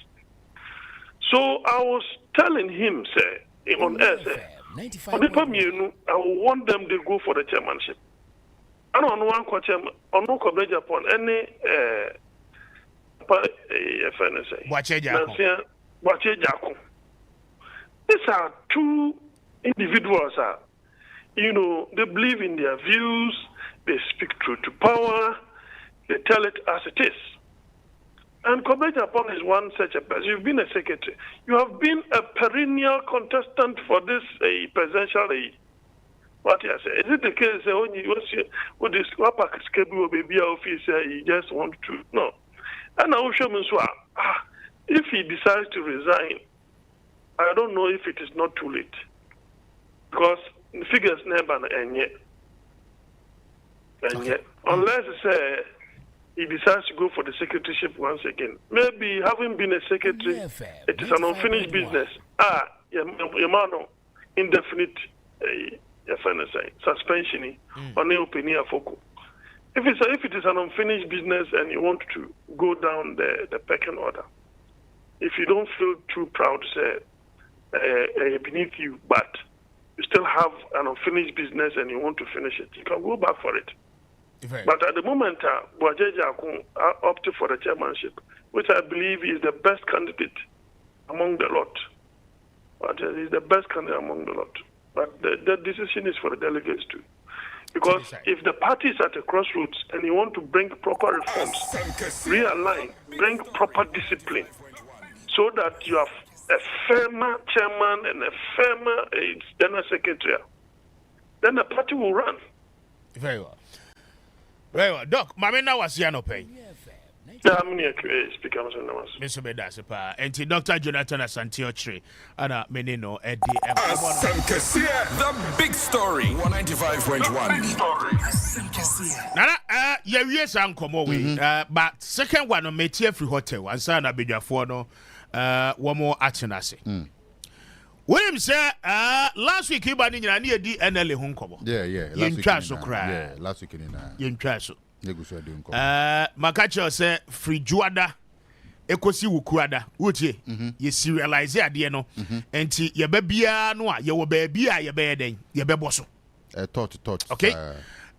So I was telling him, say, on air, say, I want them to go for the chairmanship. I don't want to chairman. I don't want to Japan. Any these are two individuals. They believe in their views. They speak truth to power. They tell it as it is. And Kwame Appiah is one such a person. You've been a secretary. You have been a perennial contestant for this presidential What you say? Is it the case when you what this Wapa schedule baby office you just want to no? And I will show me if he decides to resign, I don't know if it is not too late because the figures never and yet unless he decides to go for the secretaryship once again. Maybe having been a secretary, it is an unfinished business. Yamano indefinite. Suspension on the opinion of if it is an unfinished business and you want to go down the pecking order, if you don't feel too proud to say beneath you, but you still have an unfinished business and you want to finish it, you can go back for it. But at the moment, Boajeja opted for the chairmanship, which I believe is the best candidate among the lot. But is the best candidate among the lot. But the decision is for the delegates too. Because if the party is at a crossroads and you want to bring proper reforms, realign, bring proper discipline, so that you have a firmer chairman and a firmer general secretary, then the party will run. Very well. Very well. Doc, Mamena was here no pay. Mr. Bedasipa, and Dr. Jonathan Asantiochi, and Menino at the big story 195.1. Nana, yes, Uncle Moe, but second one on Métier Free Hotel, and Sana Bijafono, one more Atenase. William said, last week, he banned in a near DNL Hunkomo. Yeah, last week in Trash. Makacho say free juada ekosi wukuada uche ye serialize ade no enti ye ba bia no a ye wo ba bia ye ba den ye be boso thought okay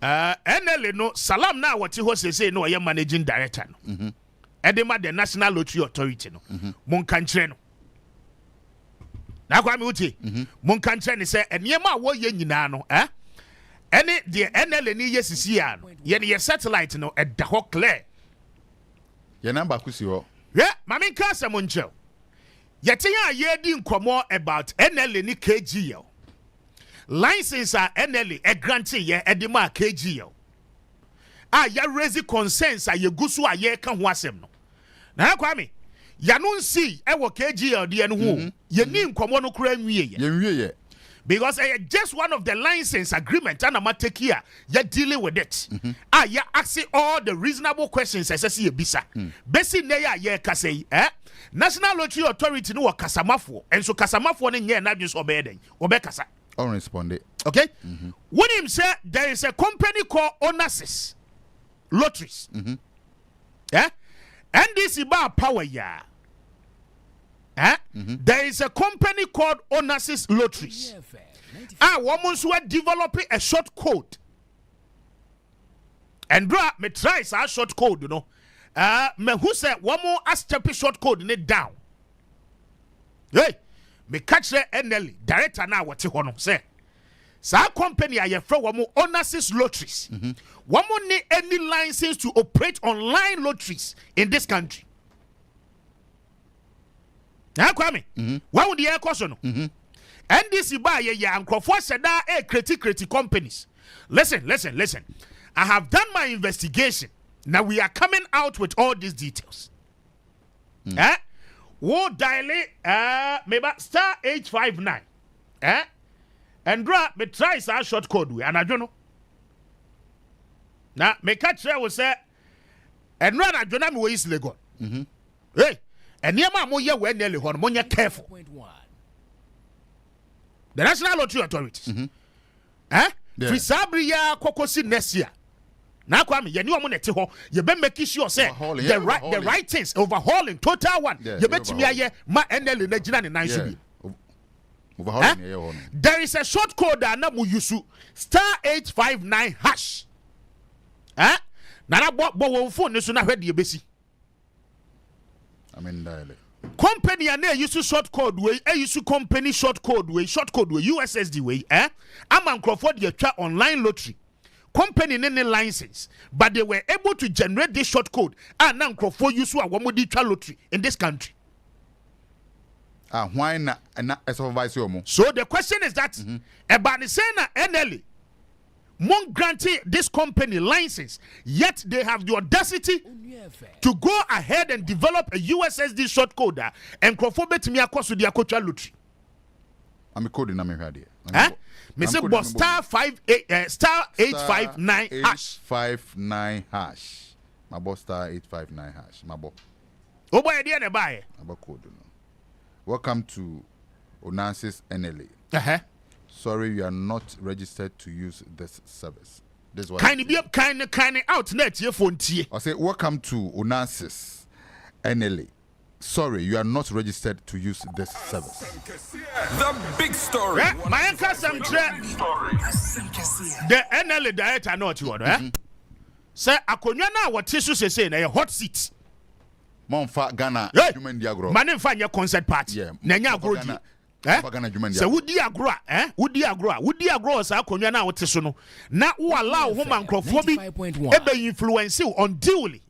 NL no salam na wati ho sese no ye managing director no edema the National Lottery Authority no mon kan kire no na kwa me uche mon kan kire ni se enema wo ye nyina no any the NL ni yesisi ya no ye satellite no edda ho clear ye number kusi ho mami ka asem nche yete ya ye di nkomo about NL ni KGL license a NL grant ye edema KGL ya raise concerns a ye gusu a ye ka ho asem no na kwa me ya no nsi e wo KGL de no ho ye ni nkomo no kura nwie ye because just one of the license agreement and I'm take here, you're dealing with it. You're asking all the reasonable questions as I see a bisa. Basi neya ye kase, National Lottery Authority no kasamafo, and so kasamafo ne nye na just obey kasa. I'll respond it. Okay? When him say there is a company called Onassis Lotteries. NDC bar power ya. There is a company called Onassis Lotteries. Women who are developing a short code. And bra, me try a short code, you know. Me who say one more a step short code in it down. Hey, me catch the NL director now what you want to say. Sa company I from one more Onassis Lotteries. One more need any license to operate online lotteries in this country. Kwame, why would the air caution? NDC buy ya and Crawford said that critic companies. Listen. I have done my investigation. Now we are coming out with all these details. Wo dilate maybe star 859. And draw me try our short code we and I don't know. Now me catch there will say and run I don't know is legal. Hey. And Yama Moya were nearly one monya careful. The National Lottery Authorities. Frisabria Kokosi Nesia. Now, Kwame, you know I'm on ho. You better make sure say the right things overhauling total one. You bet me ma NL in the Jinan there is a short code that na mu use star 859 hash. Nana bo phone so na hwede ye besi. Company and use short code way, use company short code way, USSD way, I'm Crawford you try online lottery. Company any license, but they were able to generate this short code and now Crawford use a one lottery in this country. Why not supervise you? So the question is that about the saying NL won't grant this company license, yet they have the audacity to go ahead and develop a USSD short coder and crofobet me across with the Akocha Lutri. I'm a code in America. Mr. Boss star 859 hash. 859 hash. My boss star 859 hash. My boss. Oh boy, idea to buy. Code. Welcome to Onassis NLA. Sorry, you are not registered to use this service. This is what kind of outlet your phone. I say welcome to Onassis NLA. Sorry, you are not registered to use this service. The big story. My uncle the NLA director not you order. Say akonyana what tissue say na hot seat. Monfa Ghana human diagro. Man fa your concert party. Na nya agro di. So wudi agro wudi agro sa akonyana what tissue no. Na wo allow ho mankrofo bi ebe influence unduly.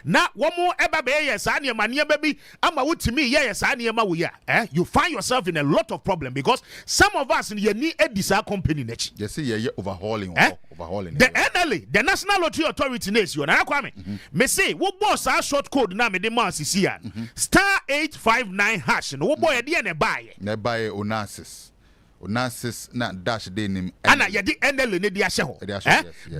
Na womo eba be yes ani mania baby ama wutimi yes ani ma wo ya you find yourself in a lot of problem because some of us ye ni edisa company nechi you see ye overhauling the NLA the National Lottery Authority nation na Kwame me say wo boss a short code na me de man sisi ya star 859 hash no wo boy ye de na buy Onassis na dash de nim ana ye di NLA ne di ahye ho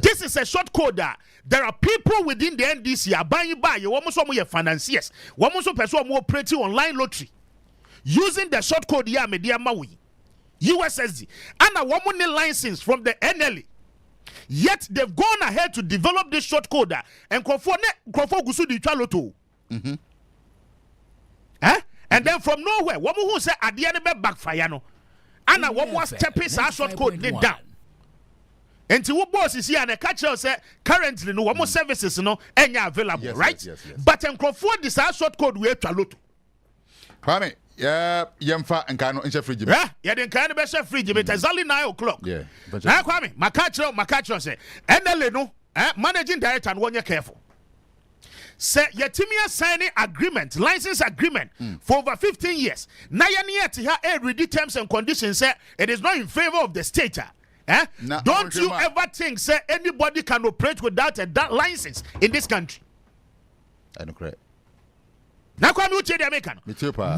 this is a short code that there are people within the NDC buying you almost some financiers almost person operating online lottery using the short code ya media mawi USSD and a woman license from the NLA, yet they've gone ahead to develop this short code and crofo gusu di chaloto and then from nowhere woman who say adie ne be backfire no and a woman stepping short code down. And to what boss is here and a catcher say currently no more services no any available, right? Yes. But Crawford this short code we have to look. Kwame, yemfa nkano nche free jim. Yeah, den kan be chef free jim. It's exactly 9 o'clock. Yeah. Now Kwame, makacho say NLA no, managing director and one year careful. Say Yetimia signing agreement, license agreement for over 15 years. Na yet read terms and conditions say it is not in favor of the state. Don't you ever think say anybody can operate without a license in this country? I don't correct. Now come you tell the American.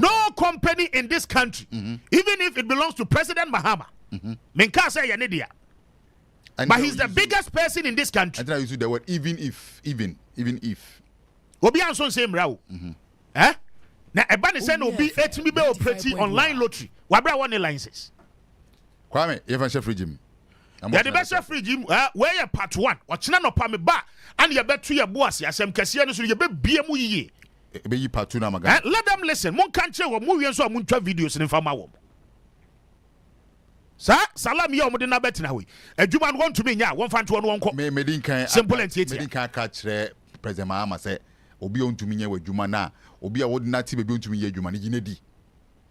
No company in this country, even if it belongs to President Mahama, Minka say Yanidia. But he's the biggest person in this country. I think I use the word even if. Obi anso same raw. Na ebani say no be etimi be operate online lottery. Wabra one license. Kwame, even chef regime. Yeah, the best free gym where you part 1 or china no pa me ba and you bet 2 year boss asem kese no so you be biemu yiye be yi part 2 na maga let them listen mon kan che wo mo wi so mon twa videos ni fama wo sa salam ye omde na bet na we adwuma no want to me nya won fa nto no won ko me din kan simple and me din kan ka kire president Mahama say obi on to me nya wadwuma na obi a wodi na ti be on to me ye adwuma ni ginedi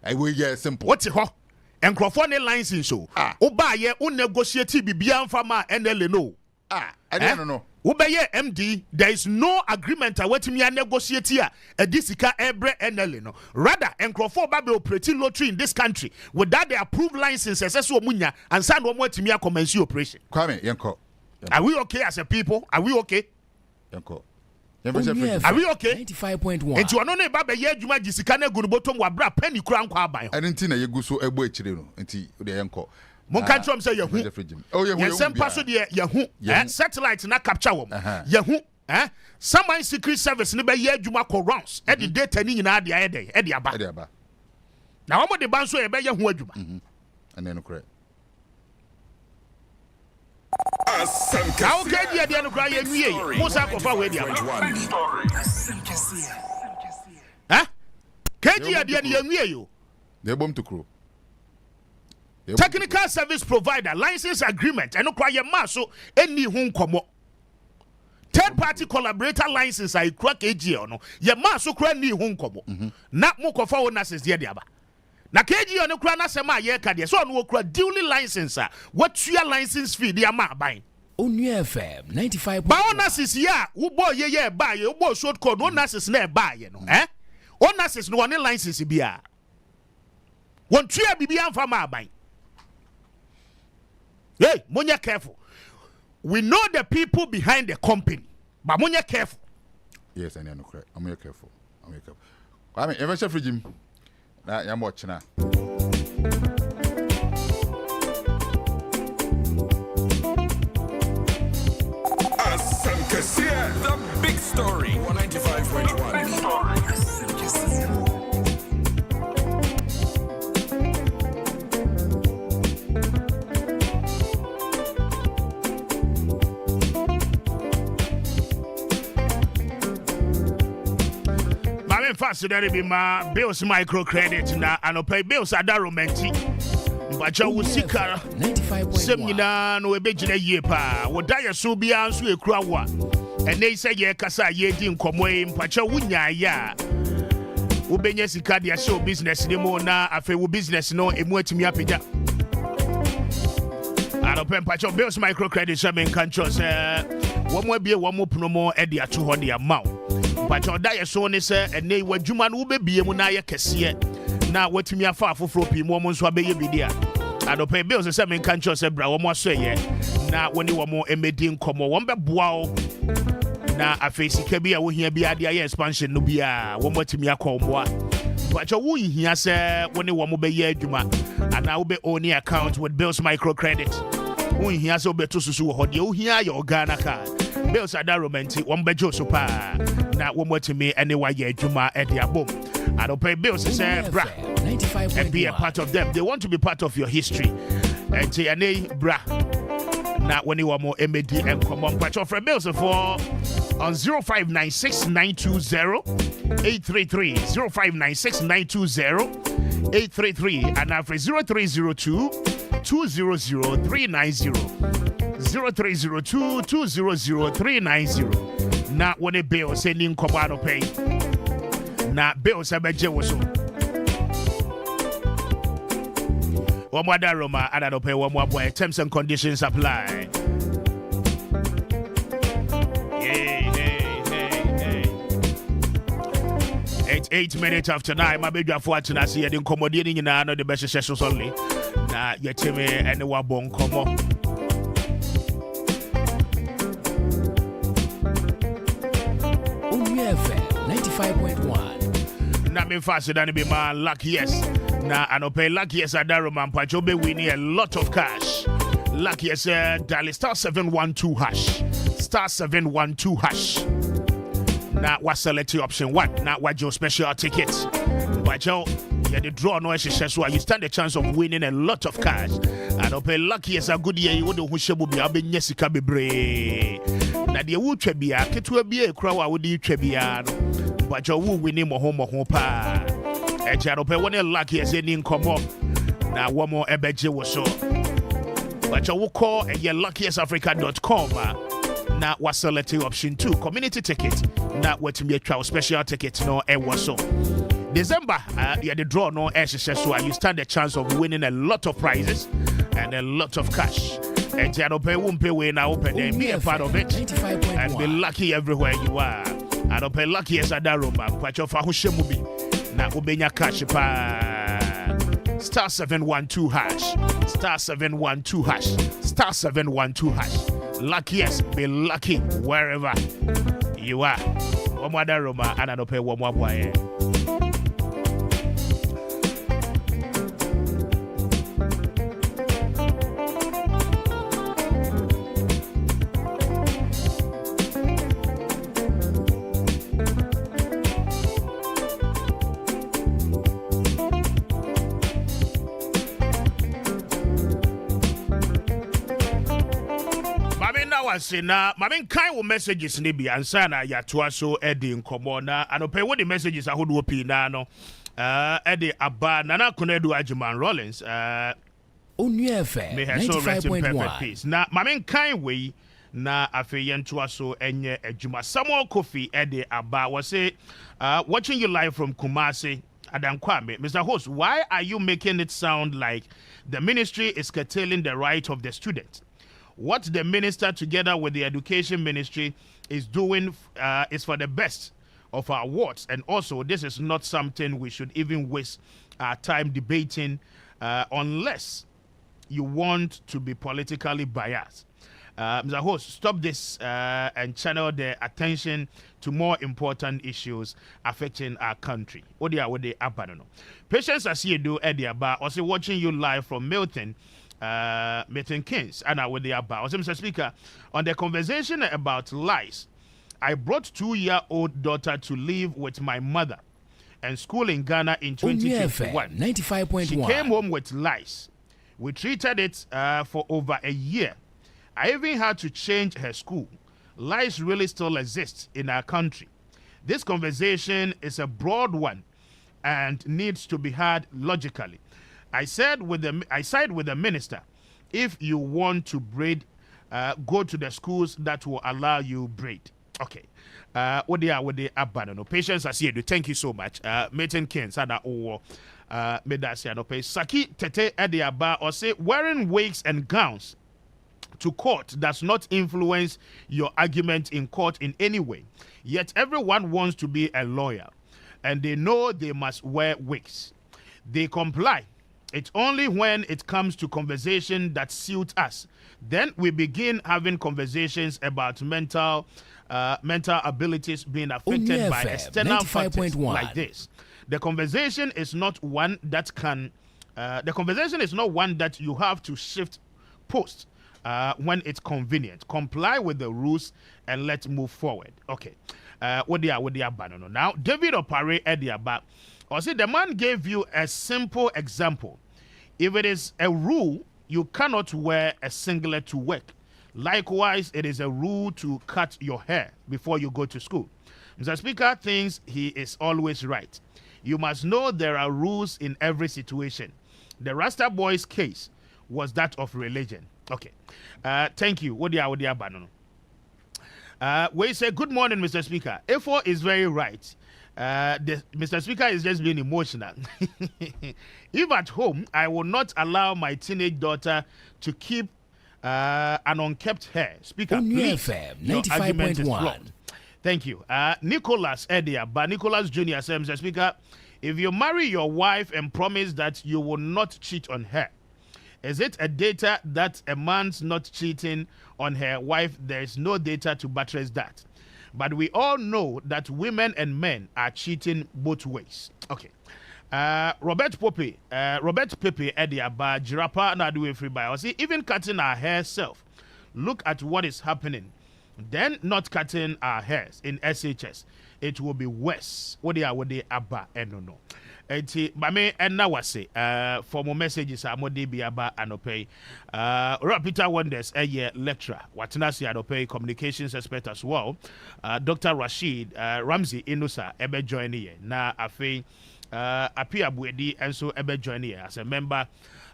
I will get simple what ho and Crawford license so oba ye un negotiate bibia mfama NLA no I don't know Ubeye MD, there is no agreement with me and negotiate here. Disika ebre NLA no. Rather, Crawford Baby operating lottery in this country without the approved licenses as munya and send one more to me a commence operation. Kwame, yanko. Are we okay as a people? Are we okay? Yanko. Are we okay? 95.1. And you are not about the year Juma Jisicane good bottom wa bra penny crown kwa by. I didn't think you go so a boy chile until the yanko. Monkantrom say Yahoo. Oh, yeah, Nsempa so de Yahoo. Satellite na capture wom. Yahoo. Someone secret service ne be ye adwuma ko rounds. E de data ni nyina de ayede. E de aba. Na omo de ban so e be Yahoo adwuma. And then correct. How can you no cry ye? Musa ko fa we de aba. KG de ye nwie yo. They bomb to crew. Technical service provider license agreement and no cry maso any hun komo. Third party collaborator license I crack KG no. Ye maso cry ni hun komo. Na mo ko fa wona ses de aba. Na KG no cry na sema ye ka de so no cry duly license what your license fee de ama ban. Onua FM 95. Ba onasis ya wo boy ye ba ye wo boy short code onasis na ba ye no. Onasis no one license bia. Won tua bibia mfa ma ban. Hey, Monya careful. we know the people behind the company, but when you're careful. Yes, I know correct. I'm careful. I mean, ever chef regime. Now I'm watching now. The big story. 195.1. Fast that be my bills microcredit na pay bills ada romantic but you sika 95.1 no ebegina ye pa wo da yeso bia nso ekura wa ene say ye kasa ye di nkomo e mpacha wunya ya wo benya sika dia show business ni mo na afa wo business no emu atimi apija pay mpacha bills microcredit so men kan cho say wo mo bia wo mo puno mo e dia to ho dia maw but your diet so ne say and they were Juman Ube mu na ye kese na watimi afa afoforo pi mo nso abeye bidia pay bills say men kan cho say bra wo mo so ye na woni wo mo emedi nkomo wo be boa o na afesika bi a wo hia bi ade aye expansion no bia wo mo timi akomoa but your wo hia say woni wo mo be ye adwuma ana wo be own account with bills microcredit wo hia say wo be to susu wo de wo hia your Ghana card bills ada romantic wo be jo so pa na wo motimi ene wa ye adwuma e de abom pay bills say bra 95 and be a part of them. They want to be part of your history and say ene bra na when you want more MD and come on patch of bills for on 0596920833 0596920833 and after 0302 200390 0302 200390 na when a bill sending Kobado pay na bills abeje woso one more Roma and pay one more boy terms and conditions apply. It's 8 minutes after 9. My baby for watching us here in accommodating in the best sessions only. Na yetime and the wabon come. FM 95.1. Not me faster than be my luck, yes. Now I don't pay luck, yes. I don't man Pacho be winning a lot of cash. Luck, yes, dial star 712 hash. Star 712 hash. Now what select option 1? Now what your special ticket? Pacho, yeah, the draw no so you stand a chance of winning a lot of cash. I don't pay luck, yes, a good year. You would who should be a bit yesika be brave. Now the wood trebia, Ketua be a crow, I would eat trebia. But your woo winning more home pa. And Charope one lucky as any come up. Now one more ebeje was so. But you will call a luckiestafrica.com. Now was selecting option 2 community ticket. Now what to be a trial special ticket no e was so. December yeah the draw no SSS so you stand a chance of winning a lot of prizes and a lot of cash. And Charope won't pay way now open and be a part of it and be lucky everywhere you are. I don't pay lucky as a daroma, but your Fahushemubi. Now Ubenya cash pa star 712 hash, star 712 hash, star 712 hash. Luckiest, be lucky wherever you are. One more daroma, and I don't pay one more boy. Say na mamen kind of messages ni bi ansa na ya to so edi nkomo na anope what the messages ahodo pi na no edi aba na na konedu ajuman Rollins Onu FM 95.1 na mamen kind we na afeyen to so enye adwuma Samuel Kofi edi aba was say watching you live from Kumasi Adam Kwame. Mr. Host, why are you making it sound like the ministry is curtailing the right of the student? What the minister, together with the education ministry, is doing is for the best of our wards. And also, this is not something we should even waste our time debating unless you want to be politically biased. Mr. Host, stop this and channel the attention to more important issues affecting our country. Patience as you do, Eddie Abba, also watching you live from Milton Keynes, and I with the Abba. Also, Mr. Speaker, on the conversation about lies, I brought 2-year-old daughter to live with my mother and school in Ghana in 2021. 95.1. She came home with lice. We treated it for over a year. I even had to change her school. Lice really still exist in our country. This conversation is a broad one and needs to be had logically. I side with the minister. If you want to breed, go to the schools that will allow you breed. Okay. What they abandon. Patience as you do. Thank you so much. Milton Keynes ada owo medasi anope. Saki tete ediaba or say wearing wigs and gowns to court does not influence your argument in court in any way. Yet everyone wants to be a lawyer and they know they must wear wigs. They comply. It's only when it comes to conversation that suits us. Then we begin having conversations about mental abilities being affected by external factors like this. The conversation is not one that you have to shift post when it's convenient. Comply with the rules and let's move forward. Okay. What they are banana now. David Opare Ediaba. Or see, the man gave you a simple example. If it is a rule, you cannot wear a singlet to work. Likewise, it is a rule to cut your hair before you go to school. Mr. Speaker thinks he is always right. You must know there are rules in every situation. The Rasta Boy's case was that of religion. Okay. Thank you. We say, good morning, Mr. Speaker. A4 is very right. Mr. Speaker is just being emotional. If at home, I will not allow my teenage daughter to keep an unkept hair. Speaker, please. Your argument is flawed. Thank you. Nicholas Edia, but Nicholas Jr. says, Mr. Speaker, if you marry your wife and promise that you will not cheat on her, is it a data that a man's not cheating on her wife? There is no data to buttress that. But we all know that women and men are cheating both ways. Okay. Robert Pepe, Ediaba, Jirapa, Nadu Free Bio. See, even cutting our hair self. Look at what is happening. Then not cutting our hairs in SHS. It will be worse. What they abba and no. Eti mame enna wase for more messages amode bi aba anope Peter Wonders lecturer watenasi anope communications expert as well. Dr. Rashid Ramsey Inusa ebe join here na afi Appiah Kubi and so ebe join here as a member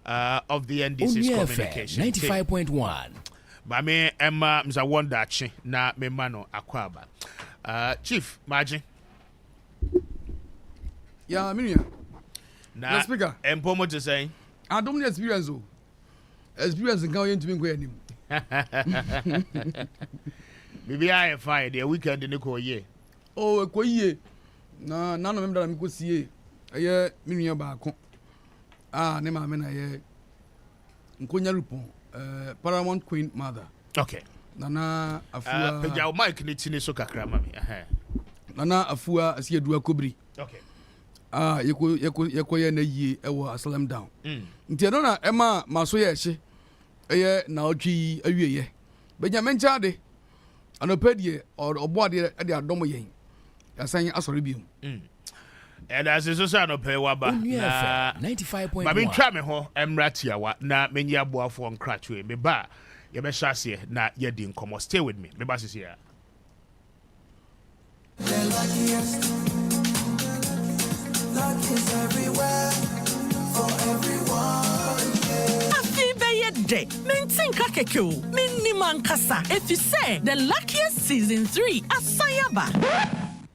of the NDC's communication 95.1. Mame Emma Mza Wondachi na memano akwaba. Chief Margin. Yeah, Minia. Na speaker. Empomo to say. I don't need experience. Experience in going to me going him. Maybe I find the weekend in the co ye. Oh, a quay. No, none of them that I'm going to see. A year, Minia Bacon. Nema Mena, Nkonya Lupon, Paramount Queen Mother. Okay. Nana Afua. Pejao Mike Nitini Soka Kramami. Nana Afua, as ye do a Kubri. Okay. Yeko na yi ewo aslam down. Nti no na ema maso ye hye eye na otwi awie ye. Benjamin Chade anopedie oboade de adomo yen. Yasan asori biom. And as is also anopɛ waba na 95.1. Ba mentwa me ho emratia wa na menyi aboafo nkratwe me ba ye be hyase na ye di nkomo. Stay with me. Me ba sisi ya. Luck is everywhere for everyone. Afi beye de mentinka kekeo minni mankasa if you say the luckiest season 3 asayaba.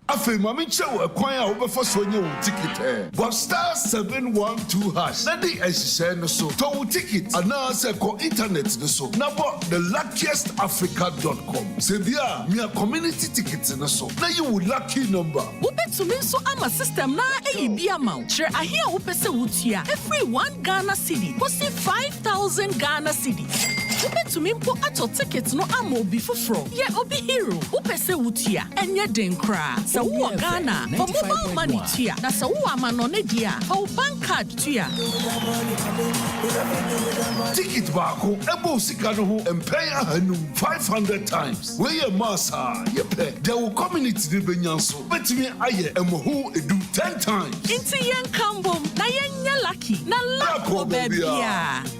Afe mami chewe kwanya obefa sonye wo ticket but star 712 hash na di ehise no so to ticket ana se ko internet no so na bo thelluckiestafrica.com se bia me community tickets no so na you lucky number Ubetumi so ama system na eyibi amount sure ahia wo pese wutua every 1 Ghana cedi kosi 5,000 Ghana cedi Wobetumi mpo ato ticket no ama obi foforo. Ye obi hero. Wopese wutia. Enye den kra. Sa wo Ghana. For mobile money tia. Na sa wo amano ne dia. For bank card tia. Ticket Bako, Ebo Sikano, and pay a 500 times. Where your massa, you pay. There will community the Benyanso. Bet me aye, and who do 10 times. Inti yen kambom, na yen lucky, na lako baby.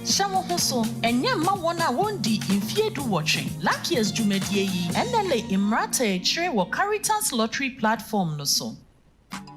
Shawo hoso, enye ma wona wondi infie do watching. Luckiest Jumedie yi, endele imrate chire wo Caritas Lottery platform no so.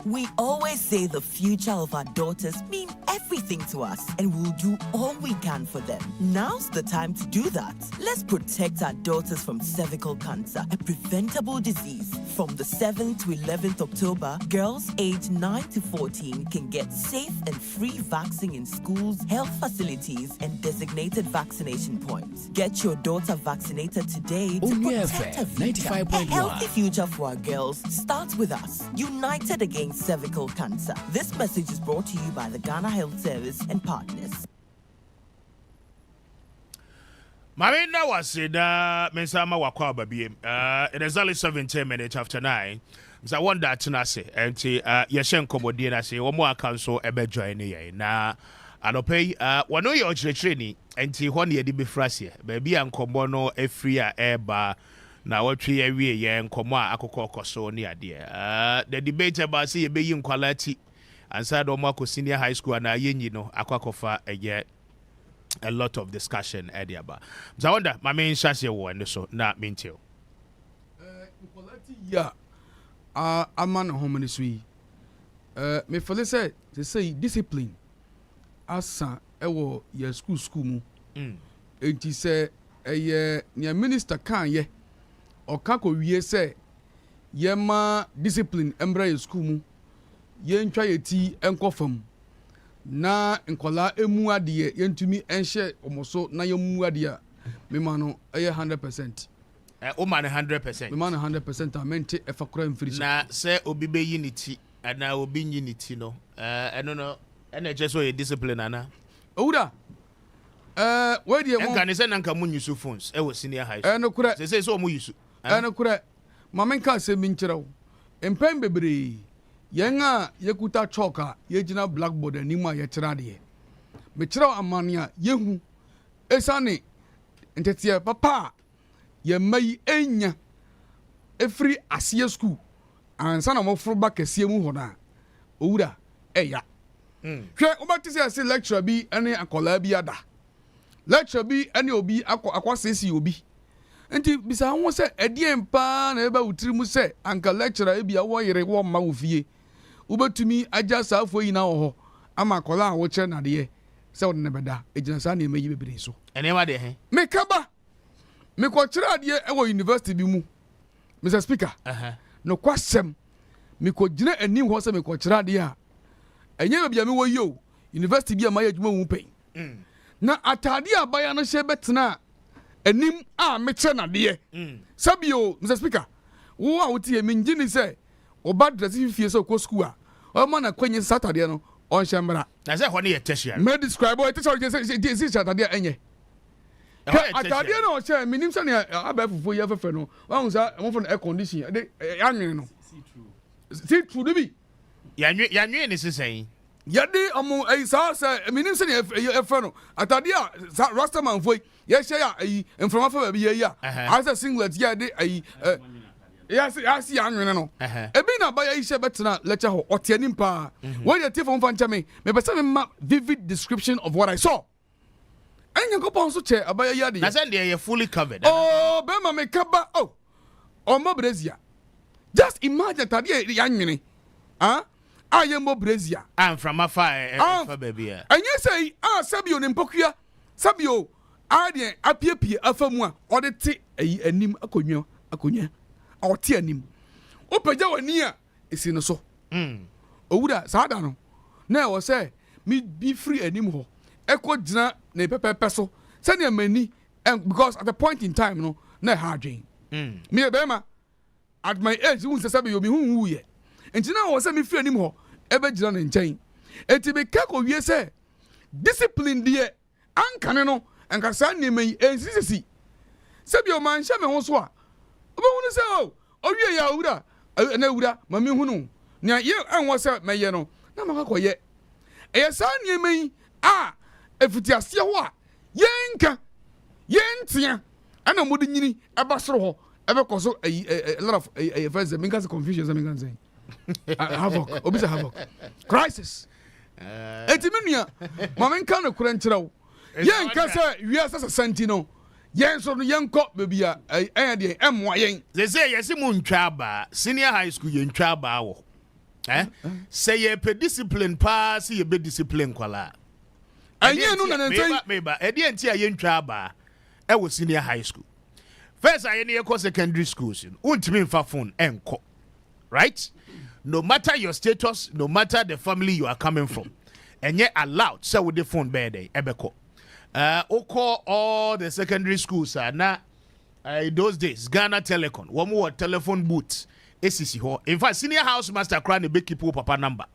We always say the future of our daughters mean everything to us, and we'll do all we can for them. Now's the time to do that. Let's protect our daughters from cervical cancer, a preventable disease. From the 7th to 11th October, girls aged 9 to 14 can get safe and free vaccine in schools, health facilities, and designated vaccination points. Get your daughter vaccinated today to protect her future. A healthy future for our girls starts with us. United against cervical cancer. This message is brought to you by the Ghana Health Service and partners. Marina was in Mensama Wakwa Babi. It is only 17 minutes after 9. I want that to say, and Yashen Komodina say, one more council ever join here. Now, I don't pay one of your training and T1 year be frasia. Baby and Kombono a free air bar. Now, what 3 every year and Koma Akoko so near dear. The debate about see a being quality and said Omako Senior High School and you know, Aquacofa a year. A lot of discussion earlier about. So I wonder, my main chassis one so not mean to. Yeah. I'm on home in the sweet. Me for say to say discipline. Asa ewo your school mu. And he say a minister can ye or kako we say ye ma discipline embra school mu. Ye ntwa ye ti enko fam. Na nkola emu ade yentumi enhye omoso na yemu ade me mano 100%. O man 100%. Me man 100% amente efakora mfiri so. Na say obi be unity na obi unity no. Eno no ene je so ye discipline ana. Owura. Where dey won. Enka ne say nanka mu use phones e wo senior high school. Eno kura. Say so mu use. Eno kura. Mamenka se mi nkyerɛw. Empem bebre. Yenga yekuta choka yejina blackboard anima yekyerɛ de me kyerɛ amania yehu esane ntetie papa ye mai enya efri asie school ansa na mofro ba kase mu hona owura eya hwɛ obati se lecturer bi ene akola bi ada lecturer bi ene obi akwasesi obi enti bisa ho se edien pa na eba wutiri mu se anka lecturer bi a wo yere wo ma wo fie ubetumi aja saafo yi na ho ama kola a wo kire na de se wo ne beda ejina sa na emeyi bebere so ene wa de he me kaba me ko kire ade e wo university bi mu Mr Speaker no kwasem me ko gina anim ho se me ko kire ade a enye bia me wo yi o university bi ama ya dwuma mu pen na atade abaya no hye betena anim a me kire na de sabio Mr Speaker wo a wo tie me ngini se oba dresi fie so ko school a o ma na kwenye Saturday no on shambra na say ho ne ye tertiary me describe o teacher say Saturday enye atade na o che minim se ne abafufo ye fefe no wa hu sa mo fo air condition de anwen no see true bi yanwe ne sesen yade omo sa minim se ne efe no atade a rastaman foi ye share ayi enframa fa ba bi ye ya asa singlet ye de yes anwen no ebi na ba ya ise betena lecture ho otianim pa when you tifo mfa nchame me be say me vivid description of what I saw anya ko pon so che abaya ya de na say they are fully covered oh be ma me kaba oh mo Brazil just imagine tade ya nwene aye mo Brazil am from afar for baby anya say sabio ne mpokua sabio ade apiepie afamu a ode te anim akonwa oti anim opeja wani a esi no so owura saada no na wo se mi be free anim ho eko gina na pepepe so se na mani because at the point in time no na hardwin me e bema at my age won se sabe yo mi hu ye enti na wo se mi free anim ho ebe gina na nchen enti be ka ko wie se discipline die ankane no anka saa nneɛma yi ensisi sɛbi o man hyɛ me ho so a obehunu sɛ o owie ya owura na owura ma me hunu nea ye anwo sɛ mɛyɛ no na maka kɔyɛ ɛyɛ saa nneɛma yi a efiti aseɛ ho a yɛnka yɛntia ana mode nyini ɛba soro hɔ ɛbɛkɔ so a lot of first minka confusion minka say havoc obisa havoc crisis eti menua ma menka no kura nkyerɛw yɛnka sɛ wiase sɛ santi no yɛn so no yɛnkɔ baabi a ɛyɛ deɛ ɛmmoa yɛn sɛ yɛse mu ntwa aba senior high school yɛ ntwa aba wɔ sɛ yɛpɛ discipline paa sɛ yɛbɛ discipline kwala ɛnyɛ no na meba ɛdeɛ nti a yɛntwa aba ɛwɔ senior high school first I need to secondary schools. Ultimate for phone enko, right? No matter your status, no matter the family you are coming from, and yet allowed. So with the phone bed, ebeko. Oko all the secondary schools are now. Those days, Ghana Telecom, one more telephone booth. ACC ho. In fact, senior house master crying the big people papa number.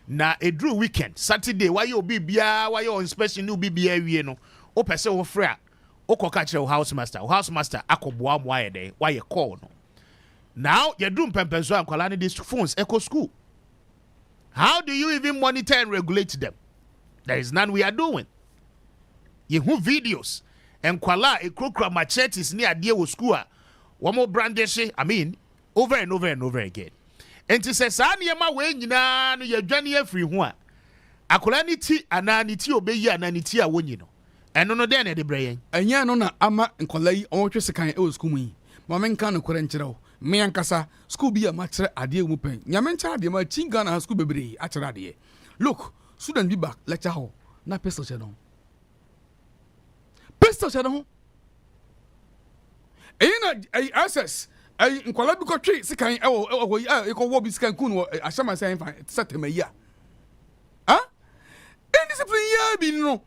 Na a drew weekend Saturday. Why you be bia? Why you inspection? You be bia? We no. O pese o free. Oko catch your house master akoboa moaye dey why you call no now you do pempenso and kwala these phones echo school. How do you even monitor and regulate them? There is none we are doing. You who videos and kwala ekrokra machetes ni adie wo school one more brandish over and over and over again. And to say sa niema we nyina no yadwane afiri ho a akola ni ti ana ni ti obeyi ana ni ti a wonyi no. Eno no den e de brayen anya no na ama nkola yi onwotwe sekan e school mu yi ma menka no kore nkyerɛw me ankasa school bi a ma kyerɛ ade mu pen nyame nkyerɛ ade ma chinga na school bebre a kyerɛ ade look student bi back lecture hall na pistol kyerɛ no na access nkola bi kɔtwe sekan e ko wo bi sekan kun wo ahyama sen fa setema yi a indiscipline ya bi no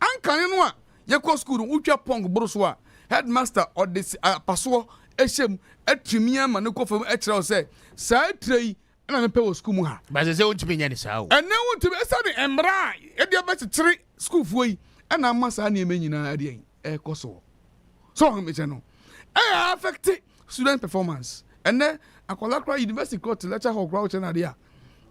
ankane no a yɛkɔ school utwa pong boroso a headmaster or this paso ehyem atwimia ma ne kɔfam ɛkyerɛw sɛ saa trei na mepɛ wɔ school mu ha ba sɛ wontumi nya ne saa o ɛnɛ wontumi ɛsa de embra ɛde abɛkyekyere school fuo yi ɛna ama saa nneɛma nyinaa ɛde ɛkɔ so me kyɛ no affect student performance ɛnɛ akɔla kora university court lecture hall kora kyɛ na de a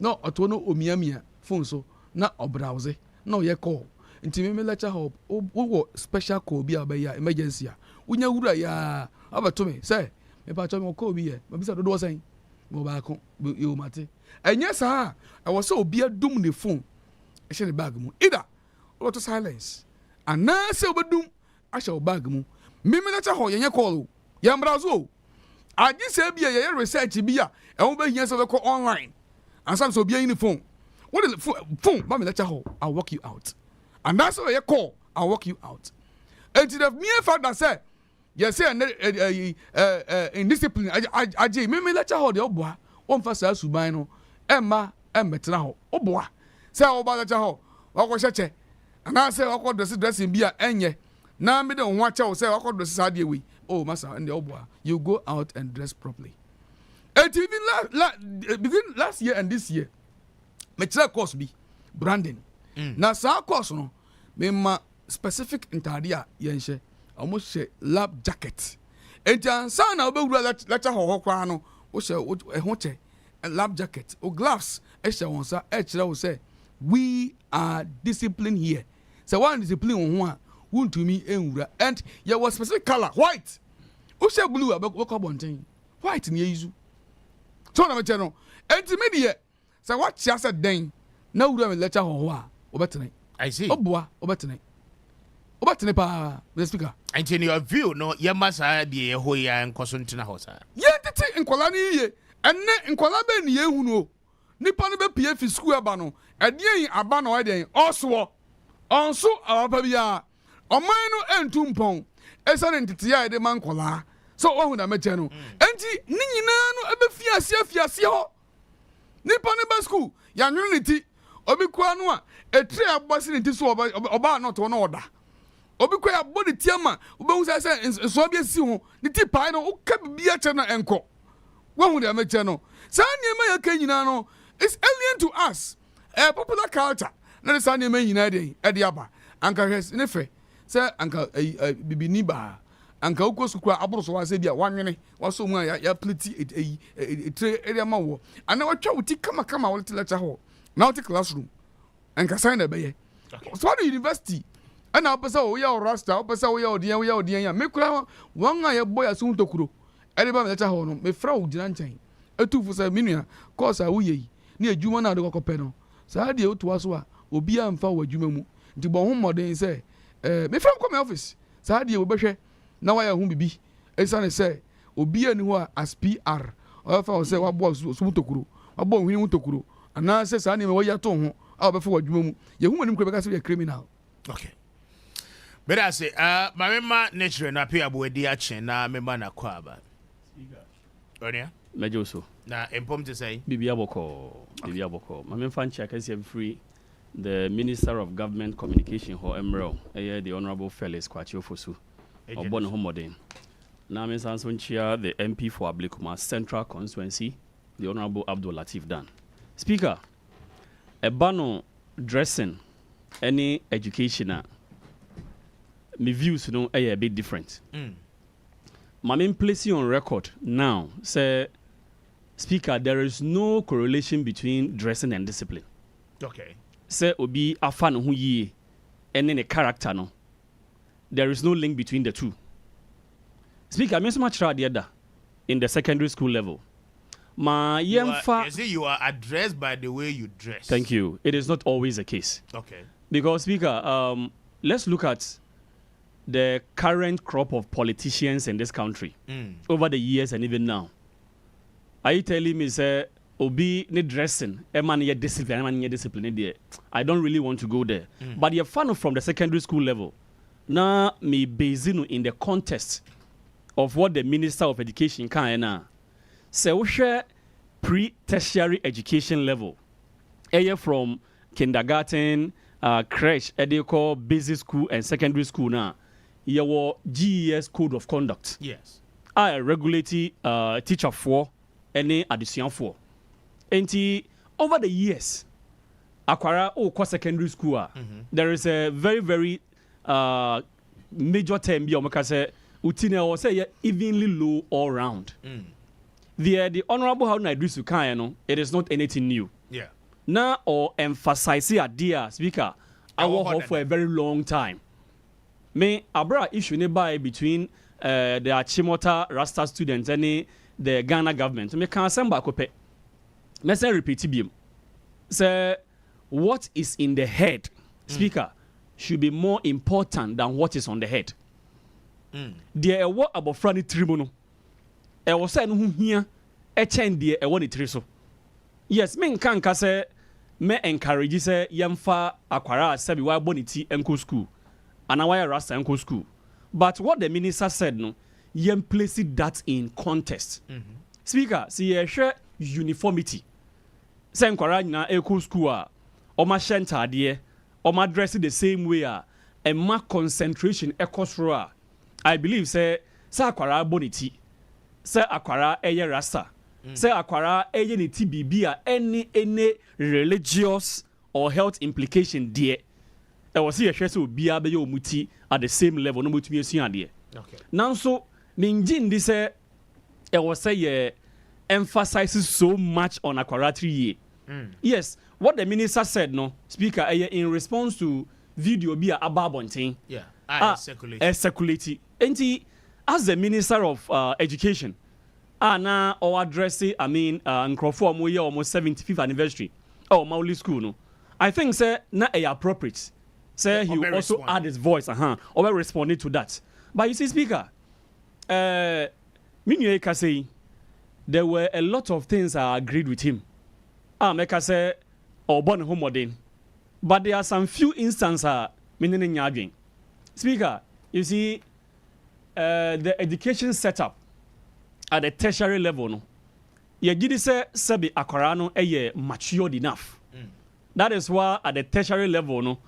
na ɔto no omiamia phone so na ɔbrowse na ɔyɛ call nti me lecture hall wo special call bi abaya emergency a wonya wura ya abato me say me pa cho me call bi ye me bisa dodo sen mo ba ko yo mate enye saa I was so obi adum ne phone e hye ne bag mu either what to silence and na se obedum a hye bag mu me lecture hall yenye call ya mbrazo agi se bi ye research bi a e wo ba hia se ko online and some so obi yin phone what the phone ba me lecture hall I'll walk you out. And that's why you call, I'll walk you out. And to the mere fact that say, you say in discipline, I me let you hold the oboa, one first as subino, Emma, Metraho, oboa. Say, oh, by the jaho, or was check. And I say, I'll the dressing beer, and ye. Now, me don't watch out, say, I'll call the Sadia we. Oh, master, and the oboa, you go out and dress properly. And even between last year and this year, Metra course be branding. Na saa course no me ma specific ntade a yenhye almost she lab jacket entiansa na obewura lecture hall kwa no wo she ho che lab jacket o gloves e she won sa e kire wo say we are disciplined here so one discipline ho a wuntumi enwura and there was specific color white o she blue abekọ bonten white na yizu so na me che no enti me de say what chia say den na wura me lecture hall a obetene I see oboa obetene pa the speaker and in your view no ye masa de ho ya nkoso ntina ho sa ye tete nkola ni ye enne nkola be ni ehunu o nipa no be pie fi school aba no ade yin aba no ade oso onso awapa bia oman no entumpon esa ne ntete ya de man nkola so ohu na meche no enti ni nyina no ebe fiase ho nipa no be school ya nwene ni ti obi kwa no a etre abasi ne ti so oba no to no oda obi kwa ya body tiama obehu say so bi asi ho ne ti pai no uka bibia che na enko wahu de meche no sa niema ya ka nyina no is alien to us popular culture na sa niema nyina de aba anka hes ne fe sɛ anka bibini ba anka wokɔ sukuu a aboro so wa sɛ bia wanwene waso mu a ya pleti etre area ma wo ana watwa wuti kama wo te lecture hall na wo te classroom anka sign na bɛyɛ so the university ana opesa wo ya rasta opesa wo ya odian ya mekura wan a ye boy asu ntokuro ede ba lecture hall no me fra wo gyina nkyɛn etufu sɛ minua course a wo yi na adwuma na de kokɔpɛ no saa de otu aso a obi a mfa wo adwuma mu nti bɔ ho mmɔden sɛ me fra come office saa de wo bɛhwɛ na wayɛ ho bibi esane sɛ obi ani ho a as PR ɔfa wo sɛ wabɔ so mutokuro wabɔ hwini mutokuro ana sɛ saa ne me wɔyɛ to ho a wɔbɛfa wadwuma mu yehu anim kɔ bɛka sɛ yɛ criminal. Okay, but I say my member nature na pay abodi achen na member na kwa aba onia mejo so na empom to say bibia boko my member fan check as free the Minister of Government Communication ho Emerald the Honorable Felix Kwachiofosu obon ho modern na me sanso nchia the MP for Ablekuma Central Constituency the Honorable Abdul Latif Dan. Speaker, ebano dressing any educational my views a bit different. My main placing on record now say, Speaker, there is no correlation between dressing and discipline. Okay. Say obi afan who ye and a character no. There is no link between the two. Speaker, I so much the in the secondary school level. You are addressed by the way you dress. Thank you. It is not always the case. Okay. Because, Speaker, let's look at the current crop of politicians in this country over the years and even now. Are you telling me, sir, obi ne dressing, discipline? I don't really want to go there. But you're fan from the secondary school level. Now, me basing in the context of what the Minister of Education can say, we share pre-tertiary education level, from kindergarten, crèche, educo, basic school, and secondary school now. Your GES code of conduct. Yes. I regulate teacher for any addition for. And over the years, Akwara or secondary school, there is a very, very major term because Utina was say evenly low all round. The Honorable Haruna Idrisu Kayano, it is not anything new. Yeah. Now or emphasize the idea, Speaker, I will hold for a very long time. Me abra issue nearby between the Achimota Rasta students and the Ghana government. Me can send back up. Me say repeat biom. Say what is in the head, Speaker, should be more important than what is on the head. There what about Franny Tribuno? I was saying who here a chain dear a one triso. Yes, men can say me encourage say yamfa akwara sabi wa boniti enko school. And why Rasta enko school. But what the minister said no, yam place that in context. Speaker, see share uniformity. Say enkwara na enko school or ma shenta dear or ma dress the same way and ma concentration ekosro. I believe say akwara boniti. Say akwara eye Rasta. Say akwara eye ni TBB any religious or health implication there. I was here so be muti at the same level no muti me okay. Now so ninjin this I was say emphasizes so much on akwara 3 year. Yes, what the minister said no, Speaker, in response to video be ababonting. Yeah. Circulate. And as the Minister of Education, now or addressing, Nkrofo Amoye almost 75th anniversary. Mauli School, no. I think, sir, not appropriate. Sir, he will also add his voice, or responding to that. But you see, Speaker, Minuye say there were a lot of things I agreed with him. Make us say, or born home modern. But there are some few instances, meaning in Speaker, you see, the education setup at the tertiary level, no, you did say Sebi Akorano matured enough. That is why at the tertiary level, no,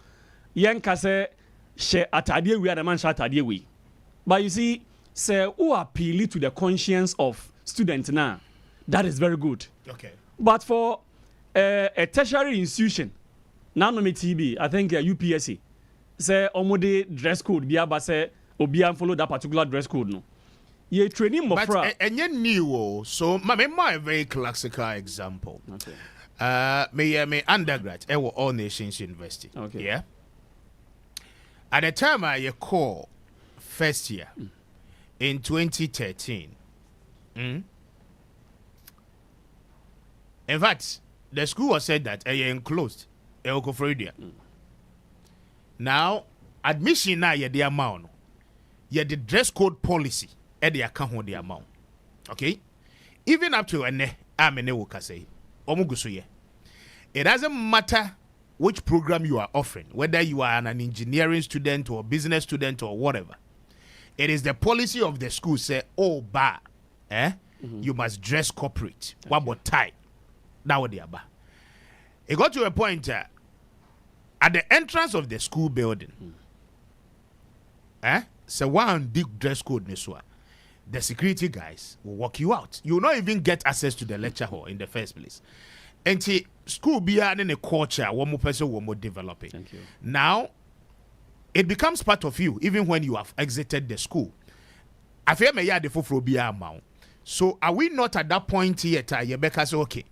Yanka say she atadie we the man atadie we. But you see, say who appeal to the conscience of students now, that is very good. Okay. But for a tertiary institution, now no TB, I think UPSC, say omode dress code bi aba say obi an follow that particular dress code no. Ye training mo fra. But enye new so my very classical example. Okay. Me undergrad at All Nations University. Okay. Yeah. At the time I call first year in 2013. In fact, the school was said that enclosed. Now, admission now the amount. The dress code policy at the account the amount. Okay? Even up to an say. It doesn't matter which program you are offering, whether you are an engineering student or business student or whatever. It is the policy of the school say, you must dress corporate. What about tie? Now what aba. It got to a point at the entrance of the school building. So one big dress code niswa. The security guys will walk you out. You will not even get access to the lecture hall in the first place. And the school be in a culture one more person will more developing. Thank you. Now it becomes part of you even when you have exited the school. I feel me the fofobia amount. So are we not at that point yet? Yebeka say okay.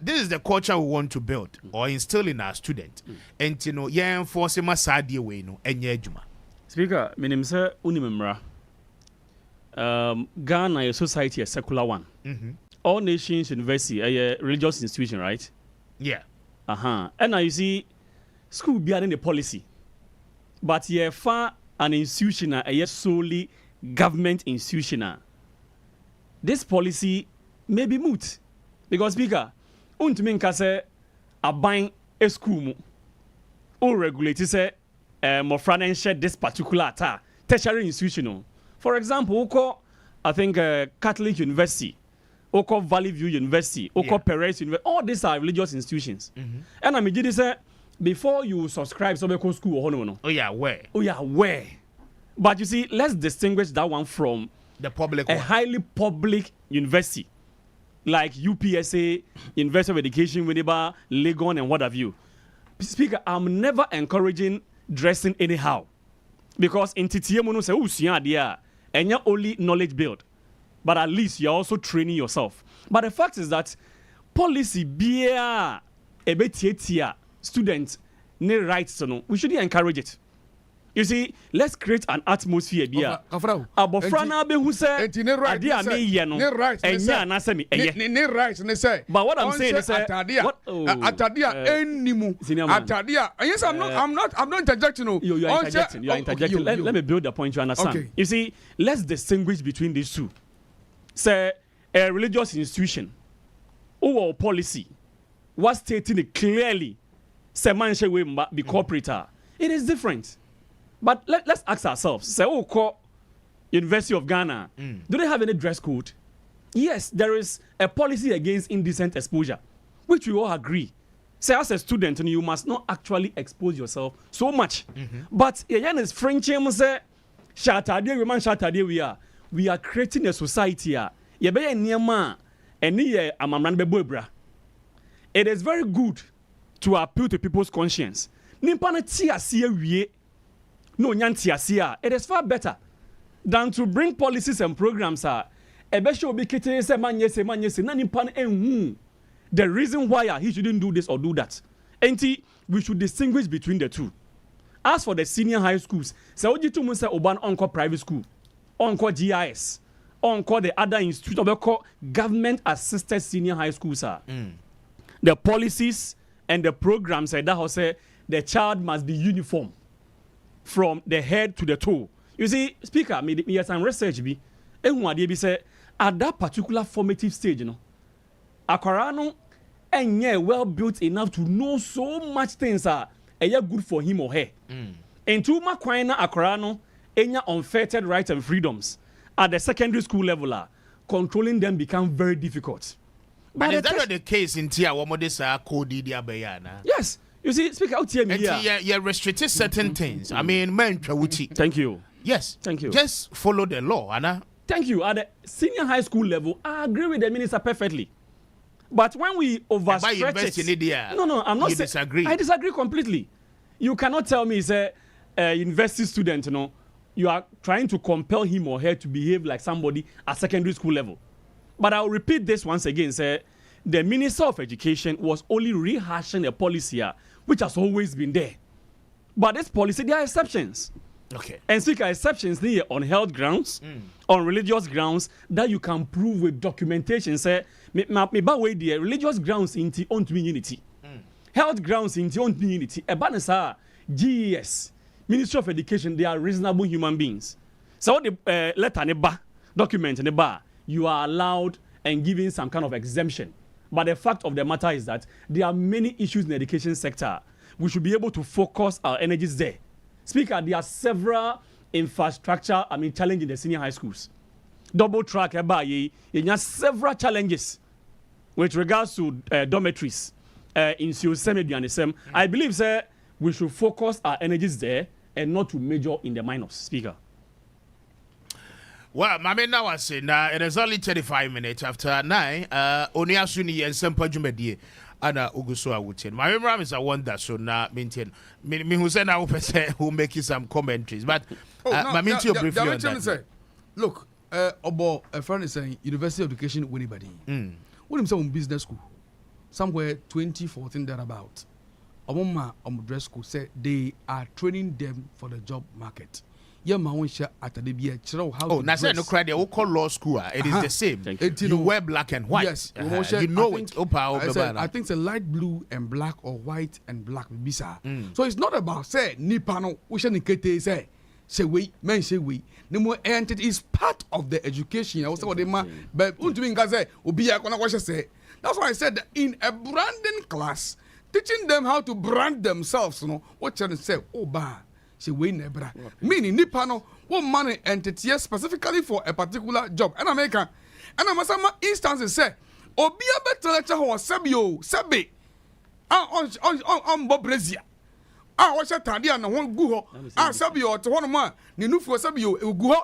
This is the culture we want to build or instill in our students. And you know, enforce masadi way no enye juma. Speaker, my name is Unimemra. Ghana a society a secular one. All Nations University a religious institution, right? Yeah. And now you see school behind the policy. But ye far an institution a solely government institution. This policy may be moot. Because speaker, untumi nka say aban a school mu o regulate say mofra na share this particular tertiary institution. For example, I think Catholic University, Valley View University, Perez University, all these are religious institutions. And I mean, say before you subscribe to school or no. Where? But you see, let's distinguish that one from the public one. Highly public university. Like UPSA, University of Education, Winneba, Legon, and what have you. Speaker, I'm never encouraging dressing anyhow. Because in TTM, say, oh, and you're only knowledge build. But at least you're also training yourself. But the fact is that policy be a bit students need rights to know. We shouldn't encourage it. You see, let's create an atmosphere here. Abofrana be who say, "Adia me ye no, enya na se me eye." Right, ne say. But what I'm saying is, atadia enimu, atadia. Yes, I'm not interjecting. You are interjecting. You are interjecting. Let me build the point you understand. Okay. You see, let's distinguish between these two. Say a religious institution or policy was stating it clearly. Say man shall be corporate. It is different. But let's ask ourselves, say, University of Ghana, do they have any dress code? Yes, there is a policy against indecent exposure, which we all agree. Say, as a student, you must not actually expose yourself so much. But, is French, say, we are creating a society. It is very good to appeal to people's conscience. No, it is far better than to bring policies and programs. The reason why he shouldn't do this or do that. And we should distinguish between the two. As for the senior high schools, so you to say Oban Onko private school, Onko GIS, Onko the other institute of government assisted senior high schools are. The policies and the programs that say the child must be uniform from the head to the toe. You see, speaker, me some research be say at that particular formative stage, Akorano and well built enough to know so much things are good for him or her. And to Makwana Akorano enya unfettered rights and freedoms at the secondary school level controlling them become very difficult. But is that not the case in Tia Wamodesa Kodi Diabayana? Yes. You see, speak out here. You restricted certain things. I mean, thank you. Yes. Thank you. Just follow the law, Anna. Thank you. At the senior high school level, I agree with the minister perfectly. But when we overstretch it, no, I'm not. You disagree. I disagree completely. You cannot tell me, say, university student, you are trying to compel him or her to behave like somebody at secondary school level. But I'll repeat this once again, sir. The Minister of Education was only rehashing a policy here, which has always been there. But this policy, there are exceptions. Okay. And speak exceptions here on health grounds, on religious grounds that you can prove with documentation. Say, me way the religious grounds into own unity, health grounds into own unity. Ebanesa GES, Ministry of Education, they are reasonable human beings. So the letter neba document neba, you are allowed and given some kind of exemption. But the fact of the matter is that there are many issues in the education sector. We should be able to focus our energies there. Speaker, there are several infrastructure, challenges in the senior high schools. Double track, there are several challenges with regards to dormitories in Siosemi and the same. I believe, sir, we should focus our energies there and not to major in the minors. Speaker. Well, Mame, now I say, it is only 35 minutes after 9. Only Asuni and Nsempa Jumedie. Ana Uguso Awutin. My memory is a wonder, so now maintain. Me who say now who make some commentaries, but look, about a friend is saying University of Education anybody. What himself in business school, somewhere 2014 thereabout. Omoma dress school said they are training them for the job market. Yeah, my own share at the BH. Oh, now say no cry. They will call law school. It is the same. You wear black and white. Yes, you know it. I think it's a light blue and black or white and black. So it's not about say Nipano. We should say we men say we. No more entity is part of the education. I was what they man. But say that's why I said that in a branding class, teaching them how to brand themselves. What you say? Oh, bah. Say we nebra. Meaning Nipano, one money entity specifically for a particular job. And American. And I'm some instances say, Obia better lecture or Sabio, Sabi. On Bob Brazia. Watch a Tadia and one Guho. Sabio to one man. Ninu for Sabio, Guho.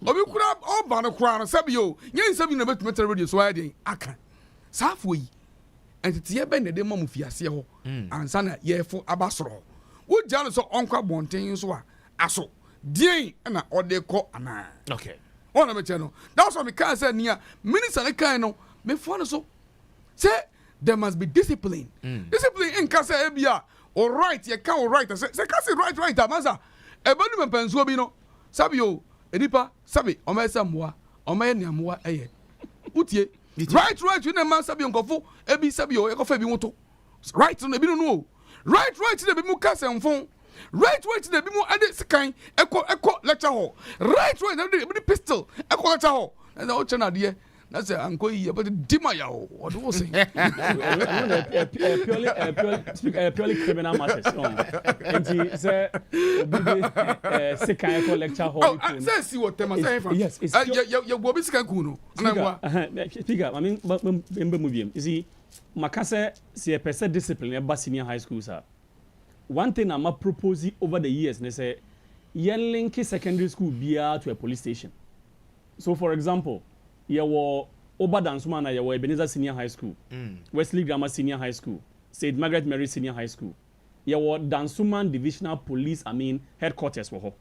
Obi could have all banner crown Sabio. Yen Sabino bet metal radio swiding. Aka. Safui. Entity ben the demo Fiasio. And Sana ye for Abasro. What John so Uncle Bontain so aso Dien and or they call ana. Okay. One of my channel. That's what we can say near minutes and a kind of me fun so. Say there must be discipline. Discipline in Casa Ebia or right, you can't write. Say Casa right, Amasa. A bonum pensuabino. Sabio, Edipa, Sabi, or my Samoa, or my Namua, eh. Utie. Right, you know, man Sabion Gofu, Ebi Sabio, Ecofabi. Right on the Bino. Right to the bimu kasa phone. Right to the bimu ade sekan echo lecture hall. Right the pistol echo lecture hall. And the old channel dear. That's a uncle here, but Dimaya. What was it? Purely criminal matters. And he said, second echo lecture hall. Oh, I see what them are saying. Yes, it's your Bobisca Kuno. Speaker, I mean, you see. Makase si a person discipline about senior high school, sir. One thing I'm proposing over the years, they say, yen link secondary school beer to a police station. So, for example, you were Oba Dansumana, you were Ebenezer Senior High School, Wesley Grammar Senior High School, St. Margaret Mary Senior High School. You were Dansuman Divisional Police, headquarters for her.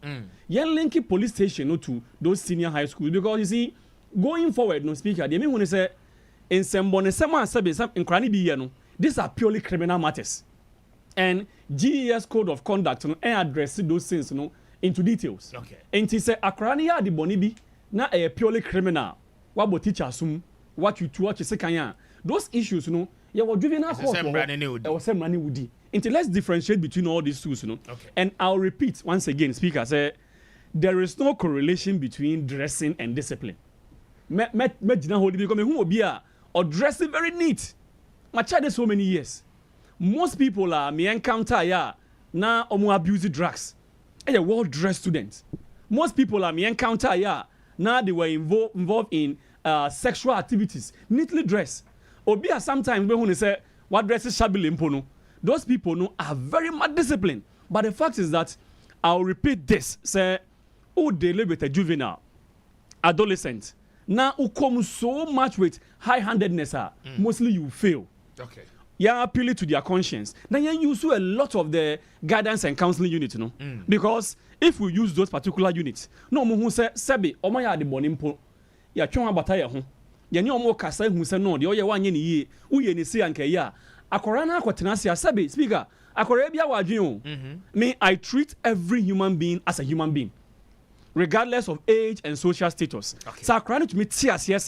Yen link police station to those senior high schools because you see, going forward, no speaker, they mean when they say, in Sembone, someone said in Krani these are purely criminal matters. And GES code of conduct and address those things into details. Okay. And he said, Akrania di Bonibi, na a purely criminal. What about teacher assume what you say kanya? Those issues, you were driven out or same money would. Until let's differentiate between all these tools, Okay. And I'll repeat once again, speaker, say there is no correlation between dressing and discipline. Or dressing very neat. My child is so many years. Most people are me encounter now abuse drugs. A well-dressed student. Most people are me encounter now they were involved in sexual activities, neatly dressed. Obia sometimes when they say what dresses shabby limpono, those people are very much disciplined. But the fact is that I'll repeat this: say, they live with a juvenile, adolescent. Now, who come so much with high-handedness, mostly you fail. Okay. Yeah, appeal to their conscience. Then you use a lot of the guidance and counseling unit, you know. Because if we use those particular units, no one who say Sebi, Omaya the Bonimpo, ya chonga bataya hon. Ya ni omo kasa who say no, the oye one ye, uye ni si anke ya. Akorana kwatenasi Sebi, speaker, akorebia wajin. Me, I treat every human being as a human being, regardless of age and social status. So akorana to me tears yes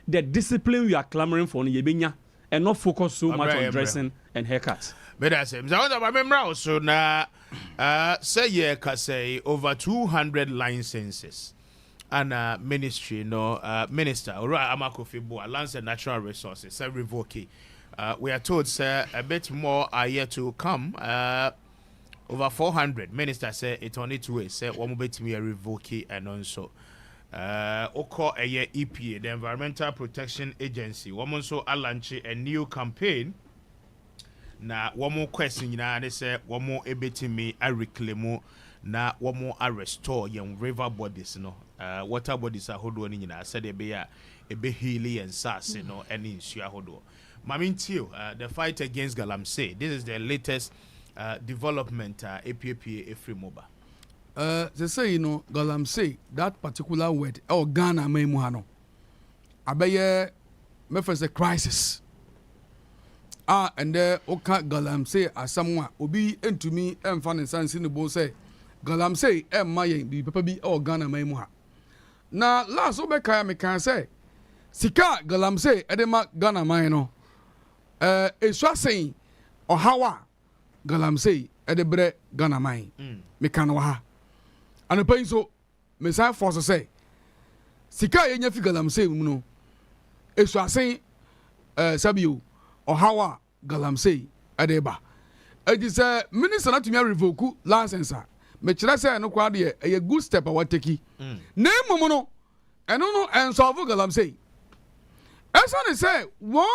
the discipline we are clamoring for ni yebenya. And not focus so much on dressing and haircuts. But that's it. I remember so now, say over 200 licenses and ministry, minister, Amakofibo, Lands and Natural Resources, say revoke. We are told, sir, a bit more are yet to come. Over 400 ministers say it only 2 ways. Say one bit me a revoke and also. Oko eye EPA, the Environmental Protection Agency, woman so launch a new campaign. Na one more question, they say one more ebetimi a reclaim na one more a restore young river bodies, water bodies are hold on. Said a be hilly and sass, and in Shiahodo. Mamin Tio, the fight against Galamsey. This is the latest development. APA free mobile. They say, Galamsey, that particular word, or Ghana Meimuhano. Abeye, me first a crisis. And there, Oka Galamsey, as someone, Obi, and to me, and fun and sans in the bow say, Galamsey, and my be Papabi, or Ghana Meimuha. Now, last Obeka, me can say, Sika Galamsey, Edema Ghana Maino. It's just saying, or Hawa Galamsey, Edebre Ghana Mai, me can waha. And the pain so, Messiah force say, Sika yenya fi Galamsey no. It's just saying, Sabiu or Hawa Galamsey Edeba. It is a minister not to me revoke license. Me chira say no kwa de a good step awateki. Name mono, and no and solve Galamsey. As I say, one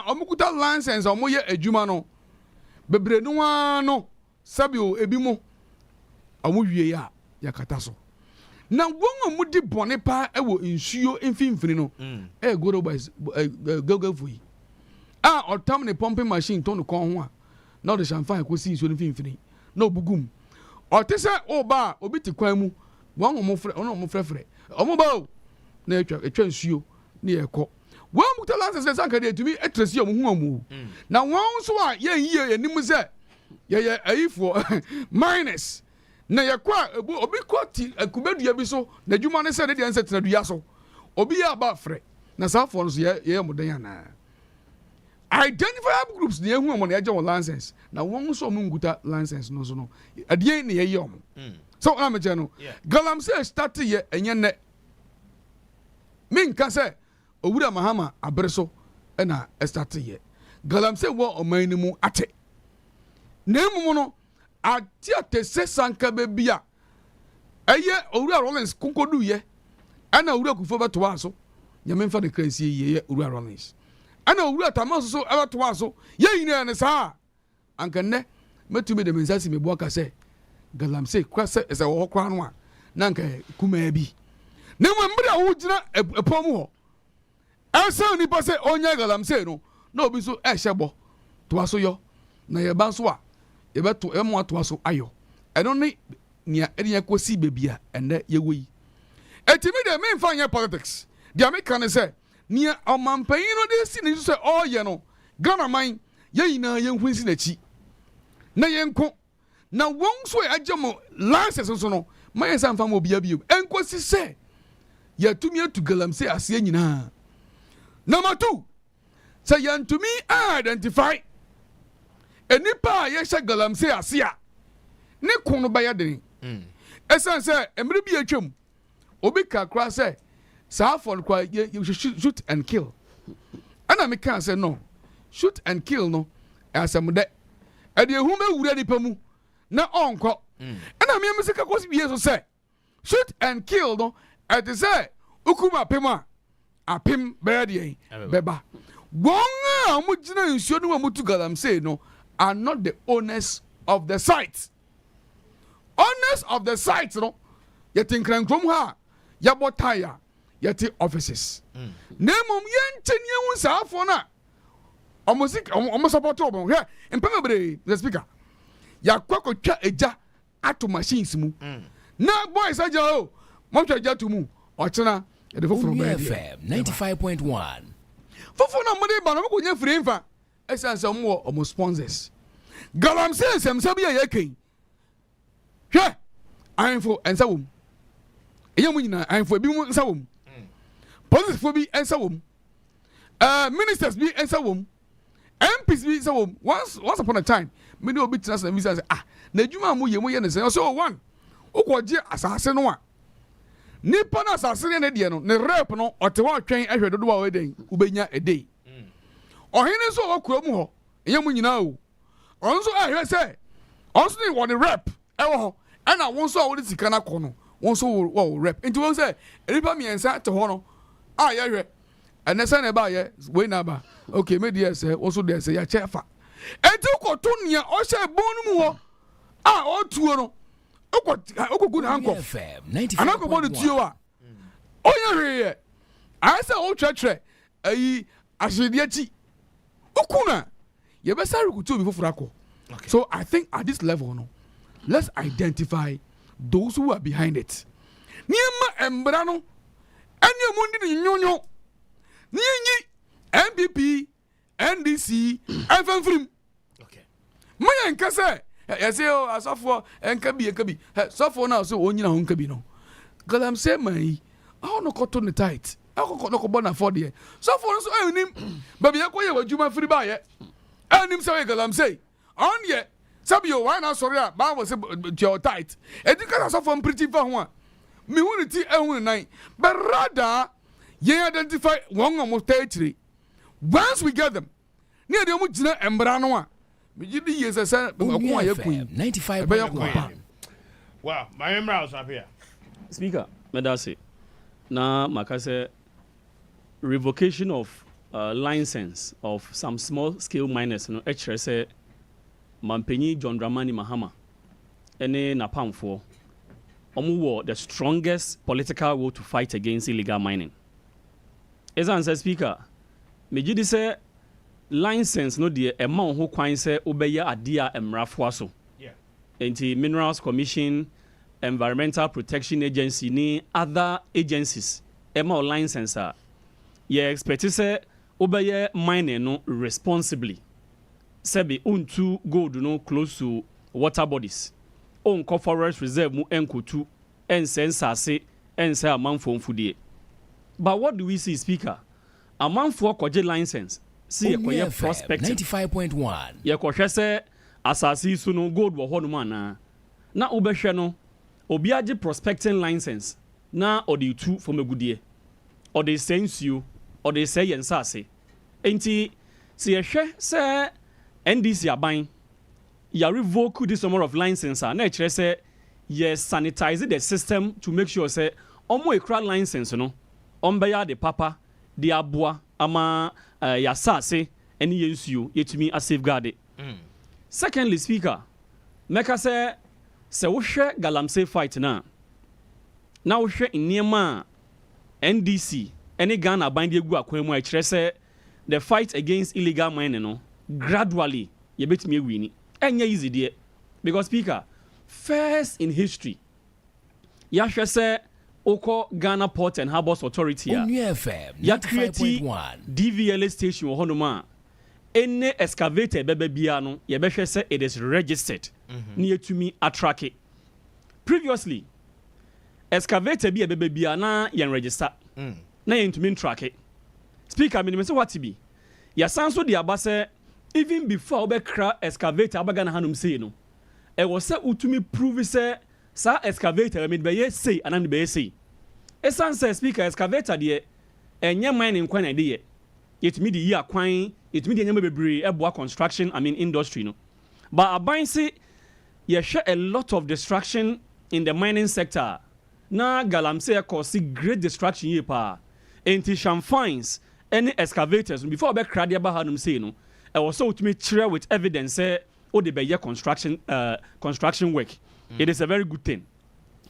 omukuta license or moye ejuma no. Bebre no Sabiu ebimo. Amuwie ya yakataso. Na won mudi bone pa ewo nsuo mfimfini no. Go do by go fui. Otam ne pumping machine ton kon ho a. Na the champagne ko si nsuo mfimfini. Na obugum. Otese oba obi ti kwan mu. Won mo frefre. Omo ba na etwa nsuo na yekọ. Won mukta lances sanka de tumi etresi omo hu omo. Na won so a ye anim ze ye ayifo minus na yakwa obi kwati akubedua bi so na dwuma ne se de anse tena dua so obi ya ba frɛ na safo no so ye modan ana identifiable groups ne ehu omo na agye won license na won so omo nguta license no so no adie ne ye omo so na me no Galamsey start ye enye ne minka se owura mahama abreso na start ye Galamsey wo oman ni mu ate nemu no atia tese sanka bebia eye owura Rollins kunkodu ye ana owura kufo beto aso nyamemfa de kransie ye owura Rollins ana owura tamaso so beto aso ye yina ne sa anka ne metumi de mensasi me boaka se Galamsey kwase ese wo kwa no a na nka kuma bi nemu mbra wo gina epom ho asa ni pa se onya Galamsey no na obi so ehye to aso yo na ye ba so a ebeto emo ato aso ayo eno ne nia edinya kosi bebia ene yewoyi etimi de me mfa nya politics dia me kan se nia omampan no de si ne so oye no Ghana man ye yina ye nhunsi na chi na ye nko na won so agemo license so no man san fa mo bia bio enkosi se ya tumi atu Galamsey ase nyina number 2 say ya tumi identify enipa yesha Galamsey asia ne kono baya den esan say emre bi atwam obi kakra say sa for kwa you shoot and kill ana me can say no shoot and kill no asem de e de hu ma wura nipa mu na onko ana me mesika kosi bi so say shoot and kill no at say ukuma pema apim bede beba won mu gina nsuo no mu tu Galamsey no are not the owners of the site. Owners of the site, no, yet in Krankrom ha, Yabotaya, yet offices. Nemum yen 10 years after na. almost support obo here empema bre the speaker ya kwakotwa eja ato machines mu na boys aja o mo twa eja to mu ochena e de foforo ba FM 95.1 foforo na mo de ba no ko nya free mfa esanse mo omo sponsors galamse semse bia yaken hwe ainfo ensa wom eya mu nyina ainfo bi mu ensa wom police fo bi ensa wom ministers bi ensa wom MPs bi ensa wom once upon a time me no obi tina say me say na adwuma mu ye ne say so one ukoje asase no a nipa na asase ne de no ne rep no ote wa twen ehwe dodo wa we den ubenya edei ohene so okura mu ho eya mu nyina o onso ahwe say onso ni won rep ewo ho ana won so wo sika na kɔ no won so wo rep nti won say nipa miensa te ho no ya hwe ene say na ba ye we na ba okay me dey say won so dey say ya chefa enti ko to nia o hye bonu mu ho o tuo no okogu na hanko anako bo tuo a onya hwe I say o twetwe ayi ahede achi okuna ye be say rukutu bi fofura ko so I think at this level no let's identify those who are behind it niema embra no ene mundi ni nyonyo niyi MPP NDC FMFrim okay manya nkase yase o asofo enkabi sofo na so onyina ho nkabi no galam say mai no koto ne tight no ko bona for there sofo no so anim baby yakoye wadwuma firi ba ye anim say galam say on ye sabio why na sorry ba was your tight education sofo pretty fa ho a me huniti ehun nan but rather ye identify one of territory once we get them near the mu gina embra no a me gidi yes say ko ayekun 95. Wow, my embra up here speaker medase na makase revocation of license of some small scale miners no actually say Mampenyi John Dramani Mahama ene napamfo omo the strongest political will to fight against illegal mining. As answer speaker, megidi say license no de ema ho kwan say obeya adia emrafo aso. Yeah. Enti Minerals Commission, Environmental Protection Agency ni other agencies ema license a ye expect say obeya mining no responsibly. Sebi unto gold no close to water bodies. On forest reserve mu enkotu ensensase ense amanfo mfudie. But what do we see, speaker? Amanfo kwaje license see ekoye prospecting 95.1 ye kohwe se asase su no gold wo hono mana na obehwe no obi age prospecting license na odi tu for megudie odi sensuo odi se yensase enti se ye hwe se NDC aban ya revoke this number of license na e kire say yes sanitize the system to make sure say omo ekra license no ombeya de papa de aboa ama ya sase eni yensuo yetumi a safeguard. Secondly speaker meka say se wo hwe galamsey fight na wo hwe niema NDC eni Ghana aban de egu akwan mu a kire say the fight against illegal mining no gradually you bet me winning. And easy there. Because speaker, first in history, Yasha say Oko Ghana Port and Harbours Authority ya create DVLA station or honoma. Any excavator bebe biano, ye say it is registered near to me a track it. Previously, excavator be a bebe biana yan register. Na yen to mean track it. Speaker, I say what to be. Ya sanso di abase even before we cra excavator abagana hanum say no e was say utumi prove say sa excavator me be say anam be say esan say speaker excavator de enye mining kwan na de yetumi di year kwan yetumi di enye bebre eboa construction industry no but aban say ye share a lot of destruction in the mining sector na galamsey cause great destruction ye pa enti sham fines any excavators before we cra de hanum say no I was so to me share with evidence say the be construction work. It is a very good thing.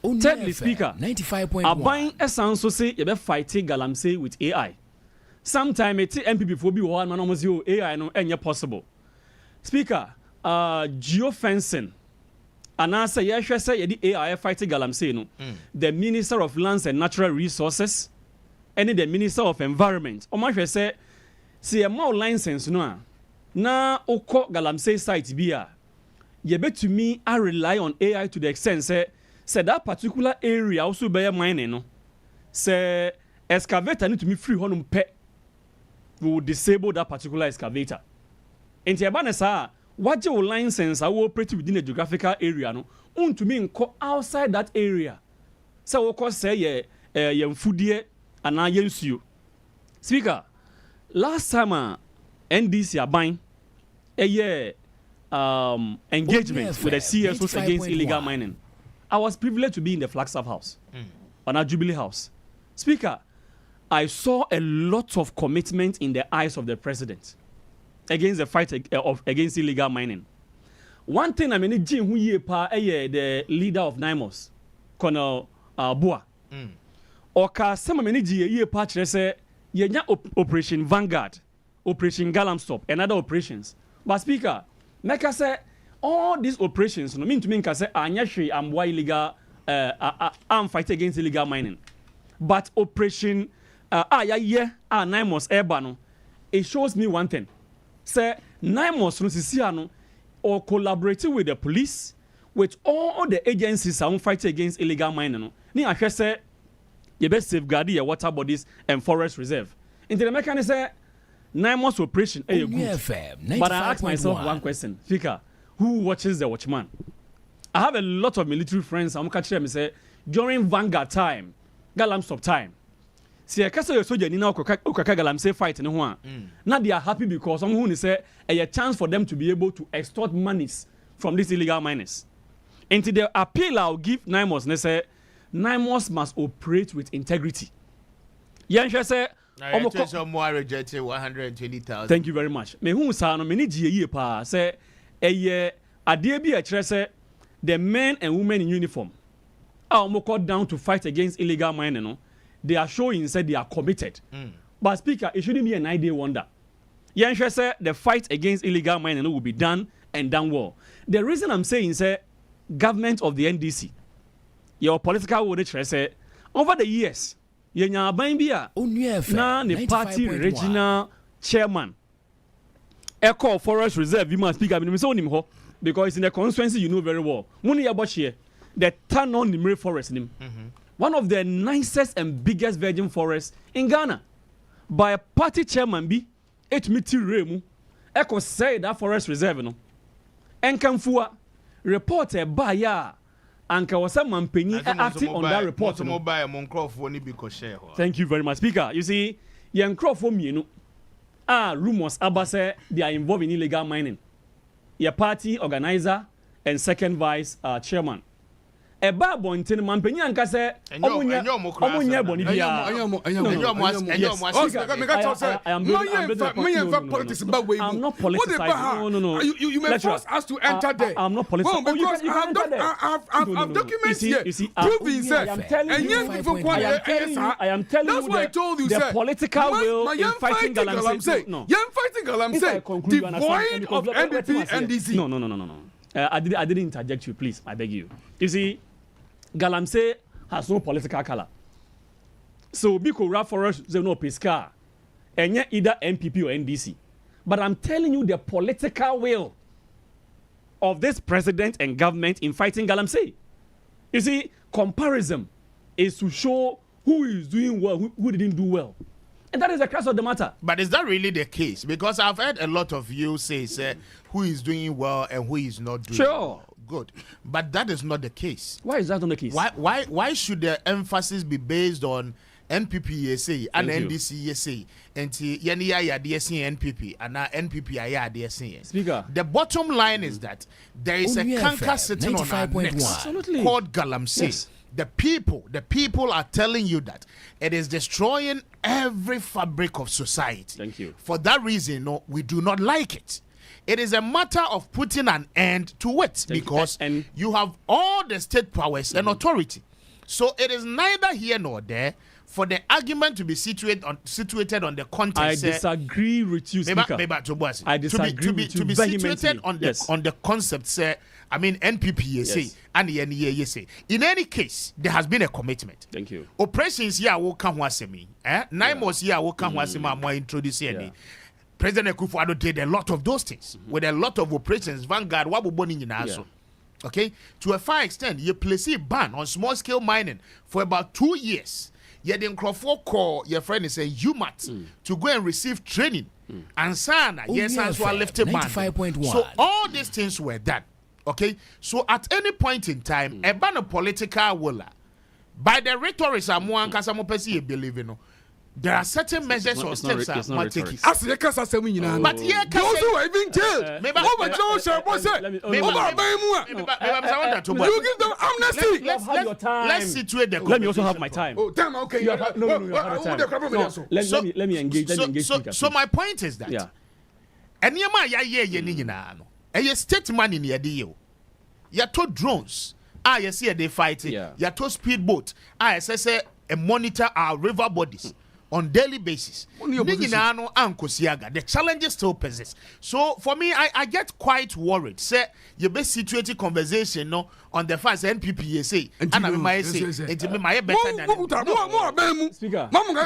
Thirdly, speaker, 95.1 Aban esan so say you be fighting galamsey with AI. sometime it's MPP for be one man almost you AI no any possible. Speaker, geofencing. And answer yes, say the AI fighting galamsey no. The Minister of Lands and Natural Resources, and the Minister of Environment. O ma say see a more license no na oko galamsey site bia. You bet to me I rely on AI to the extent say that particular area also be mining no. Say excavator need to me free honum pe. We will disable that particular excavator. Enti eba sa what your license I will operate within a geographical area no to me outside that area. So we call say ye foodie and yensuo. Speaker, last time NDC are buying engagement with the CSOs against illegal mining. I was privileged to be in the Flagstaff House on our Jubilee House. Speaker, I saw a lot of commitment in the eyes of the president against the fight against illegal mining. One thing I mean, Jim the leader of NIMOS, Colonel Bua. Oka some many ye patch say Operation Vanguard, Operation Galamstop, and other operations. But Speaker, like I say, all these operations, no mean to me, I say, I'm why illegal, I'm fighting against illegal mining. But Operation NIMOS Airbano, it shows me one thing. Say NIMOS no sisiano or collaborating with the police, with all the agencies that fight against illegal mining. No, ni ahwe say you best safeguard your water bodies and forest reserve. Into the mechanism say NIMOS operation good. But I ask myself one question, Fika, who watches the watchman? I have a lot of military friends. I'm catching them say during Vanguard time, Galamstop time. See, I can't soldier in our Galamsey fight in one. Now they are happy because someone say a chance for them to be able to extort monies from these illegal miners. And to the appeal I'll give NIMOS, they say NIMOS must operate with integrity. Yansha say, more rejected 120,000. Thank you very much. Me who say no many GE pa say a year say the men and women in uniform are called down to fight against illegal mining. No? They are showing said they are committed. But Speaker, it shouldn't be an idea wonder. Yansha said the fight against illegal mining will be done and done well. The reason I'm saying is government of the NDC, your political leader say over the years, yenya bambia na the party regional chairman Echo Forest Reserve, you must speak up because it's in the constituency you know very well. Muni Yaboshie, the Tanon Nimre Forest nim. One of the nicest and biggest virgin forests in Ghana. By a party chairman be it miti remu. Eko say that forest reserve no. Enkamfua reporter by ya anka wasa mampenyi acting on that report. Thank you very much, Speaker. You see, yen crofo mienu rumors abase they are involved in illegal mining. Your party organizer and second vice chairman. A bad boy in Mampany and Cassa, I am politics, but I'm not politicizing. No. You may force us to enter there. I'm not politicizing. Oh, because I've documents here proving that. I am telling you that's why I told you, the political will in fighting Galamsey. No. You're fighting Galamsey. Devoid of NDP, NDC. No. I didn't interject you, please. I beg you. You see, Galamsey has no political color. So Biko Rap Forest no Pisca. And yet either MPP or NDC. But I'm telling you the political will of this president and government in fighting Galamsey. You see, comparison is to show who is doing well, who didn't do well. And that is the crux of the matter. But is that really the case? Because I've heard a lot of you say who is doing well and who is not doing well. Good. But that is not the case. Why is that not the case? Why should the emphasis be based on NPP say and NDC say and Yania NPP and NPP Speaker. The bottom line is that there is a canker sitting on our necks called Galamsey. Yes. The people are telling you that it is destroying every fabric of society. Thank you. For that reason, no, we do not like it. It is a matter of putting an end to it because you have all the state powers and authority. So it is neither here nor there for the argument to be situated on the context. I disagree with you, Speaker. I disagree with you. To be situated on the concept, say, I mean, NPP, say, and the NEA, say. In any case, there has been a commitment. Thank you. Operations here will come once me. 9 months here will come once me. More introducing. President Akufo-Addo did a lot of those things with a lot of operations. Vanguard, what we in also. Okay, to a far extent, you place a ban on small scale mining for about 2 years. You then call your friend and say UMAT to go and receive training. And Sana, yes, and so lifted ban. So all these things were done. Okay, so at any point in time, a ban of political will by the rhetoric, I'm believe in. There are certain measures or steps that must take. As the case as we know, but here, those who are even jailed. Over Joe Shabose, you give them amnesty. Let's situate the. Let me also have my time. Oh, time, okay. Let me engage. So my point is that. And you know, a state money in the deal. You told drones. You see they fighting. You told speedboat. I say a monitor our river bodies on daily basis. The challenges still persist. So for me, I get quite worried. Say you best situated conversation on the first NPP say and I might say it my better than Speaker. Tell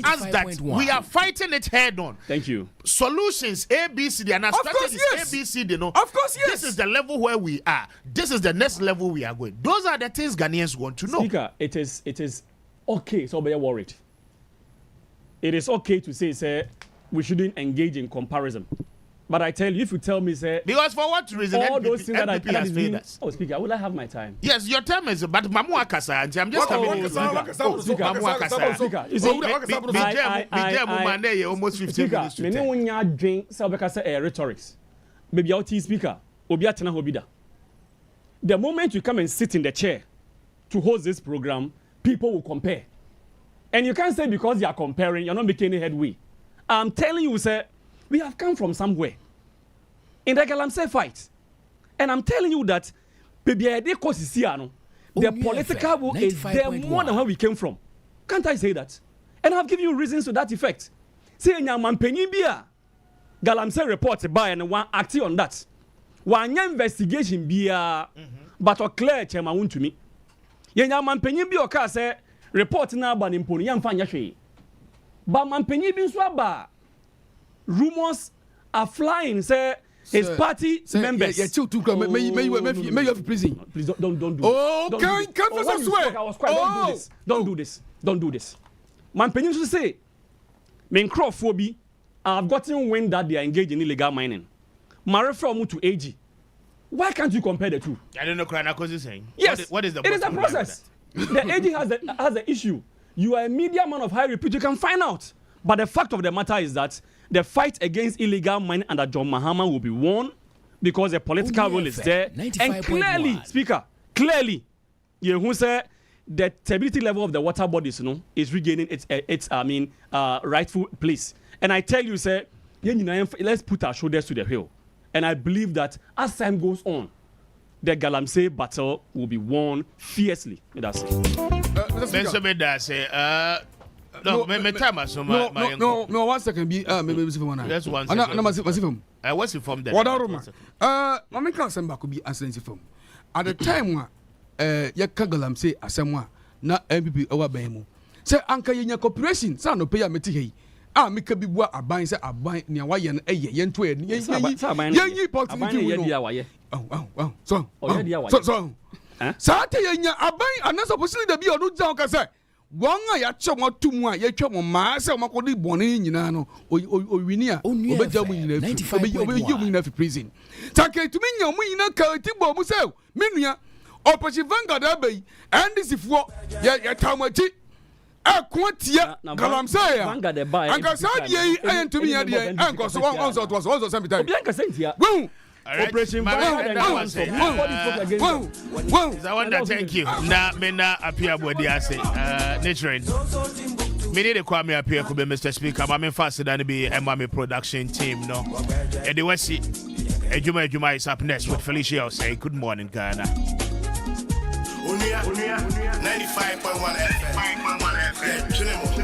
us that we are fighting it head on. Thank you. Solutions ABCD and our strategies ABCD. Of course, yes. This is the level where we are. This is the next level we are going. Those are the things Ghanaians want to know. Speaker, it is okay, so be worried. It is okay to say we shouldn't engage in comparison. But I tell you, if you tell me, say, because for what reason all those things that NPP has made us. Oh, Speaker, will I have my time? Yes, your time is, but Mamu Akasa, I'm just coming to Mamu Akasa. You see, almost 15 minutes to time. When you drink, say rhetorics. Maybe I'll tell Speaker, Obiatana Hobida. The moment you come and sit in the chair to host this program, people will compare. And you can't say because you are comparing, you're not making any headway. I'm telling you, sir, we have come from somewhere. In the Galamsey fight. And I'm telling you that the political will is there more than where we came from. Can't I say that? And I've given you reasons to that effect. Say, Galamsey report by and one acting on that. One investigation be but a clear chairman won't to me. Yenya manpenyi bi oka say report na aba ni mponi yamfa nya hwe ba manpenyi bi nso aba rumors are flying say his party members you have prison. Please don't do don't do this manpenyi nso say men crofo bi I've gotten wind that they are engaged in illegal mining from to AG. Why can't you compare the two? I don't know, Kranakos is saying. Yes, what is the it is a process. The AG has the issue. You are a media man of high repute, you can find out. But the fact of the matter is that the fight against illegal mining under John Mahama will be won because the political role is there. And clearly, Speaker, you say the stability level of the water bodies is regaining its rightful place. And I tell you, sir, let's put our shoulders to the hill. And I believe that as time goes on, the Galamsey battle will be won fiercely. That's it. No, 1 second. Maybe one. That's 1 second. What's the form there? What are you? I can't send back to be answering from. At the time, Galamsey Asamwa, not MPP over Bemu. Say, Uncle, in your corporation, son of Paya Meti. Make a big war a bind, a bind near Wayan, a yen to it. Saturday, a bind, and that's supposed to be a good joke. I said, one I had some more 2 more, yet your master, Macoli Bonnie, Yinano, or Winia, you in prison. Take to me, your winner, Kaltibo, Musel, Minia, Operation Vanguard Abbey, and this is what Yatamachi. Quantia, Galamsey, and Gassadi, and to me, and also was also sometime. Operation I want to thank you. Na Appiah Kubi Natural. Me need Kwame Appiah Kubi, Mr. Speaker. I'm faster than be Mwame production team. No, and the West Ejuma is up next with Felicia. Say good morning, Ghana. 95.1 FM.